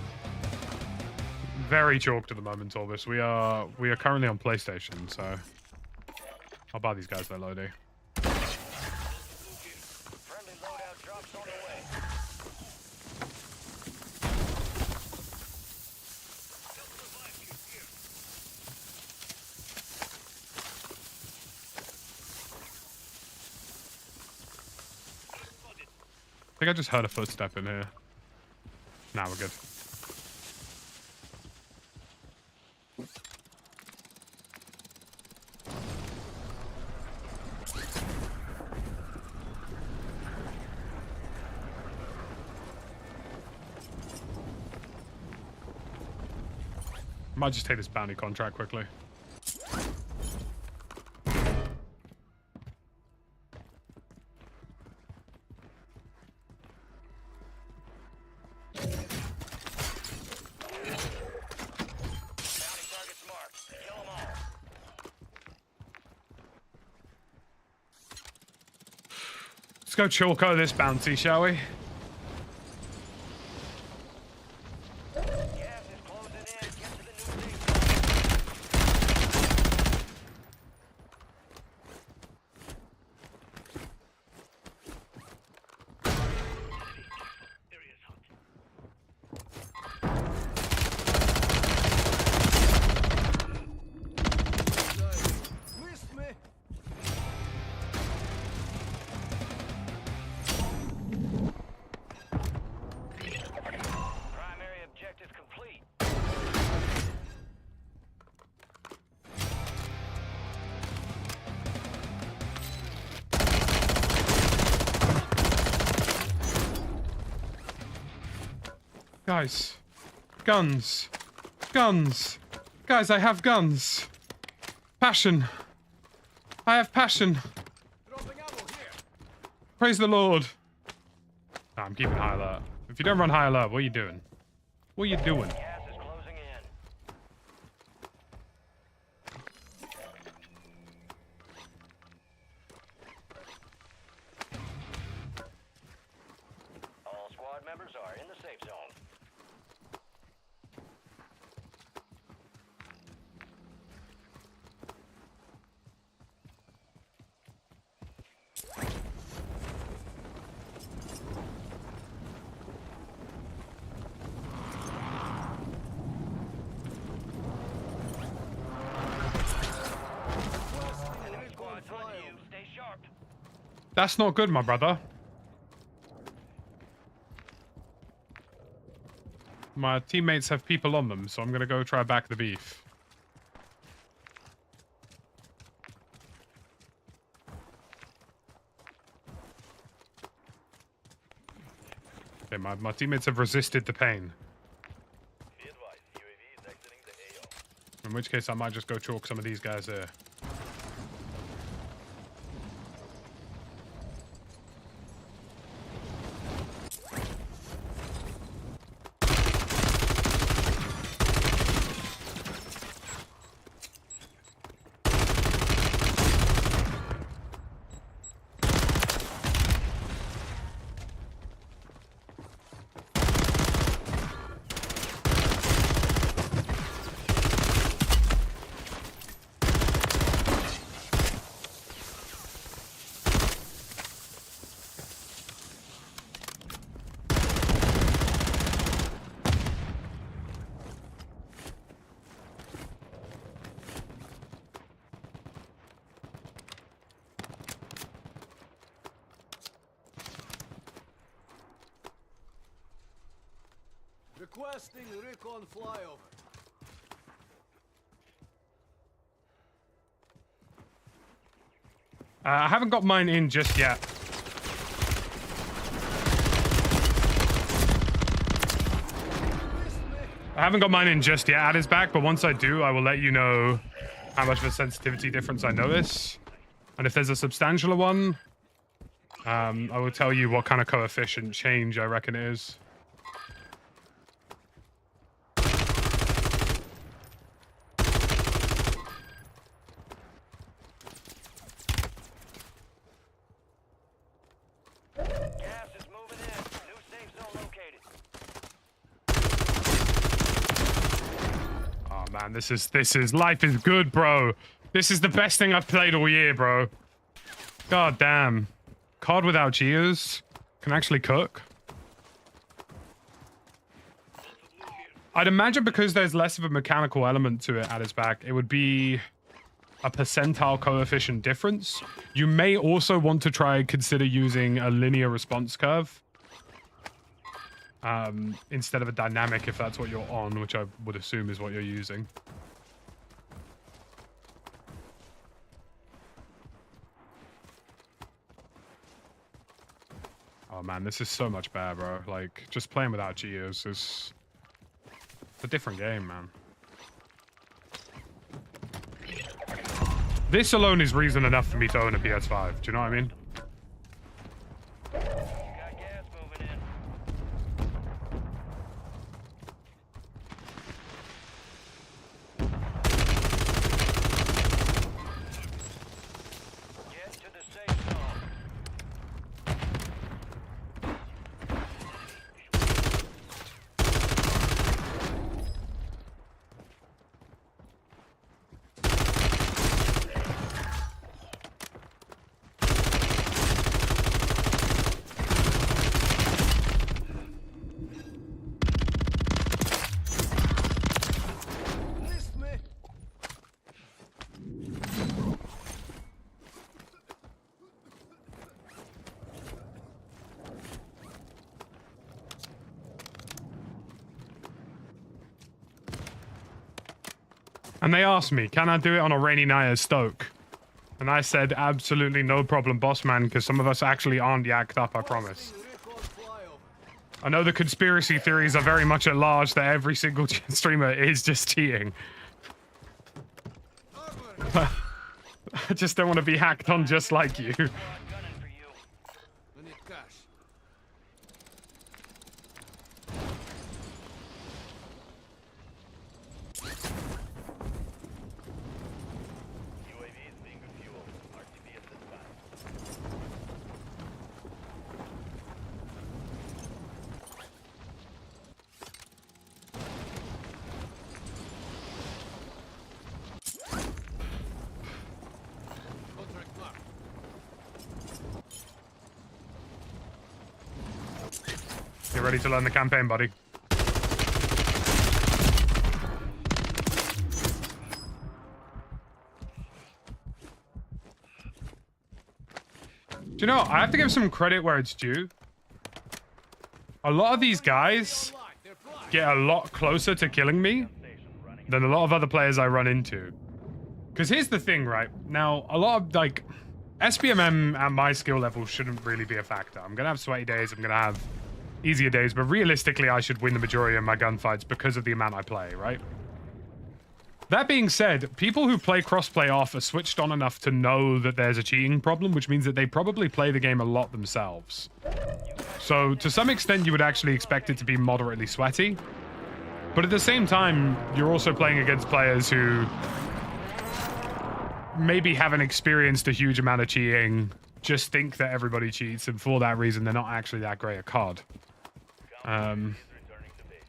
Very chalked at the moment, Orbis. We are currently on PlayStation, so I'll buy these guys their loading. Friendly loadout drops on the way. think I just heard a footstep in here. Nah, we're good. Might just take this bounty contract quickly. Let's go chalko this bounty, shall we? Guys. Guns. Guns. Guys, I have guns. Passion. I have passion. Praise the Lord. Nah, I'm keeping high alert. If you don't run high alert, what are you doing? What are you doing? Gas is closing in. All squad members are in the safe zone. That's not good, my brother. My teammates have people on them, so I'm gonna go try back the beef. Okay, my teammates have resisted the pain. In which case, I might just go chalk some of these guys here. Requesting recon flyover. I haven't got mine in just yet. I haven't got mine in just yet at his back, but once I do, I will let you know how much of a sensitivity difference I notice. And if there's a substantial one, I will tell you what kind of coefficient change I reckon it is. This is life is good, bro. This is the best thing I've played all year, bro. God damn. COD without gears can actually cook. I'd imagine because there's less of a mechanical element to it at its back, it would be a percentile coefficient difference. You may also want to try consider using a linear response curve instead of a dynamic if that's what you're on, which I would assume is what you're using. Oh man, this is so much better, bro. Like, just playing without gears is a different game, man. This alone is reason enough for me to own a PS5. Do you know what I mean? Got gas moving in. Get to the safe zone. Missed me. And they asked me, can I do it on a rainy night at Stoke? And I said, absolutely no problem, boss man, because some of us actually aren't yacked up, I promise. I know the conspiracy theories are very much at large that every single streamer is just cheating. I just don't want to be hacked on just like you. Gunning for you. I need cash. UAV is being refueled. RTB at this time. Contract marked. You ready to learn the campaign, buddy? Do you know, I have to give some credit where it's due. A lot of these guys They're flying. get a lot closer to killing me than a lot of other players I run into. Because here's the thing, right? Now, a lot of, like, SBMM at my skill level shouldn't really be a factor. I'm going to have sweaty days, I'm going to have easier days, but realistically, I should win the majority of my gunfights because of the amount I play, right? That being said, people who play crossplay off are switched on enough to know that there's a cheating problem, which means that they probably play the game a lot themselves. So, to some extent, you would actually expect it to be moderately sweaty. But at the same time, you're also playing against players who maybe haven't experienced a huge amount of cheating, just think that everybody cheats, and for that reason, they're not actually that great at COD. Returning to base.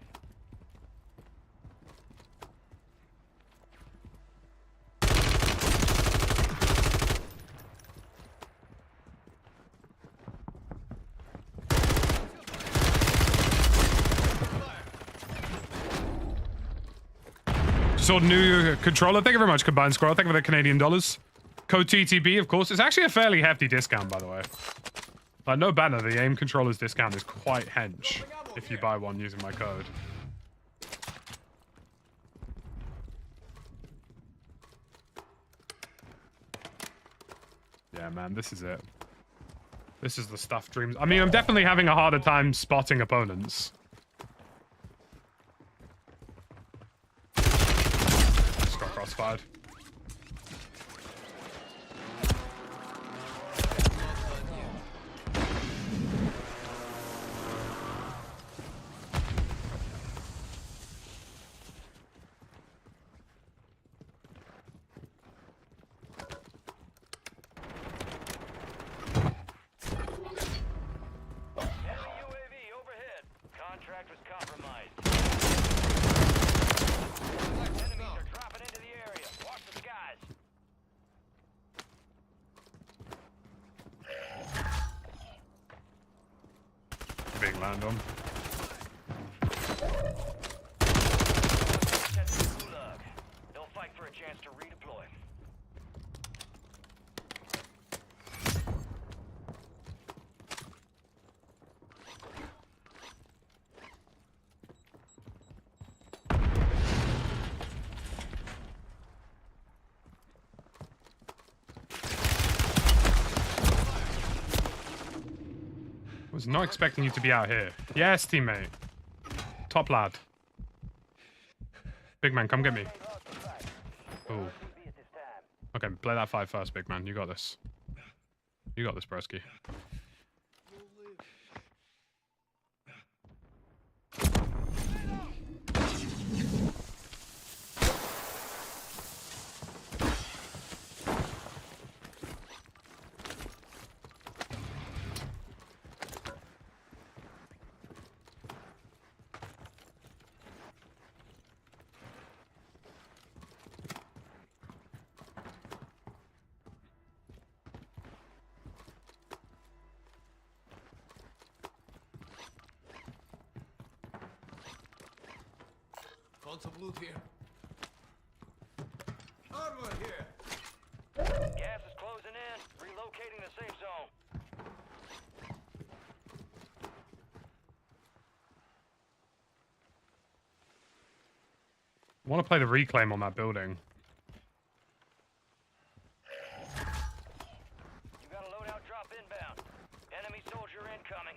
Saw new controller. Thank you very much, Combined Squirrel. Thank you for the Canadian dollars. Code TTB, of course. It's actually a fairly hefty discount, by the way. No banner, the aim controller's discount is quite hench if you buy one using my code. Yeah, man, this is it. This is the stuff dreams. I mean, I'm definitely having a harder time spotting opponents. Just got crossfired. Enemy UAV overhead. Contract was compromised. Enemies are dropping into the area. Watch the skies. Big land on. Set the gulag. They'll fight for a chance to redeploy. was not expecting you to be out here. Yes, teammate. Top lad. Big man, come get me. Oh. Okay, play that 5 first, big man. You got this. You got this, broski. Found some loot here. Armor here. Gas is closing in. Relocating the safe zone. I want to play the reclaim on that building. You got a loadout drop inbound. Enemy soldier incoming.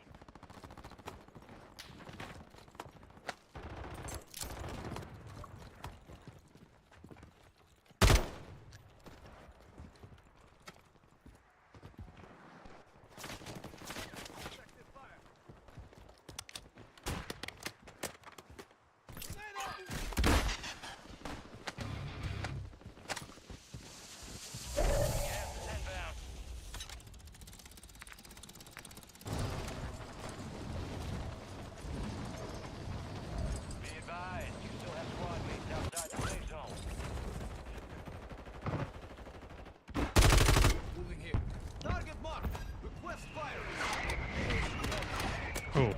Cool.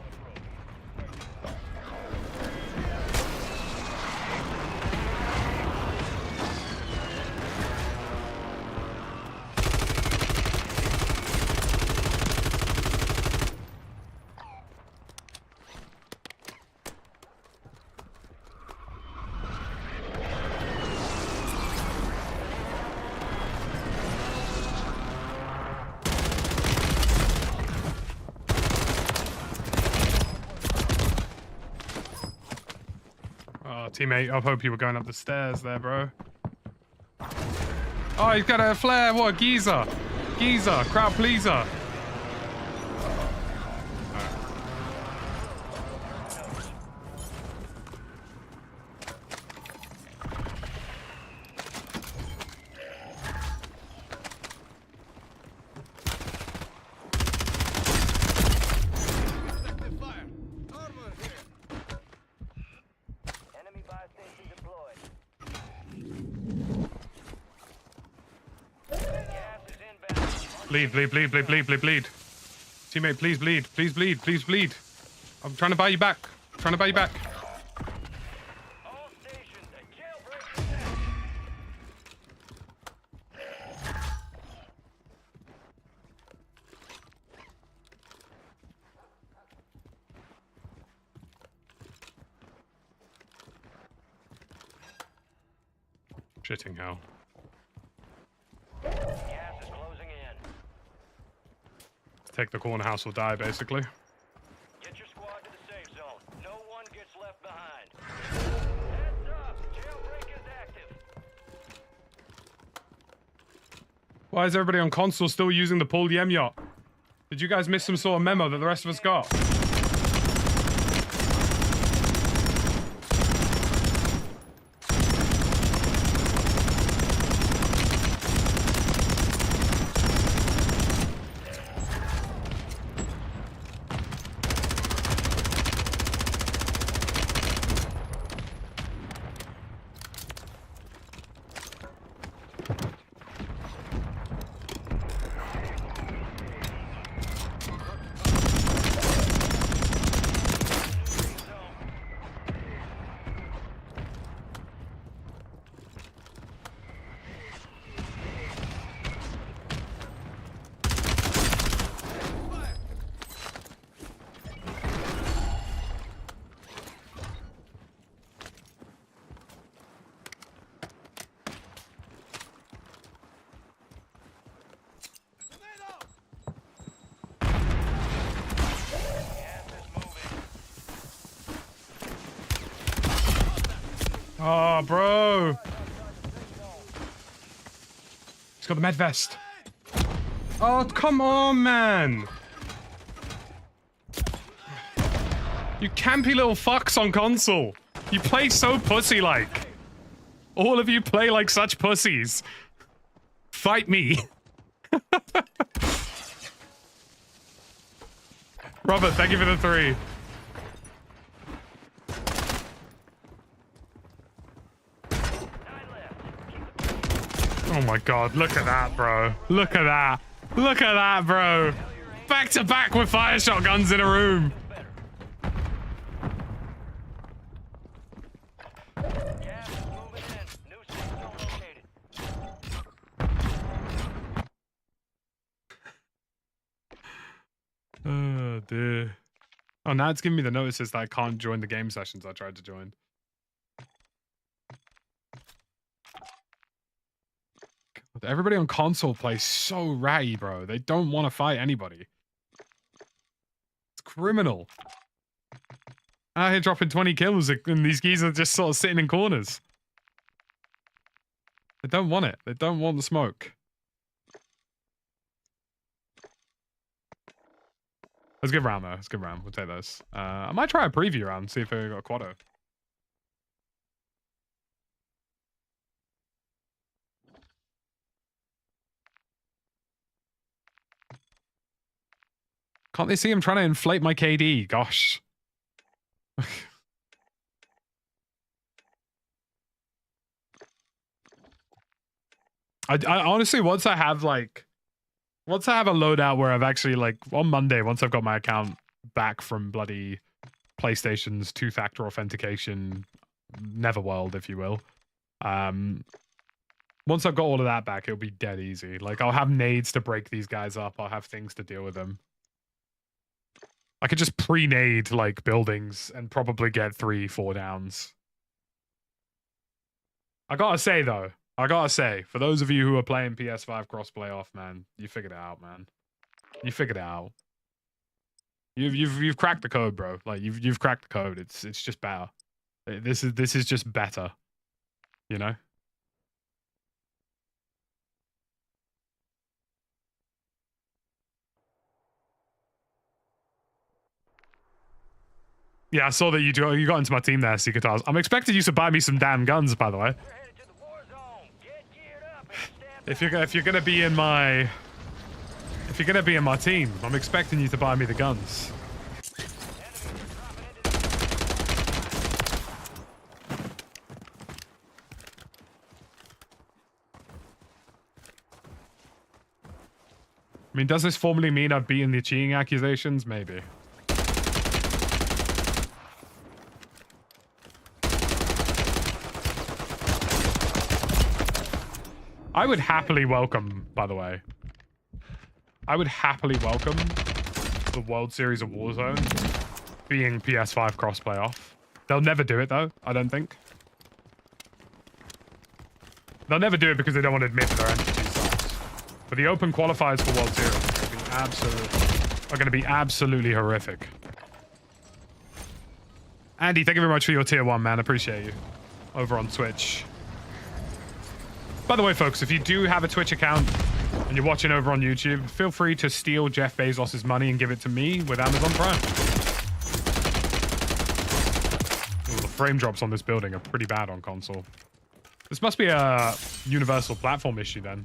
Teammate, I hope you were going up the stairs there, bro. Oh, he's got a flare. What a geezer. Geezer, crowd pleaser. Bleed, bleed, bleed, bleed, bleed, bleed, bleed. Teammate, please bleed. Please bleed. Please bleed. I'm trying to buy you back. I'm trying to buy you back. All stations, a jailbreak is active. Shitting hell. Gas is closing in. Take the corner house or die, basically. Get your squad to the safe zone. No one gets left behind. Heads up, jailbreak is active. Why is everybody on console still using the pulled Yem yacht? Did you guys miss some sort of memo that the rest of us got? Oh, bro. He's got the med vest. Oh, come on, man. You campy little fucks on console. You play so pussy-like. All of you play like such pussies. Fight me. Robert, thank you for the 3. Oh my god, look at that, bro. Look at that. Look at that, bro. Back to back with fire shotguns in a room. Gas is moving in. New safe zone located. Oh, dear. Oh, now it's giving me the notices that I can't join the game sessions I tried to join. God, everybody on console plays so ratty, bro. They don't want to fight anybody. It's criminal. Out here dropping 20 kills and these geezers are just sort of sitting in corners. They don't want it. They don't want the smoke. It's a good round, though. It's a good round. We'll take those. I might try a preview round, see if I got a quado. Can't they see him trying to inflate my KD? Gosh. I honestly, once I have a loadout where I've actually, like, on Monday, once I've got my account back from bloody PlayStation's 2-factor authentication, Neverworld, if you will. Once I've got all of that back, it'll be dead easy. Like, I'll have nades to break these guys up. I'll have things to deal with them. I could just pre-nade, like, buildings and probably get 3-4 downs. I gotta say, though, for those of you who are playing PS5 crossplay off, man, you figured it out, man. You figured it out. You've cracked the code, bro. Like, you've cracked the code. It's just better. This is just better. You know? Yeah, I saw that you got into my team there, Secretars. I'm expecting you to buy me some damn guns, by the way. We're headed to the war zone. Get geared up and stand If you're gonna be in my team, I'm expecting you to buy me the guns. I mean, does this formally mean I've beaten the cheating accusations? Maybe. I would happily welcome, by the way. I would happily welcome the World Series of Warzone being PS5 crossplay off. They'll never do it, though, I don't think. They'll never do it because they don't want to admit that they're entity sites. But the open qualifiers for World Series are going to be absolutely horrific. Andy, thank you very much for your tier 1, man. Appreciate you. Over on Twitch. By the way, folks, if you do have a Twitch account and you're watching over on YouTube, feel free to steal Jeff Bezos' money and give it to me with Amazon Prime. Ooh, the frame drops on this building are pretty bad on console. This must be a universal platform issue then.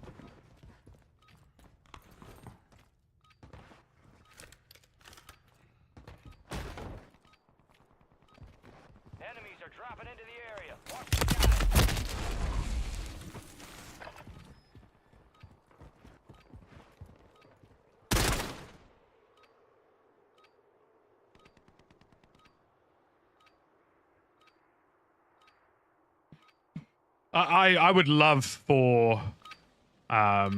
Enemies are dropping into the area. Watch the sky. I would love for I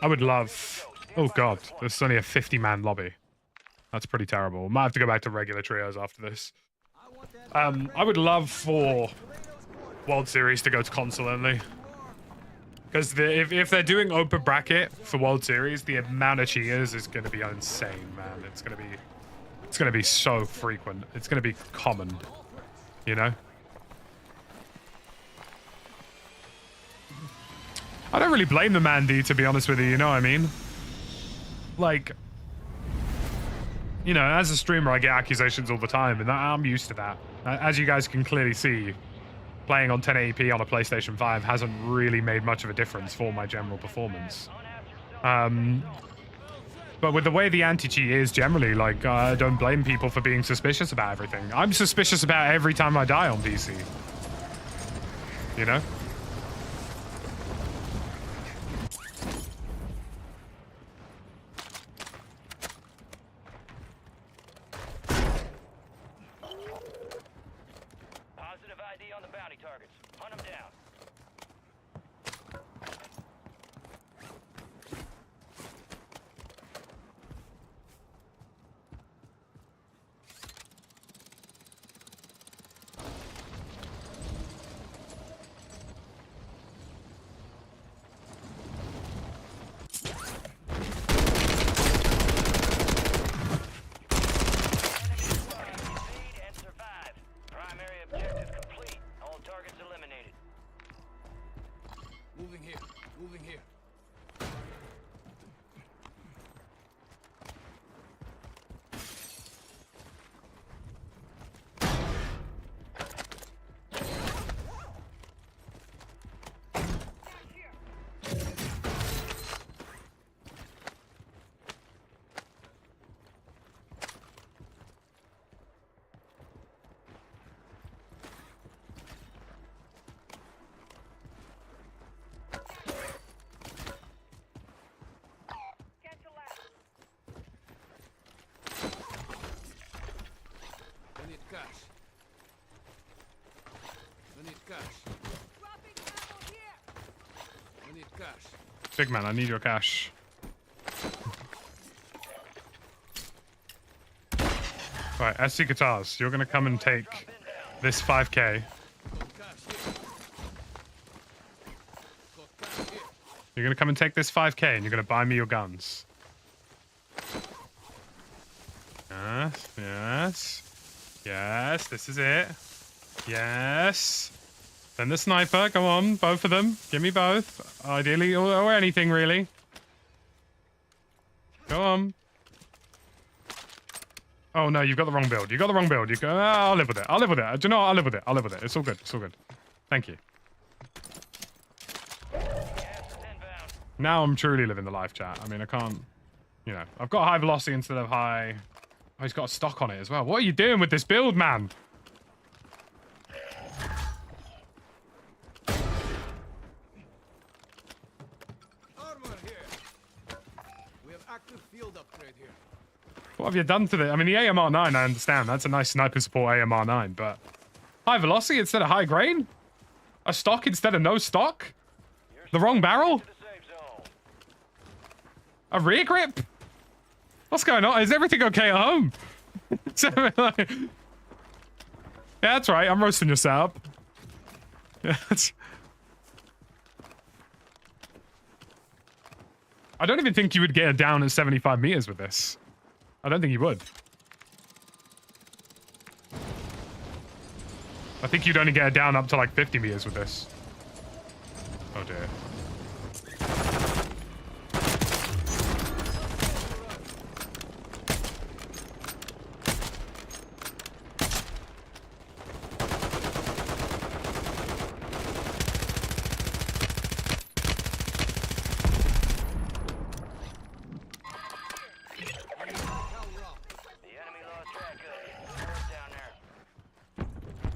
would love, oh god, there's only a 50-man lobby. That's pretty terrible. Might have to go back to regular trios after this. I would love for World Series to go to console only. Because if they're doing open bracket for World Series, the amount of cheaters is going to be insane, man. It's going to be so frequent. It's going to be common, you know? I don't really blame the man, D, to be honest with you, you know what I mean? Like, you know, as a streamer, I get accusations all the time, and I'm used to that. As you guys can clearly see, playing on 1080p on a PlayStation 5 hasn't really made much of a difference for my general performance. But with the way the anti-cheat is generally, like, I don't blame people for being suspicious about everything. I'm suspicious about every time I die on PC. You know? Positive ID on the bounty targets. Hunt them down. Moving here. Moving here. I need cash. I need cash. Dropping ammo here. I need cash. Big man, I need your cash. Alright, SC Guitars, you're gonna come and take this 5k. Got cash here. Got cash here. You're gonna come and take this 5k and you're gonna buy me your guns. Yes, yes. Yes, this is it. Yes. Then the sniper, come on, both of them. Give me both. Ideally, or anything really. Go on. Oh no, you've got the wrong build. You got the wrong build. You go. I'll live with it. I'll live with it. Do you know what? I'll live with it. I'll live with it. It's all good. It's all good. Thank you. Now I'm truly living the life, chat. I mean, I can't. You know, I've got high velocity instead of high. Oh, he's got a stock on it as well. What are you doing with this build, man? Armor here. We have active field upgrade here. What have you done to the... I mean, the AMR-9, I understand. That's a nice sniper support AMR-9, but... High velocity instead of high grain? A stock instead of no stock? The wrong barrel? A rear grip? What's going on? Is everything okay at home? Yeah, that's right. I'm roasting your setup. Yeah, I don't even think you would get it down at 75 meters with this. I don't think you would. I think you'd only get it down up to like 50 meters with this. Oh dear.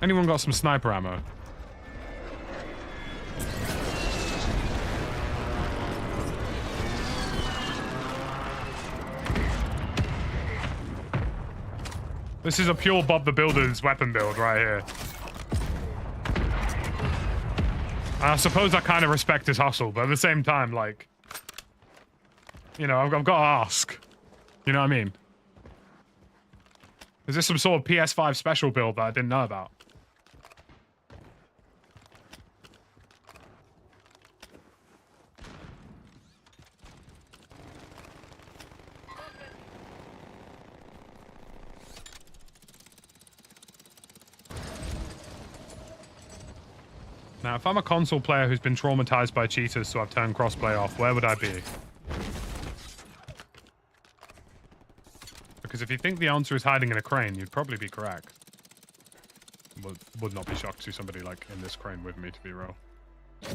Anyone got some sniper ammo? This is a pure Bob the Builder's weapon build right here. I suppose I kind of respect his hustle, but at the same time, like... You know, I've got to ask. You know what I mean? Is this some sort of PS5 special build that I didn't know about? Now, if I'm a console player who's been traumatized by cheaters, so I've turned crossplay off, where would I be? Because if you think the answer is hiding in a crane, you'd probably be correct. Would not be shocked to see somebody like in this crane with me, to be real. Your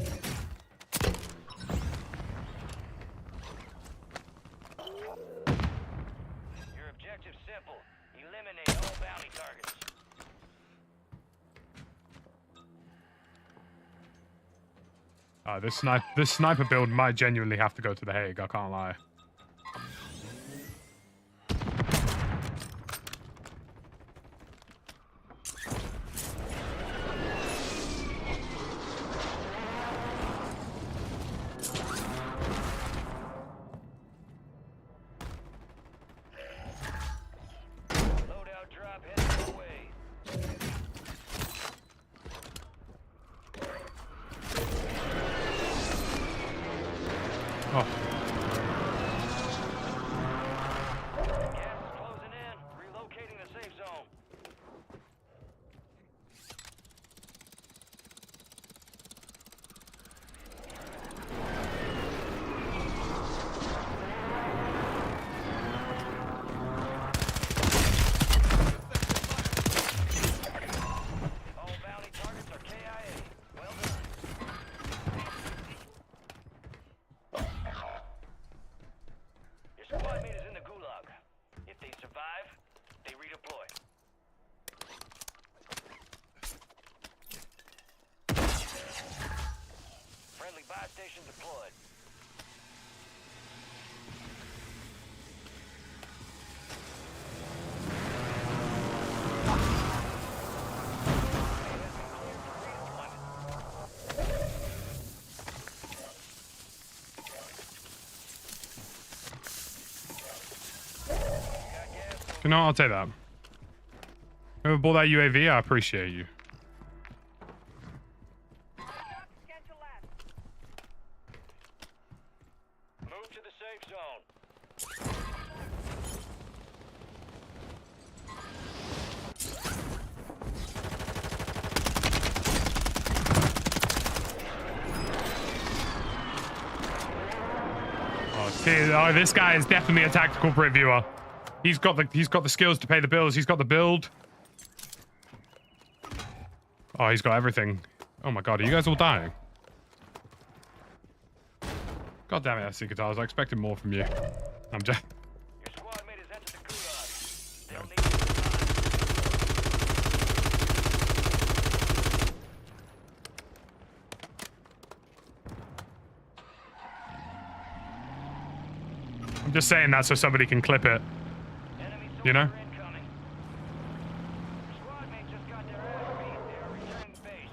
objective's simple. Eliminate all bounty targets. This sniper build might genuinely have to go to The Hague, I can't lie. Loadout drop heading your way. Oh. Gas is closing in. Relocating the safe zone. All bounty targets are KIA. Well done. Your squad mate is in the gulag. If they survive, they redeploy. Friendly buy station deployed. You know, I'll take that. Whoever bought that UAV, I appreciate you. Scan to lab. Move to the safe zone. Oh, see, oh, this guy is definitely a tactical previewer. He's got the skills to pay the bills. He's got the build. Oh, he's got everything. Oh my god, are you guys all dying? God damn it, SC Guitars. I expected more from you. I'm just... Your squad mate has entered the gulag. They'll need I'm just saying that so somebody can clip it. enemy You know? soldier incoming. Your squad mate just got their ass beat. They are returning to base.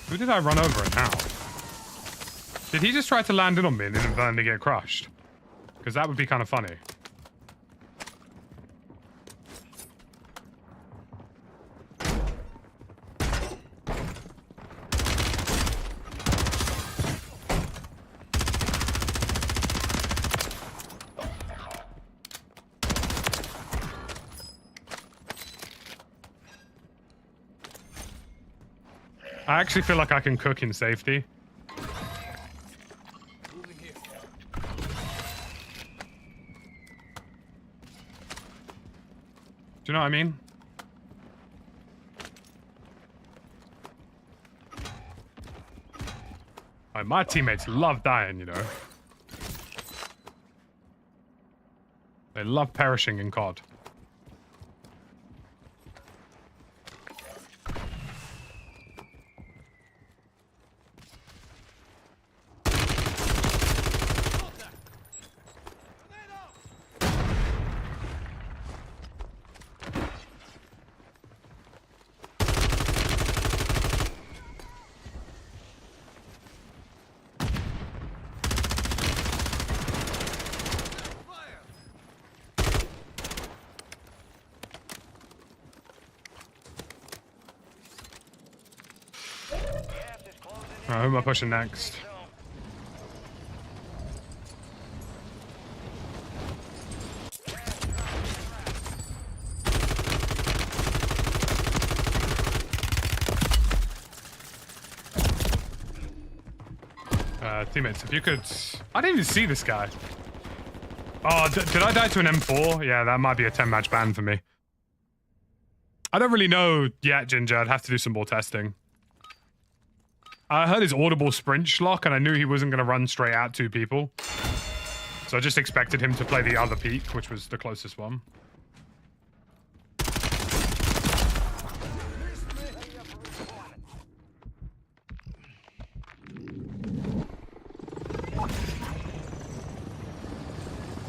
Who did I run over and how? Did he just try to land in on me and then finally get crushed? Because that would be kind of funny. I actually feel like I can cook in safety. Moving here. Do you know what I mean? Like, my teammates love dying, you know. They love perishing in COD. Alright, who am I pushing next? Teammates, if you could... I didn't even see this guy. Oh, did I die to an M4? Yeah, that might be a 10-match ban for me. I don't really know yet, Ginger. I'd have to do some more testing. I heard his audible sprint schlock, and I knew he wasn't going to run straight at 2 people. So I just expected him to play the other peak, which was the closest one.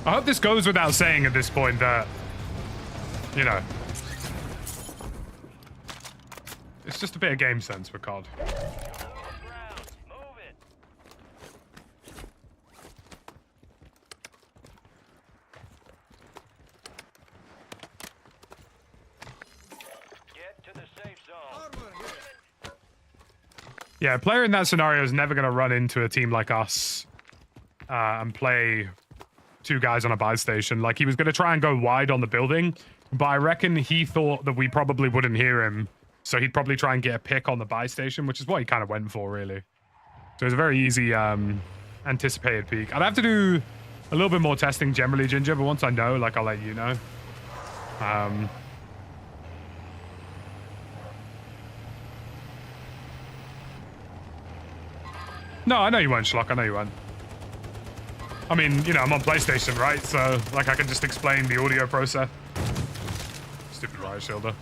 I hope this goes without saying at this point that, you know, it's just a bit of game sense for COD. Yeah, a player in that scenario is never going to run into a team like us and play 2 guys on a buy station. Like, he was going to try and go wide on the building, but I reckon he thought that we probably wouldn't hear him, so he'd probably try and get a pick on the buy station, which is what he kind of went for, really. So it's a very easy anticipated peek. I'd have to do a little bit more testing generally, Ginger, but once I know, like, I'll let you know. No, I know you won't, Schlock. I know you won't. I mean, you know, I'm on PlayStation, right? So, like, I can just explain the audio process. Stupid riot shielder.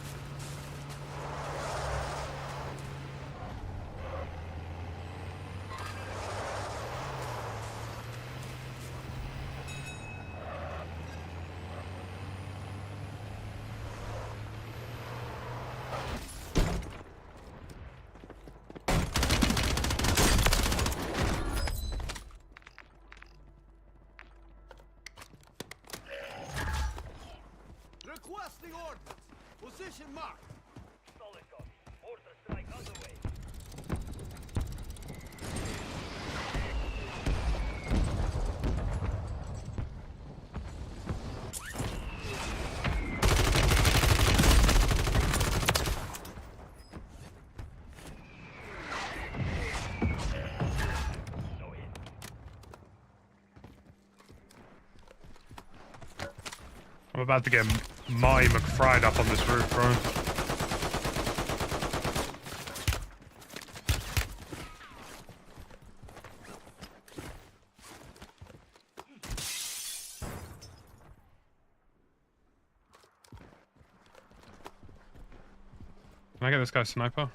Requesting ordnance. Position marked. Solid copy. Mortar strike underway. I'm about to get Marty McFried up on this roof, bro. Can I get this guy's sniper?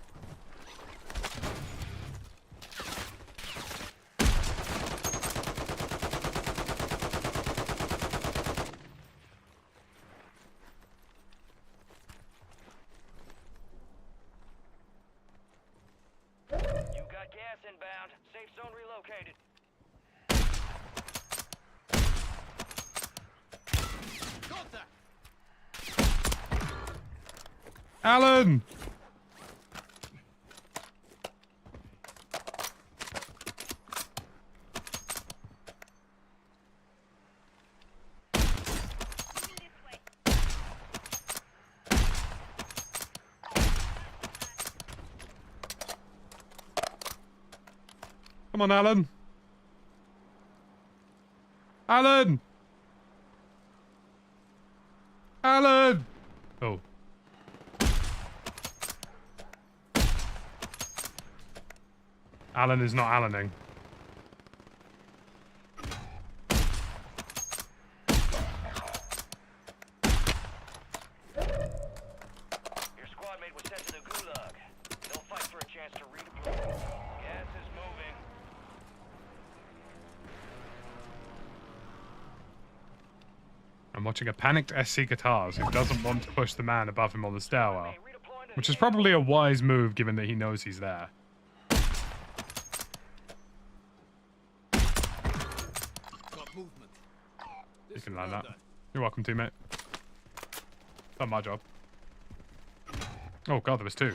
Alan! Come on, Alan. Alan! Alan! Oh. Alan is not Alaning. Your squad mate was sent to the gulag. They'll fight for a chance to redeploy. Gas is moving. I'm watching a panicked SC Guitars who doesn't want to push the man above him on the stairwell, which is probably a wise move given that he knows he's there. You can land that. You're welcome, teammate. Not my job. Oh god, there was 2.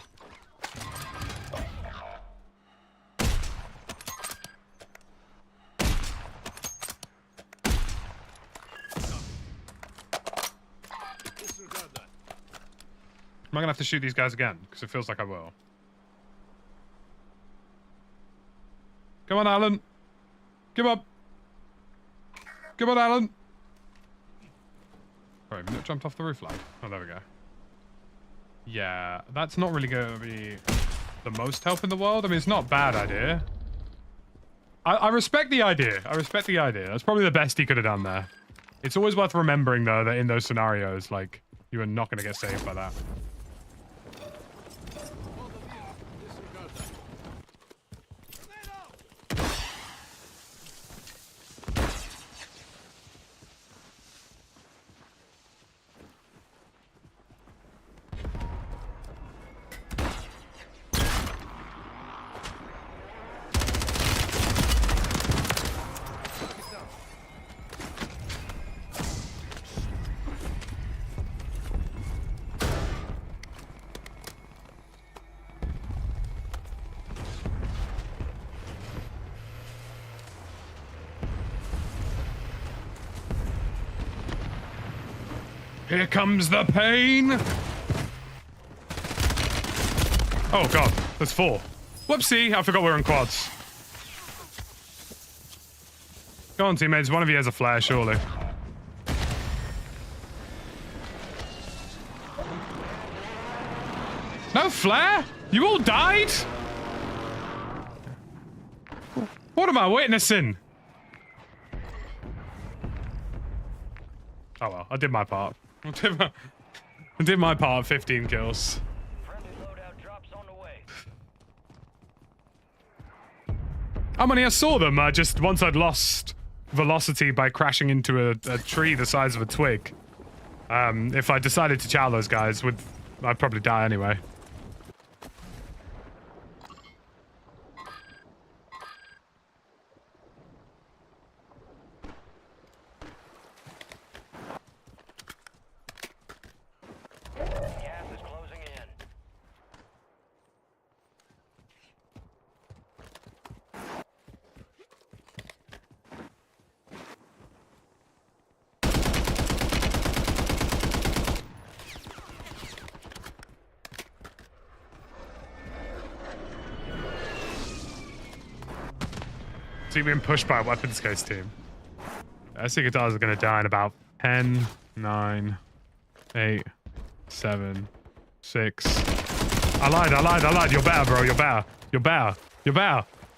Am I gonna have to shoot these guys again? Because it feels like I will. Come on, Alan. Come on. Come on, Alan. Sorry, have you not jumped off the roof line? Oh, there we go. Yeah, that's not really going to be the most help in the world. I mean, it's not a bad idea. I respect the idea. I respect the idea. That's probably the best he could have done there. It's always worth remembering, though, that in those scenarios, like, you are not going to get saved by that. Here comes the pain! Oh god, there's 4. Whoopsie, I forgot we're in quads. Go on, teammates, one of you has a flare, surely. No flare? You all died? What am I witnessing? Oh well, I did my part. I did my part, 15 kills. Friendly loadout drops on the way. How many I saw them? Just once I'd lost velocity by crashing into a tree the size of a twig. If I decided to chow those guys, I'd probably die anyway. Gas is closing in. So you're being pushed by a weapons case team. I think guitars are gonna die in about 10, 9, 8, 7, 6. I lied. You're better, bro. You're better.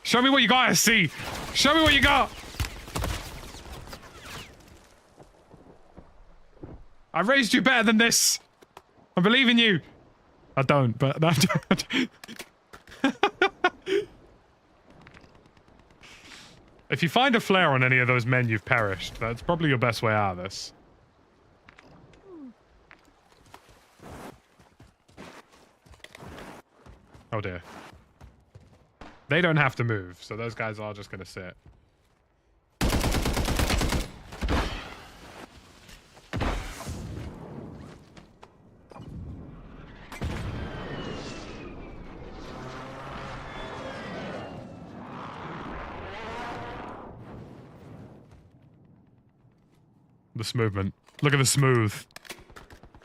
Show me what you got, SC. Show me what you got. I raised you better than this. I believe in you. I don't, but... If you find a flare on any of those men, you've perished. That's probably your best way out of this. Oh dear. They don't have to move, so those guys are just gonna sit. This movement. Look at the smooth.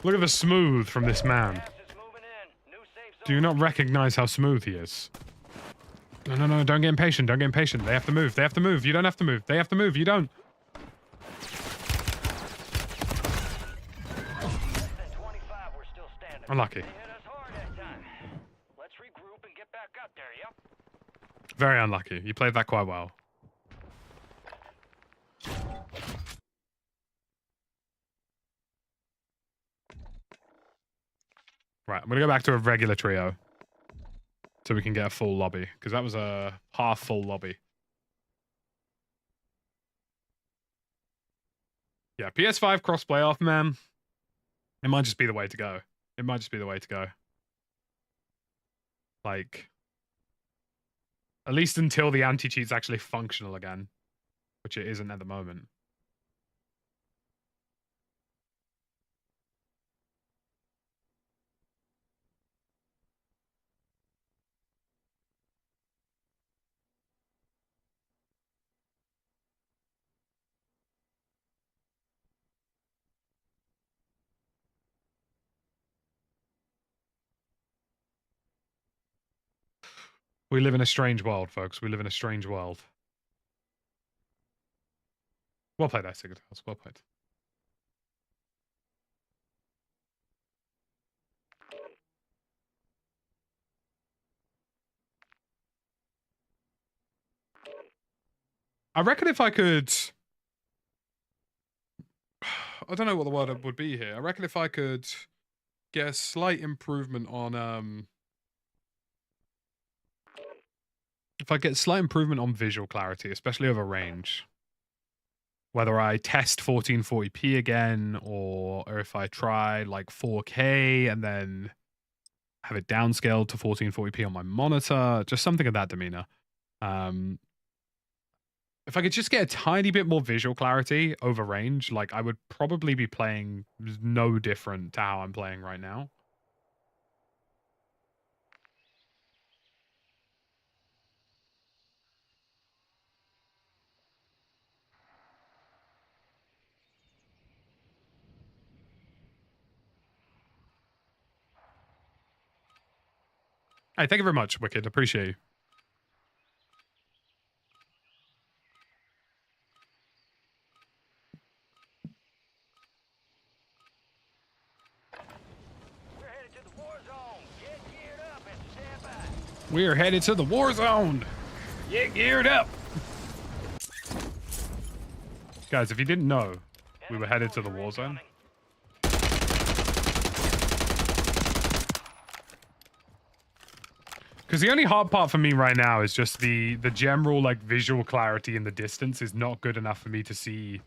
Look at the smooth from this man. Gas is moving in. New safe zone. Do you not recognize how smooth he is? No, don't get impatient, don't get impatient. They have to move, you don't have to move. They have to move, you don't. Less than 25, we're still standing. Unlucky. They hit us hard that time. Let's regroup and get back up there, yep? Very unlucky. You played that quite well. Right, I'm gonna go back to a regular trio. So we can get a full lobby. Because that was a half full lobby. Yeah, PS5 crossplay off, man. It might just be the way to go. It might just be the way to go. Like... At least until the anti-cheat's actually functional again. Which it isn't at the moment. We live in a strange world, folks. We live in a strange world. Well played, Isaac. Well played. I reckon if I could... I don't know what the word would be here. I reckon if I could get a slight improvement on... If I get slight improvement on visual clarity, especially over range, whether I test 1440p again, or if I try like 4K and then have it downscaled to 1440p on my monitor, just something of that demeanor. If I could just get a tiny bit more visual clarity over range, like I would probably be playing no different to how I'm playing right now. Hey, thank you very much, Wicked. Appreciate you. We're headed to the war zone. Get geared up and stand by. We're headed to the war zone. Get geared up. Guys, if you didn't know, we were headed to the war zone. Because the only hard part for me right now is just the general like visual clarity in the distance is not good enough for me to see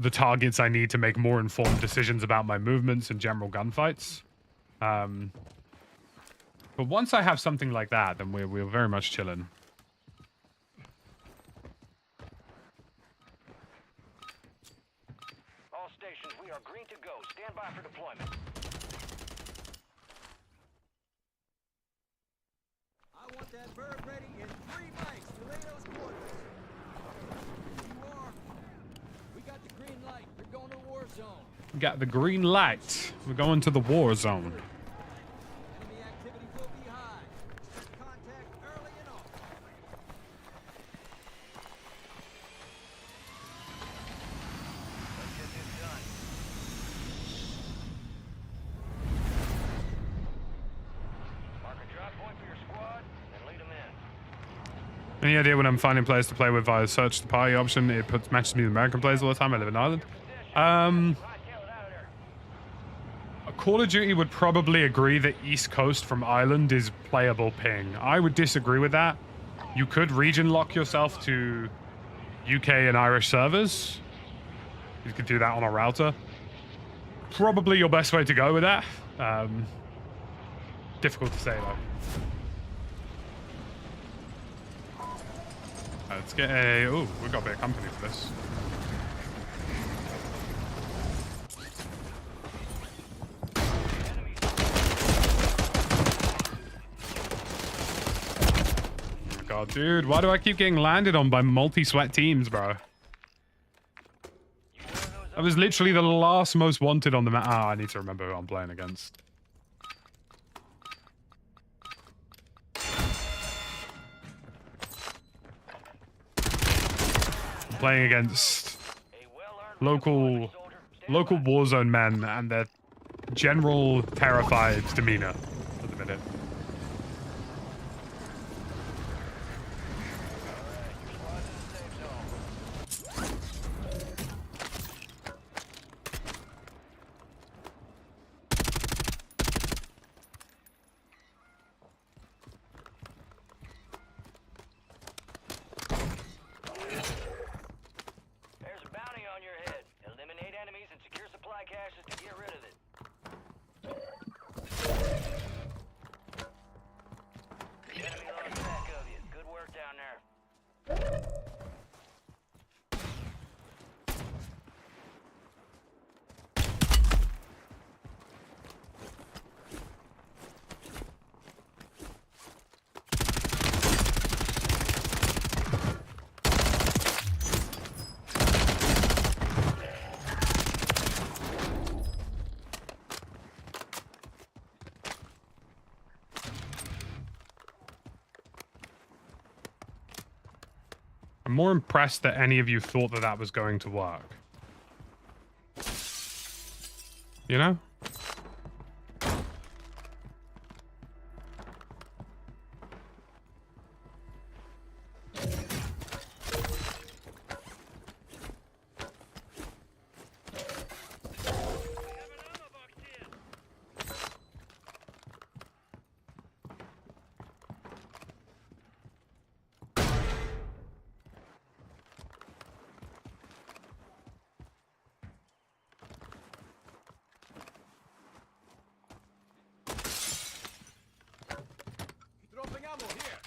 the targets I need to make more informed decisions about my movements and general gunfights. But once I have something like that, then we're very much chilling. All stations, we are green to go. Stand by for deployment. I want that bird ready in 3 mics to lay those quarters. You are. We got the green light. We're going to war zone. We got the green light. We're going to the war zone. Enemy activity will be high. Expect contact early and often. Let's get this done. Mark a drop point for your squad and lead them in. Any idea when I'm finding players to play with via search the party option? It matches me with American players all the time. I live in Ireland. Hightail it out of there. Call of Duty would probably agree that East Coast from Ireland is playable ping. I would disagree with that. You could region lock yourself to UK and Irish servers. You could do that on a router. Probably your best way to go with that. Difficult to say though. Let's get a... Oh, we've got a bit of company for this. Oh God, dude, why do I keep getting landed on by multi-sweat teams, bro? I was literally the last most wanted on the map. Ah, I need to remember who I'm playing against. Playing against local Warzone men and their general terrified demeanor at the minute. There's a bounty on your head. Eliminate enemies and secure supply caches to get rid of it. I'm more impressed that any of you thought that that was going to work. You know? Dropping ammo here.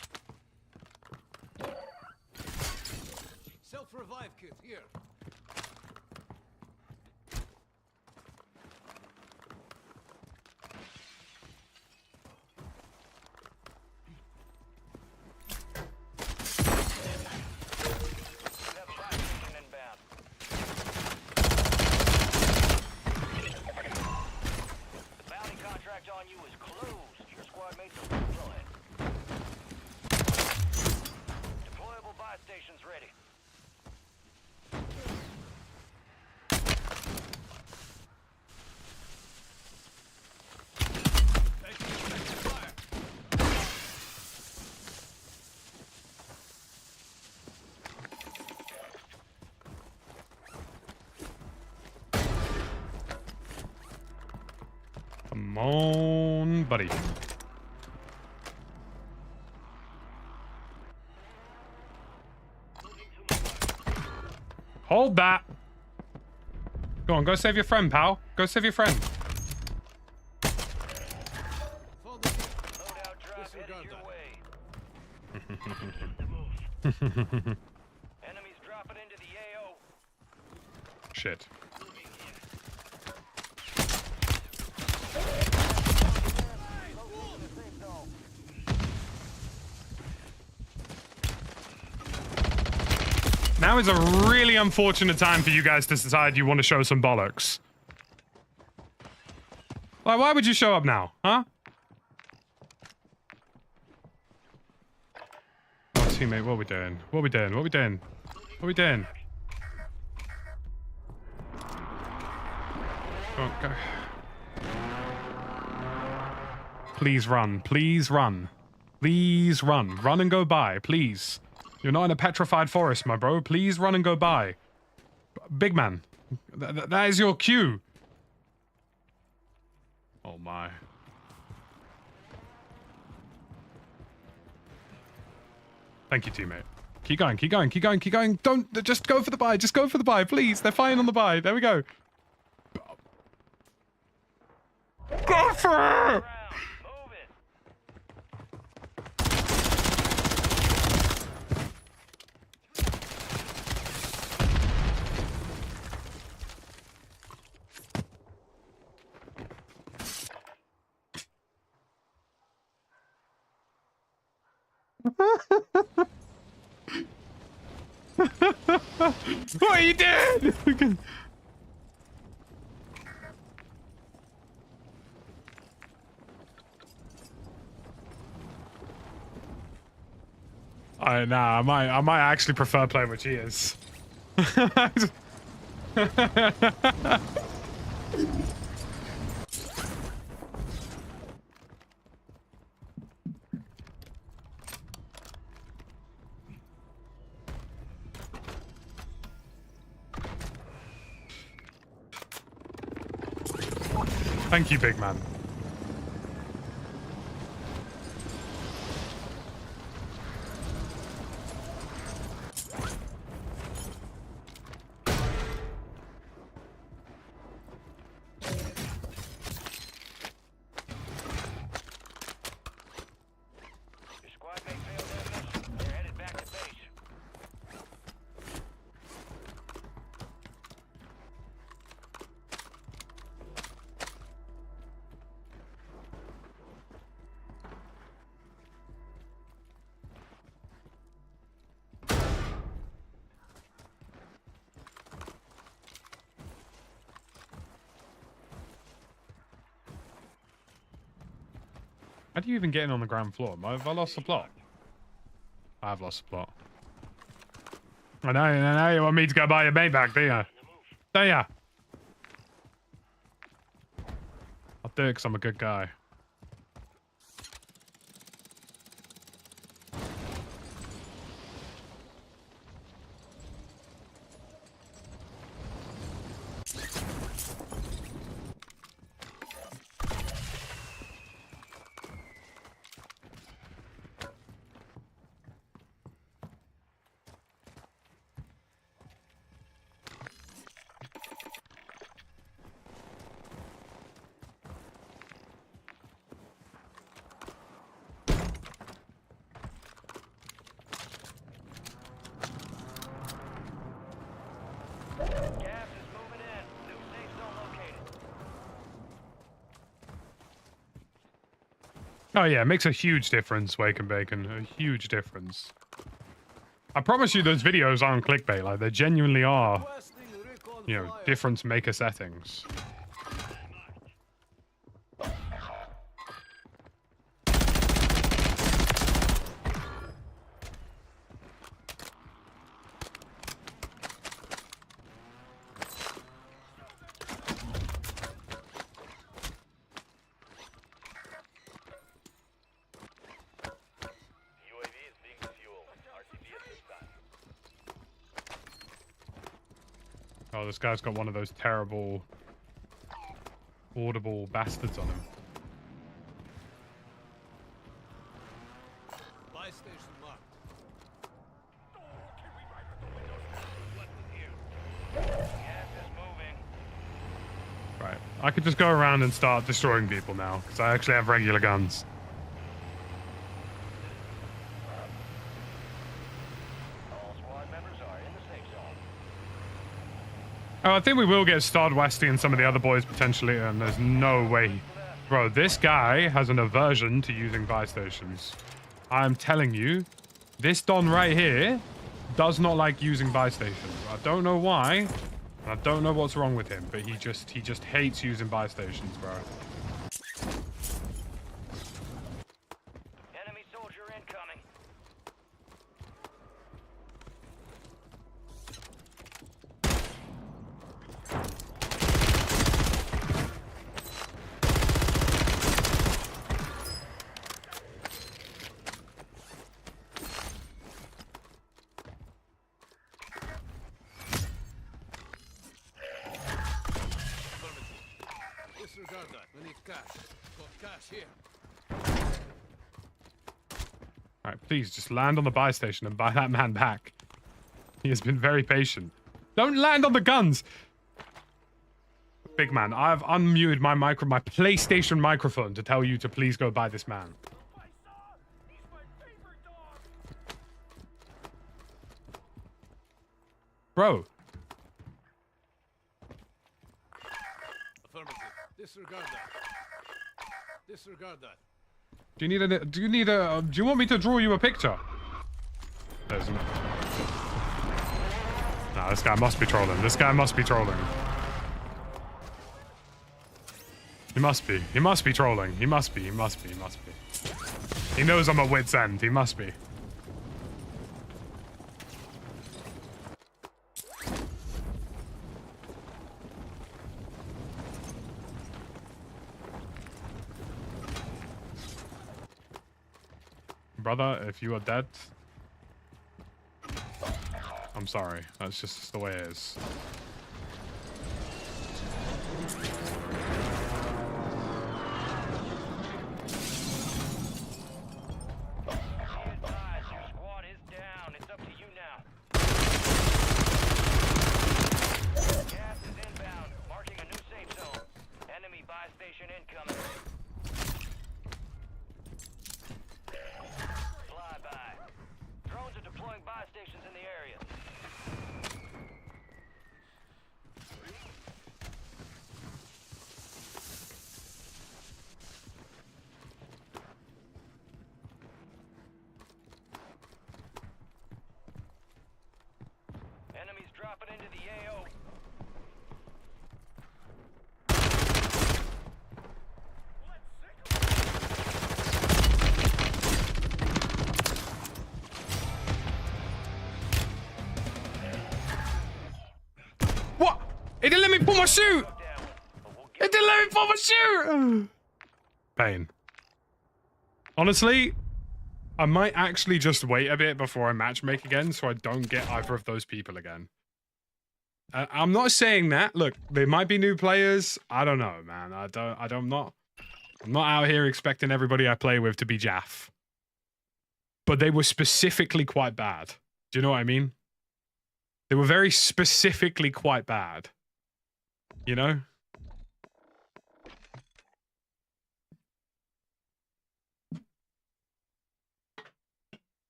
Self-revive kit here. That fire station inbound. The bounty contract on you is closed. Your squad mates are deployed. Deployable buy stations ready. Come on, buddy. Hold that. Go on, go save your friend, pal. Go save your friend. Follow the kit. Loadout drop headed Disregard your way. Enemies dropping into the AO. Shit. Now is a really unfortunate time for you guys to decide you want to show some bollocks. Why would you show up now, huh? Oh, teammate, what are we doing? What are we doing? What are we doing? What are we doing? Oh, go. Please run. Please run. Please run. Run and go by, please. You're not in a petrified forest, my bro. Please run and go by. Big man. That is your cue. Oh my. Thank you, teammate. Keep going, keep going, keep going, keep going. Don't, just go for the buy. Just go for the buy, please. They're flying on the buy. There we go. Go for it! Move it. What you did? Nah, I might actually prefer playing with cheers. Thank you, big man. Your squad mate failed their mission. They're headed back to base. How do you even get in on the ground floor? Have I lost the plot? I have lost the plot. I know you want me to go buy your mate back, do you? Do ya? I'll do it because I'm a good guy. Gas is moving in. New safe zone located. Oh yeah, it makes a huge difference, Wake and Bacon. A huge difference. I promise you those videos aren't clickbait. Like, they genuinely are, Requesting recon you know, flyover. difference maker settings. UAV is being fueled. RTB at this time. Oh, this guy's got one of those terrible audible bastards on him. Buy station marked. Gas is moving. Right. I could just go around and start destroying people now, because I actually have regular guns. All squad members are in the safe zone. Oh, I think we will get Starred Westy and some of the other boys potentially, and there's no way. Bro, this guy has an aversion to using buy stations. I'm telling you, this Don right here does not like using buy stations. I don't know why. I don't know what's wrong with him, but he just hates using buy stations, bro. Enemy soldier incoming. Disregard that. We need cash. Got cash here. All right, please just land on the buy station and buy that man back. He has been very patient. Don't land on the guns. Big man, I've unmuted my PlayStation microphone to tell you to please go buy this man. My son! He's my favorite dog! Bro, Affirmative. Disregard that. Disregard that. do you want me to draw you a picture? There's no. Nah, this guy must be trolling. This guy must be trolling. He must be. He must be trolling. He must be. He must be. He must be. He knows I'm at wit's end. He must be. Brother, if you are dead, I'm sorry. That's just the way it is. Advise, your squad is down. It's up to you now. Gas is inbound. Marking a new safe zone. Enemy buy station incoming. Flyby. Drones are deploying buy stations in the area. Enemies dropping into the AO. shoot! It didn't let me pull my shoot! Pain. Honestly, I might actually just wait a bit before I matchmake again so I don't get either of those people again. I'm not saying that. Look, there might be new players. I don't know, man. I'm not out here expecting everybody I play with to be Jaff. But they were specifically quite bad. Do you know what I mean? They were very specifically quite bad. You know?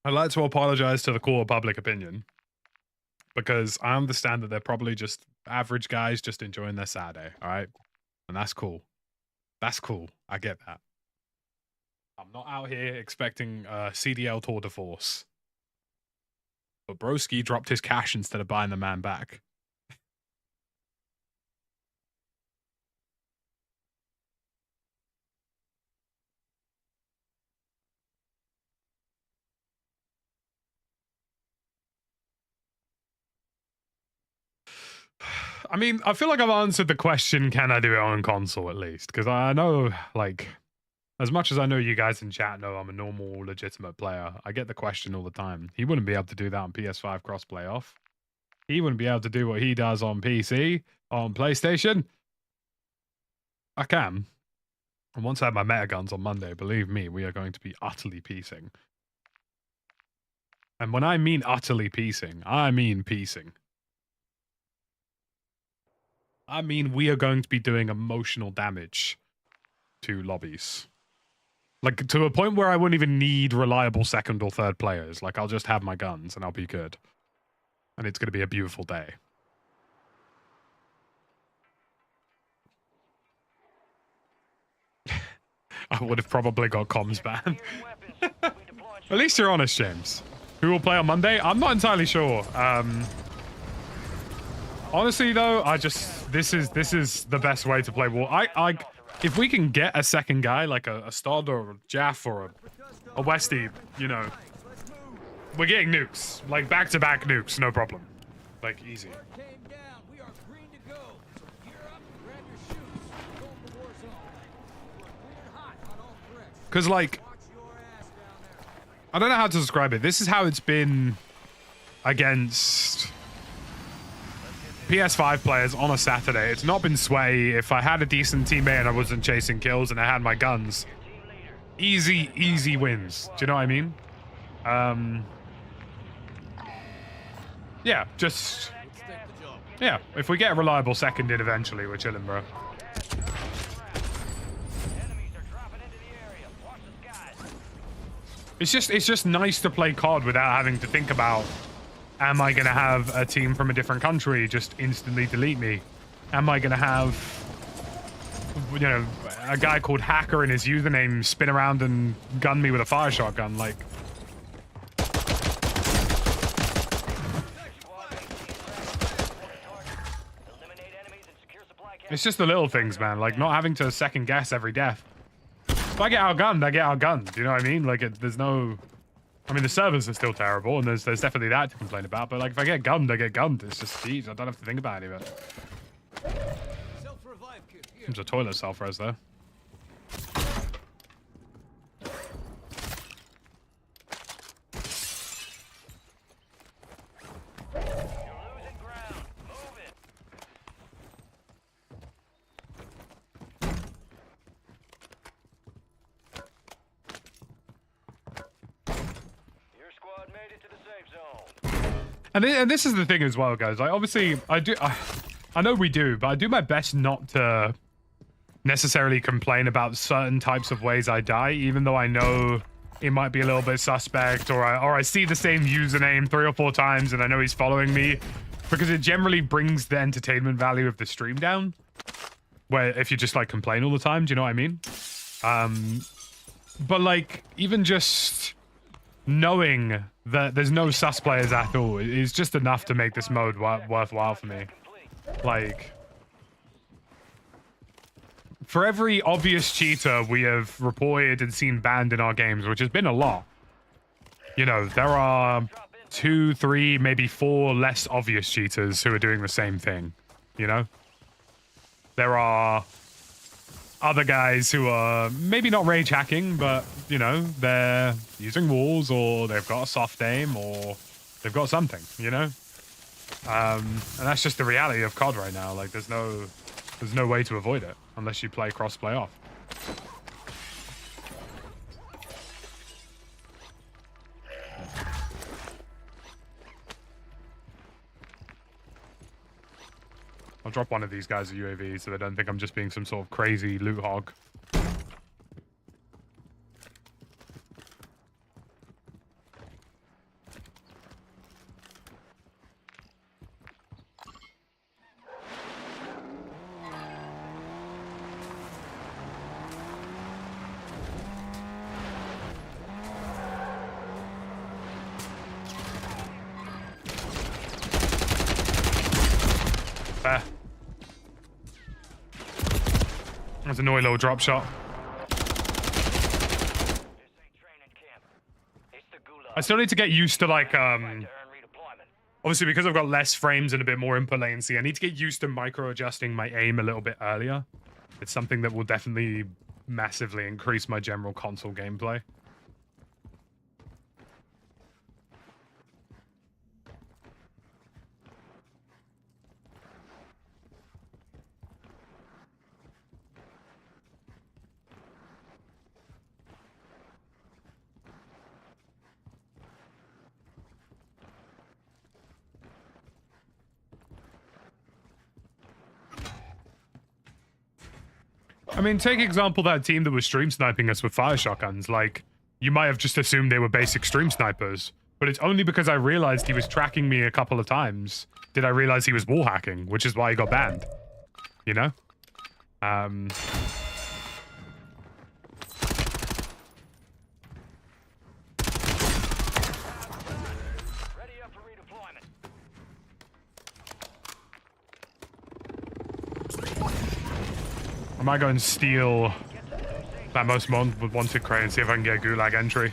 I'd like to apologize to the court of public opinion. Because I understand that they're probably just average guys just enjoying their Saturday, alright? And that's cool. That's cool. I get that. I'm not out here expecting CDL tour de force. But Broski dropped his cash instead of buying the man back. I mean, I feel like I've answered the question, can I do it on console at least? Because I know, like, as much as I know you guys in chat know I'm a normal, legitimate player, I get the question all the time. He wouldn't be able to do that on PS5 crossplay off. He wouldn't be able to do what he does on PC, on PlayStation. I can. And once I have my meta guns on Monday, believe me, we are going to be utterly piecing. And when I mean utterly piecing, I mean piecing. I mean, we are going to be doing emotional damage to lobbies. Like, to a point where I wouldn't even need reliable second or third players. Like, I'll just have my guns and I'll be good. And it's going to be a beautiful day. I would have probably got comms banned. At least you're honest, James. Who will play on Monday? I'm not entirely sure. Honestly, though, this is the best way to play war. If we can get a second guy, like a Stod or a Jaff or a Westie, you know, we're getting nukes. Like, back-to-back nukes, no problem. Like, easy. Because, like, I don't know how to describe it. This is how it's been against PS5 players on a Saturday. It's not been sweaty. If I had a decent teammate and I wasn't chasing kills and I had my guns, easy wins. Do you know what I mean? Yeah, just... yeah, if we get a reliable second in eventually, we're chilling, bro. It's just nice to play COD without having to think about, am I going to have a team from a different country just instantly delete me? Am I going to have, you know, a guy called Hacker in his username spin around and gun me with a fire shotgun? Like, it's just the little things, man. Like, not having to second guess every death. If I get outgunned, I get outgunned. Do you know what I mean? Like, there's no... I mean, the servers are still terrible, and there's definitely that to complain about. But, like, if I get gunned, I get gunned. It's just, geez, I don't have to think about any of it. There's a toilet self-res there. And this is the thing as well, guys. Like, obviously, I know we do, but I do my best not to necessarily complain about certain types of ways I die, even though I know it might be a little bit suspect, or I see the same username 3 or 4 times and I know he's following me, because it generally brings the entertainment value of the stream down. Where if you just like complain all the time, do you know what I mean? But like, even just knowing that there's no sus players at all is just enough to make this mode worthwhile for me. Like, for every obvious cheater we have reported and seen banned in our games, which has been a lot, you know, there are 2, 3, maybe 4 less obvious cheaters who are doing the same thing, you know? There are other guys who are maybe not rage hacking, but, you know, they're using walls, or they've got a soft aim, or they've got something, you know? And that's just the reality of COD right now. Like, there's no way to avoid it unless you play crossplay off. I'll drop one of these guys a UAV so they don't think I'm just being some sort of crazy loot hog. Fair. That's an oil drop shot. I still need to get used to, like, obviously because I've got less frames and a bit more input latency, I need to get used to micro adjusting my aim a little bit earlier. It's something that will definitely massively increase my general console gameplay. I mean, take example that team that was stream sniping us with fire shotguns. Like, you might have just assumed they were basic stream snipers, but it's only because I realized he was tracking me a couple of times did I realize he was wall hacking, which is why he got banned. You know? I might go and steal that most wanted crate and see if I can get a gulag entry.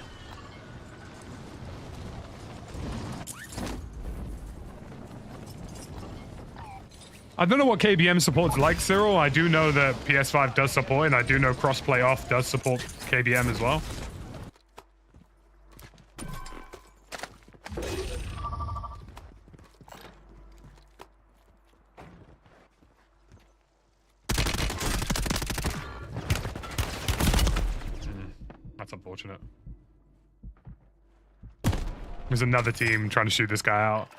I don't know what KBM support's like, Cyril. I do know that PS5 does support, and I do know Crossplay Off does support KBM as well. That's unfortunate. There's another team trying to shoot this guy out.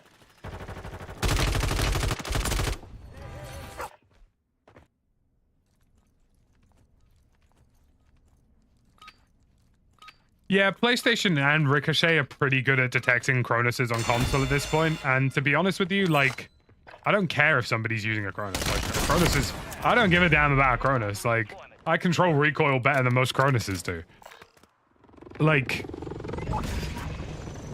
Yeah, PlayStation and Ricochet are pretty good at detecting Cronuses on console at this point, and to be honest with you, like, I don't care if somebody's using a Cronus. Like, Cronus is... I don't give a damn about a Cronus. Like, I control recoil better than most Cronuses do. Like,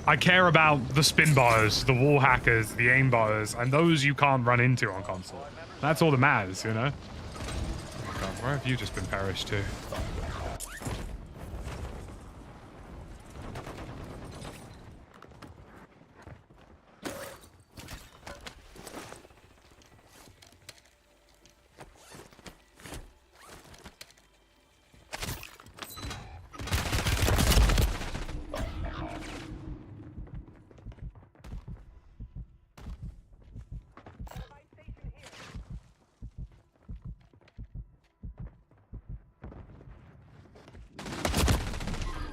I care about the spin bars, the wall hackers, the aim bars, and those you can't run into on console. That's all that matters, you know? Oh my god, where have you just been perished to?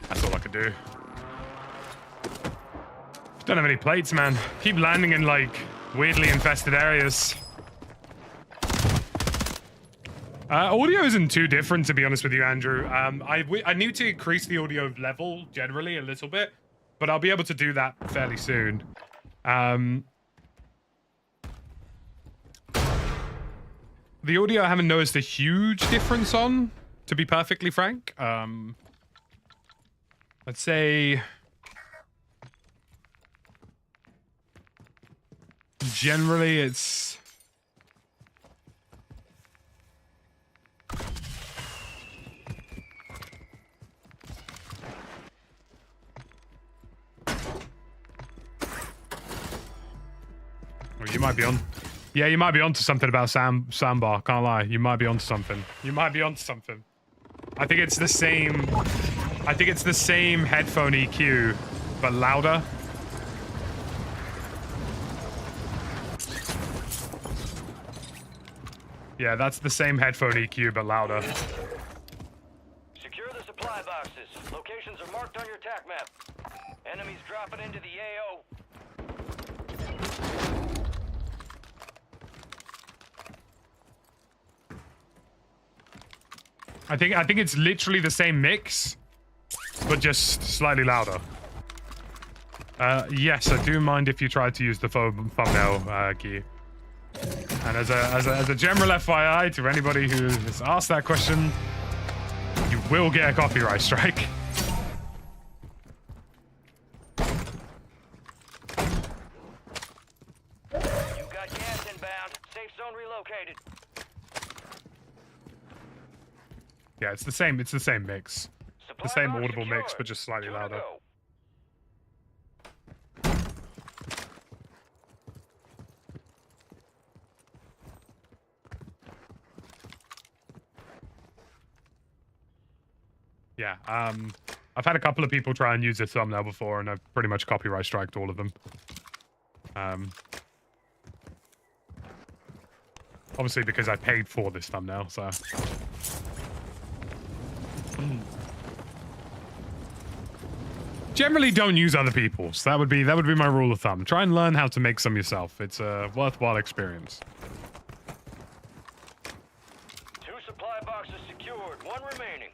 That's all I could do. Don't have any plates, man. Keep landing in, like, weirdly infested areas. Audio isn't too different, to be honest with you, Andrew. I need to increase the audio level generally a little bit, but I'll be able to do that fairly soon. The audio I haven't noticed a huge difference on, to be perfectly frank. Let's say... generally, it's... Oh, you might be on. Yeah, you might be onto something about Sandbar. Can't lie. You might be onto something. You might be onto something. I think it's the same. I think it's the same headphone EQ, but louder. Yeah, that's the same headphone EQ, but louder. Secure the supply boxes. Locations are marked on your TAC map. Enemies dropping into the AO. I think it's literally the same mix, but just slightly louder. Yes, I do mind if you try to use the thumbnail key. And as a general FYI to anybody who has asked that question, you will get a copyright strike. You got gas inbound. Safe zone relocated. Yeah, it's the same mix. Supply The same box audible mix, secured. but just slightly 2 to louder. go. Yeah, I've had a couple of people try and use this thumbnail before, and I've pretty much copyright striked all of them. Obviously because I paid for this thumbnail, so. Generally don't use other people's. That would be my rule of thumb. Try and learn how to make some yourself. It's a worthwhile experience. 2 supply boxes secured. 1 remaining.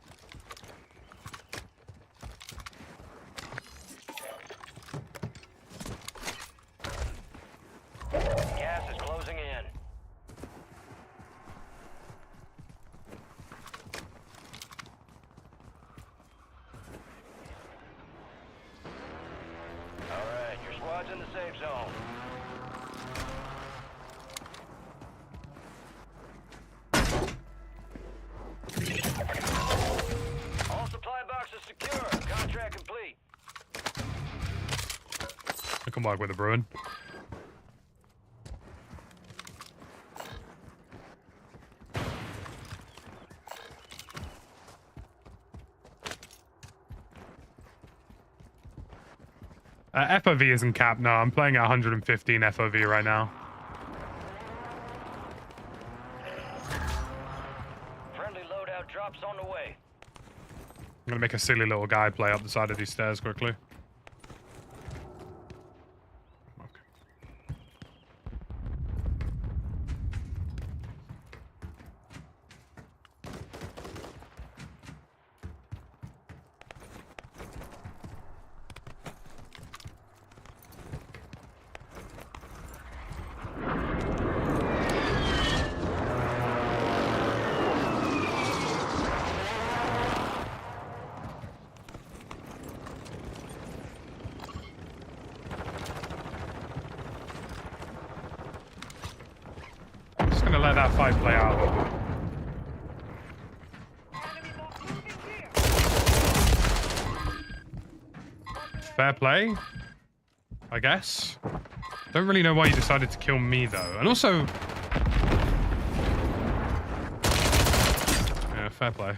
Gas is closing in. All right, your squad's in the safe zone. All supply boxes secure. Contract complete. I can work with a Bruin. FOV isn't capped. No, I'm playing at 115 FOV right now. Friendly loadout drops on the way. I'm gonna make a silly little guy play up the side of these stairs quickly. Just gonna let that fight play out a little bit. Fair play, I guess. Don't really know why you decided to kill me though. And also, yeah, fair play.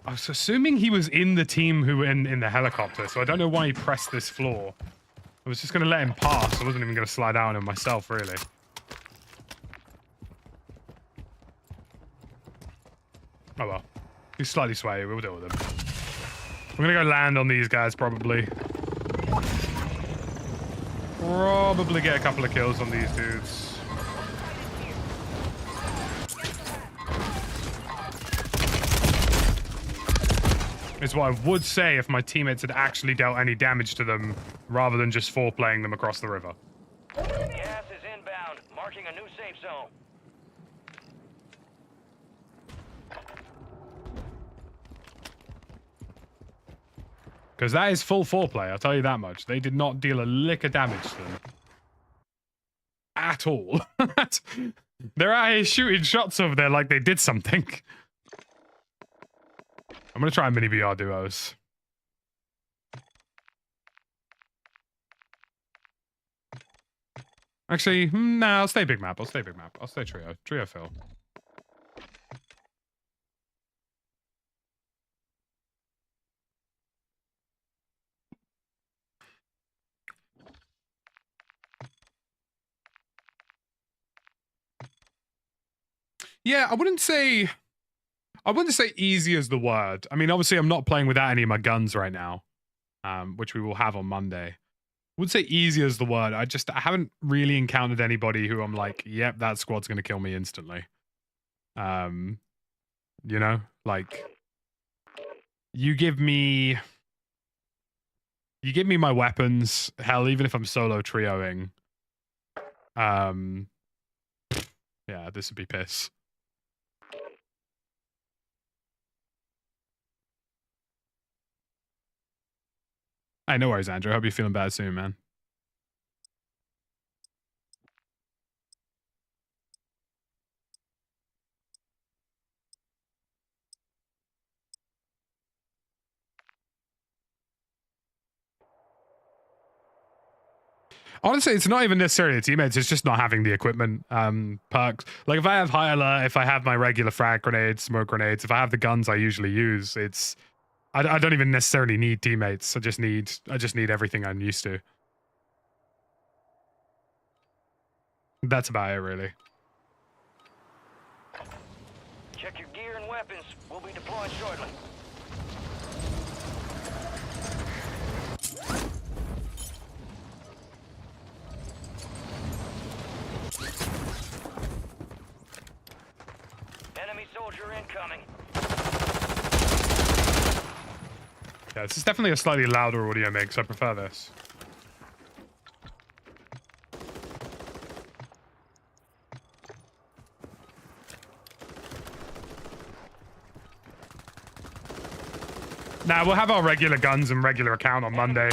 I was assuming he was in the team who were in the helicopter, so I don't know why he pressed this floor. I was just gonna let him pass. I wasn't even gonna slide out on him myself, really. Oh well. He's slightly swayy. We'll deal with him. I'm gonna go land on these guys, probably. Probably get a couple of kills on these dudes. Is what I would say if my teammates had actually dealt any damage to them, rather than just foreplaying them across the river. Gas is inbound, marking a new safe zone. Because that is full foreplay, I'll tell you that much. They did not deal a lick of damage to them. At all. They're out here shooting shots over there like they did something. I'm gonna try mini VR duos. Actually, nah, I'll stay big map. I'll stay big map. I'll stay trio. Trio Phil. Yeah, I wouldn't say easy is the word. I mean, obviously I'm not playing without any of my guns right now, which we will have on Monday. I would say easy is the word. I haven't really encountered anybody who I'm like, yep, that squad's going to kill me instantly. You know, like you give me my weapons, hell, even if I'm solo trioing, yeah, this would be piss. Hey, no worries, Andrew. I hope you're feeling better soon, man. Honestly, it's not even necessarily the teammates. It's just not having the equipment perks. Like if I have high alert, if I have my regular frag grenades, smoke grenades, if I have the guns I usually use, it's I don't even necessarily need teammates. I just need everything I'm used to. That's about it, really. Check your gear and weapons. We'll be deploying shortly. Enemy soldier incoming. Yeah, this is definitely a slightly louder audio mix. I prefer this. Nah, we'll have our regular guns and regular account on Monday.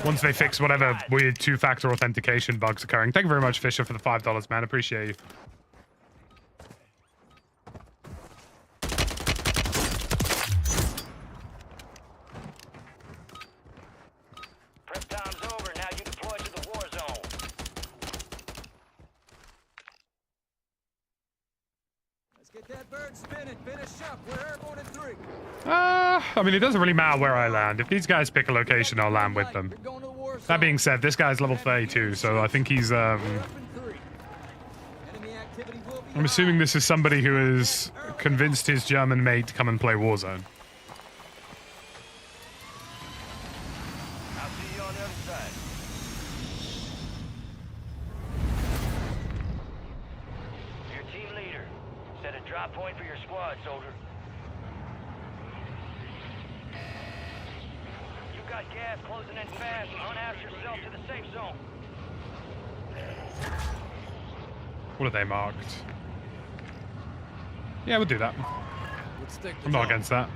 Once they fix whatever weird two-factor authentication bugs occurring. Thank you very much, Fisher, for the $5, man. Appreciate you. Prep time's over. Now you deploy to the war zone. Let's get that bird spinning. Finish up. We're airborne in 3. I mean, it doesn't really matter where I land. If these guys pick a location, I'll land with them. You're going to the war zone. That being said, this guy's level 32, so I think he's, We're up in 3. Enemy activity will be I'm assuming high. this is somebody who has convinced his German mate to come and play Warzone. I'll see you on the other side. Your team leader. Set a drop point for your squad, soldier. You got gas closing in fast. Unhouse yourself to the safe zone. What are they marked? Yeah, we'll do that. Let's stick to I'm not zone. against that.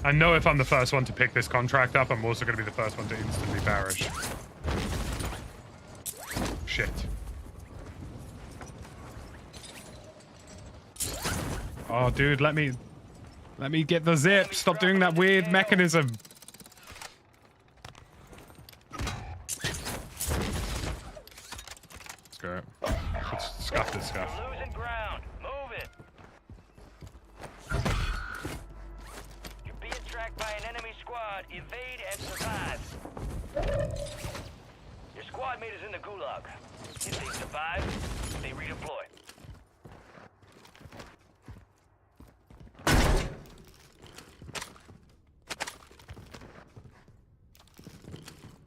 I know if I'm the first one to pick this contract up, I'm also going to be the first one to instantly perish. Shit. Oh, dude, let me get the zip. Stop doing that weird mechanism. Let's go. Let's scuff this stuff. Losing ground. Move it. You're being tracked by an enemy squad. Evade and survive. Your squad mate is in the gulag. If they survive, they redeploy.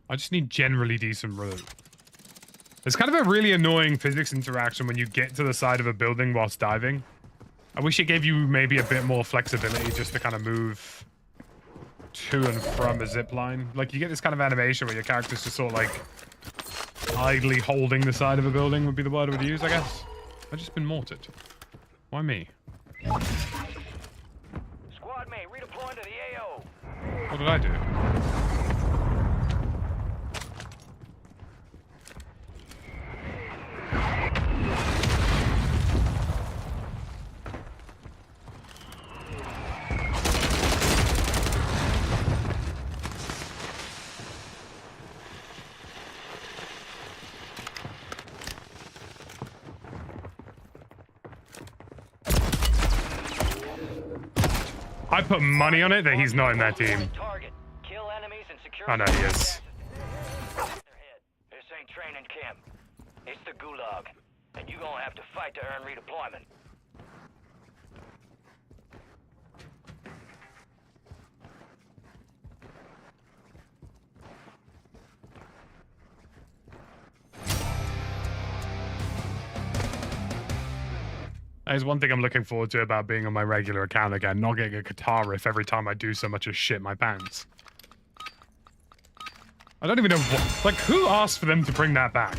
I just need generally decent room. It's kind of a really annoying physics interaction when you get to the side of a building whilst diving. I wish it gave you maybe a bit more flexibility just to kind of move to and from a zip line. Like, you get this kind of animation where your character's just sort of like idly holding the side of a building would be the word I would use, I guess. I've just been mortared. Why me? Squad mate to the AO. What did I do? I put money on it that he's not in that team. Target. Kill enemies and secure. I know he is. This ain't training camp. It's the gulag. And you gonna have to fight to earn redeployment. That is one thing I'm looking forward to about being on my regular account again, not getting a guitar riff every time I do so much as shit my pants. I don't even know what, like, who asked for them to bring that back?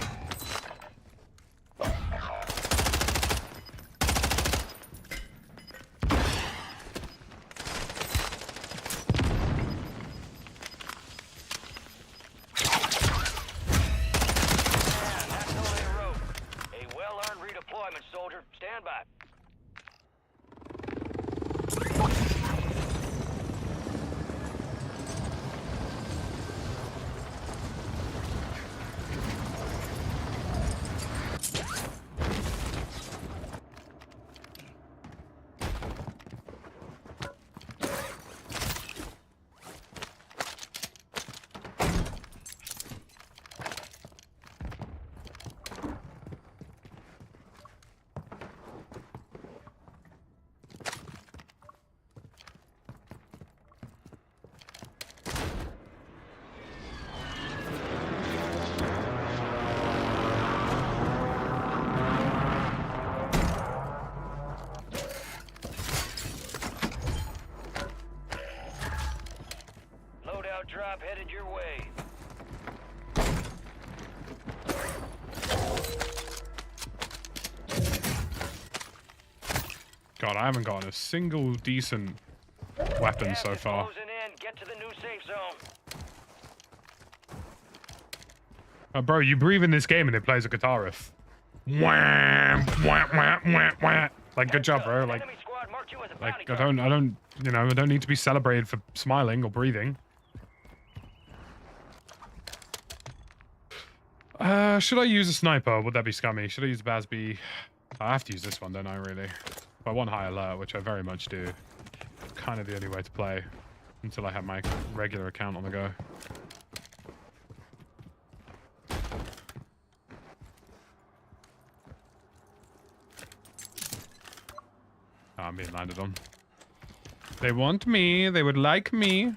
A well-earned redeployment, soldier. Stand by. Drop headed your way. God, I haven't gotten a single decent weapon so far. Closing in. Get to the new safe zone. Oh, bro, you breathe in this game and it plays a guitar riff. Wham, wham, wham, wham, wham. Like, good job, bro. Like, I don't need to be celebrated for smiling or breathing. Should I use a sniper? Would that be scummy? Should I use Basby? I have to use this one, don't I, really? If I want high alert, which I very much do. Kind of the only way to play. Until I have my regular account on the go. Oh, I'm being landed on. They want me. They would like me.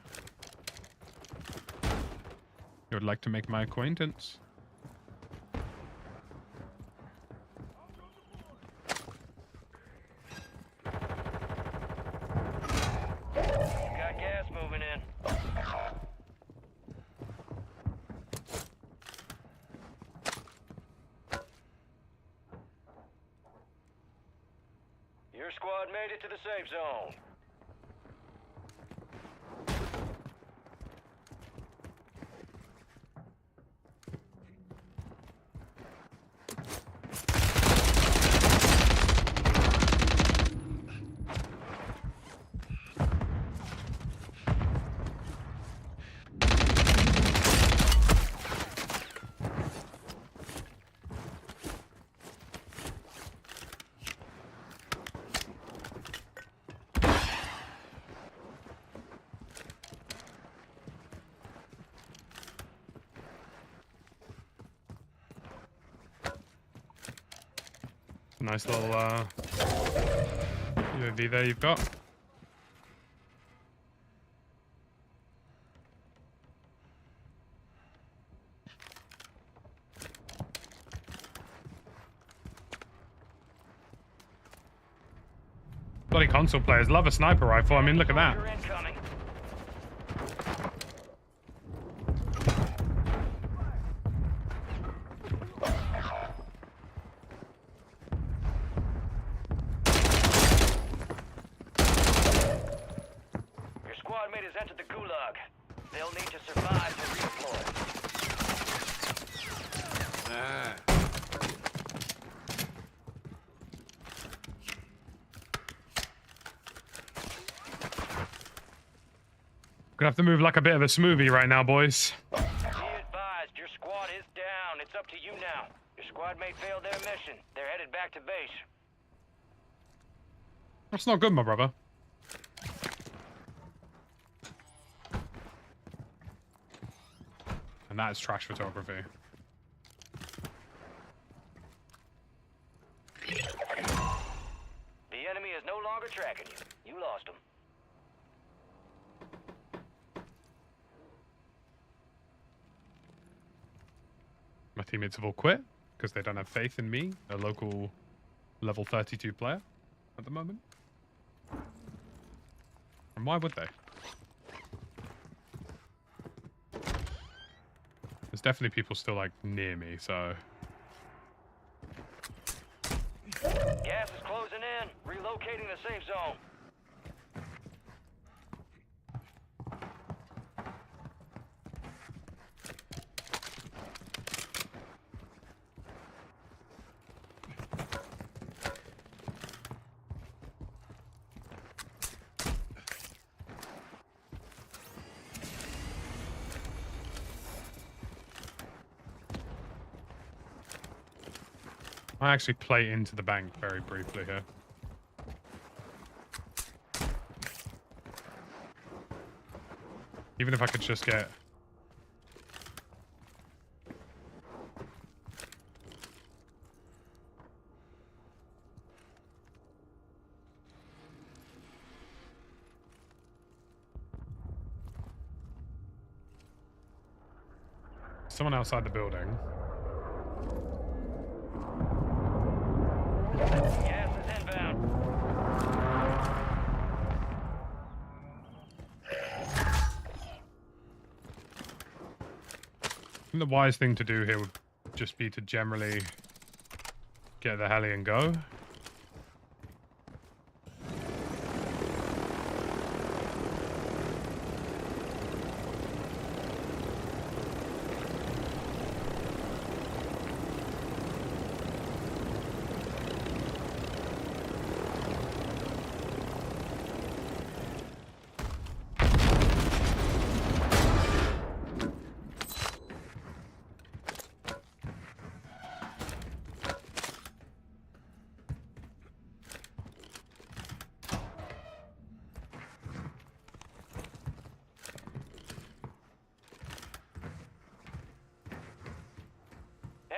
They would like to make my acquaintance. Got gas moving in. Your squad made it to the safe zone. Nice little UAV there you've got. Bloody console players love a sniper rifle. I mean, look at that. squadmate has entered the gulag. They'll need to survive to redeploy. Ah. Gonna have to move like a bit of a smoothie right now, boys. Be advised, your squad is down. It's up to you now. Your squadmate failed their mission. They're headed back to base. That's not good, my brother. And that is trash photography. The enemy is no longer tracking you. You lost them. My teammates have all quit because they don't have faith in me, a local level 32 player at the moment. And why would they? There's definitely people still like near me, so Gas is closing in. Relocating the safe zone. I actually play into the bank very briefly here. Even if I could just get... someone outside the building. Gas is inbound. I think the wise thing to do here would just be to generally get the heli and go.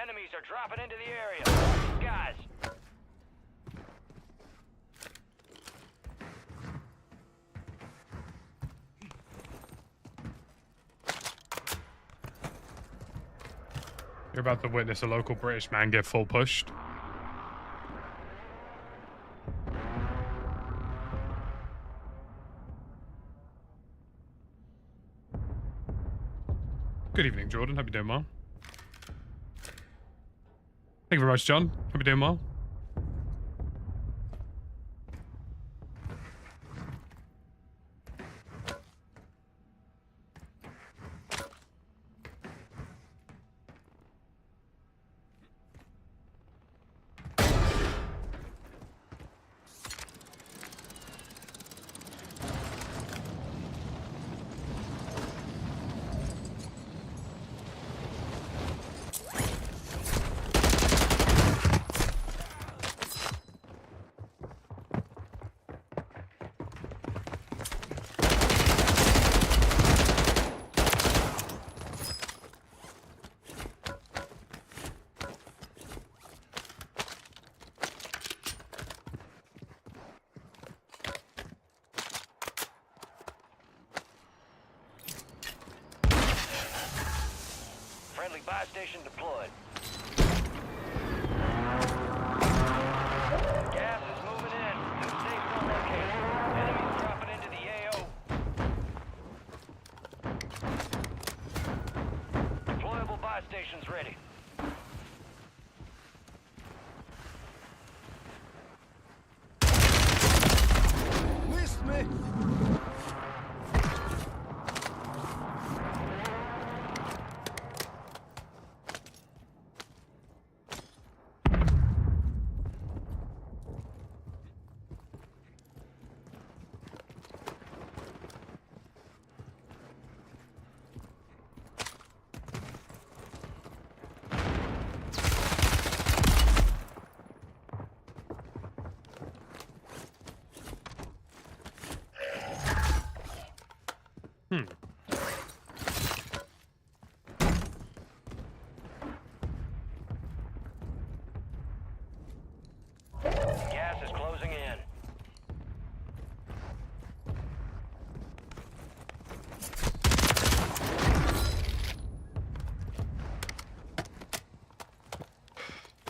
Enemies are dropping into the area. Guys. You're about to witness a local British man get full pushed. Good evening, Jordan. Hope you're doing well. Thank you very much, John. Hope you're doing well. Friendly buy station deployed. Gas is moving in. New safe zone located. Enemies dropping into the AO. Deployable buy stations ready. Missed me. Gas is closing in.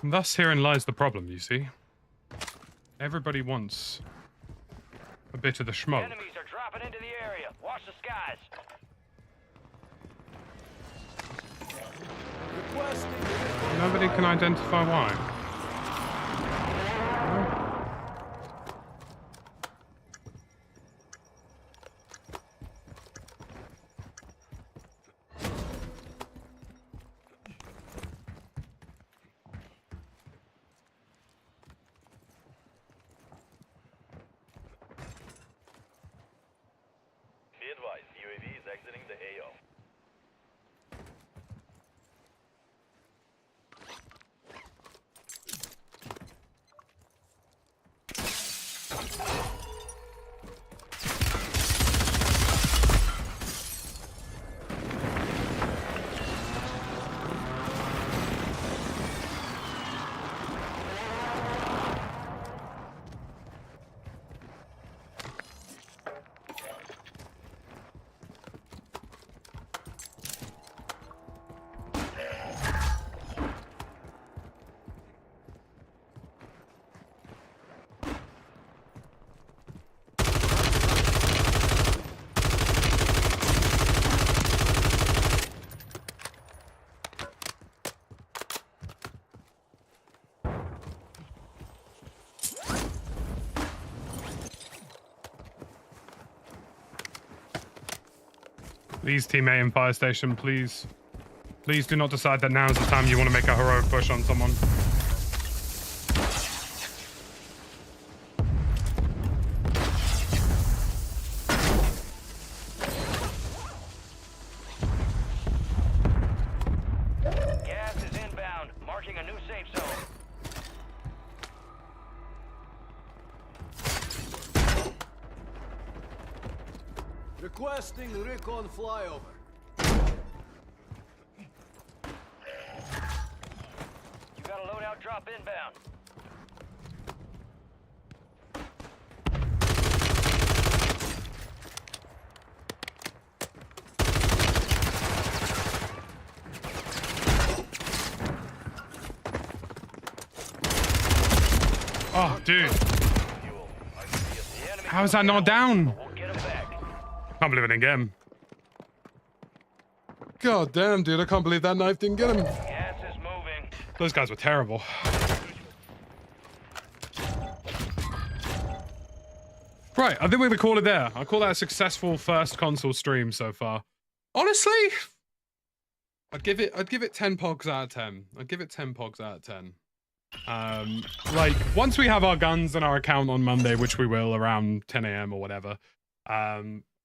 And thus herein lies the problem, you see. Everybody wants a bit of the schmoke. Enemies are dropping into the area. Watch the skies. Nobody can identify why. Be advised, UAV is exiting the AO. Please, teammate in fire station, please. Please do not decide that now is the time you want to make a heroic push on someone. Gas is inbound, marking a new safe zone. Requesting recon flyover. You got a loadout drop inbound. Oh, dude. Fuel. I see a The enemy How is that not down? We'll get him back. Can't believe I didn't get him. God damn, dude. I can't believe that knife didn't get him. Gas is moving. Those guys were terrible. Right, I think we're gonna call it there. I call that a successful first console stream so far. Honestly, I'd give it 10 pogs out of 10. I'd give it 10 pogs out of 10. Like once we have our guns and our account on Monday, which we will around 10 a.m. or whatever,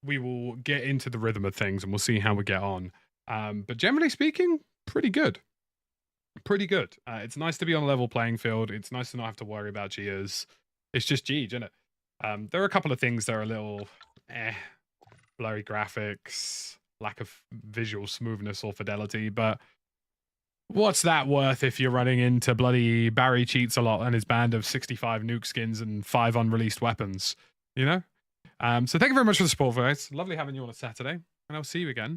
we will get into the rhythm of things and we'll see how we get on. But generally speaking, pretty good. Pretty good. It's nice to be on a level playing field. It's nice to not have to worry about gears. It's just Geege, isn't it? There are a couple of things that are a little blurry graphics, lack of visual smoothness or fidelity, but what's that worth if you're running into bloody Barry cheats a lot and his band of 65 nuke skins and 5 unreleased weapons, you know? So thank you very much for the support, guys. Lovely having you on a Saturday, and I'll see you again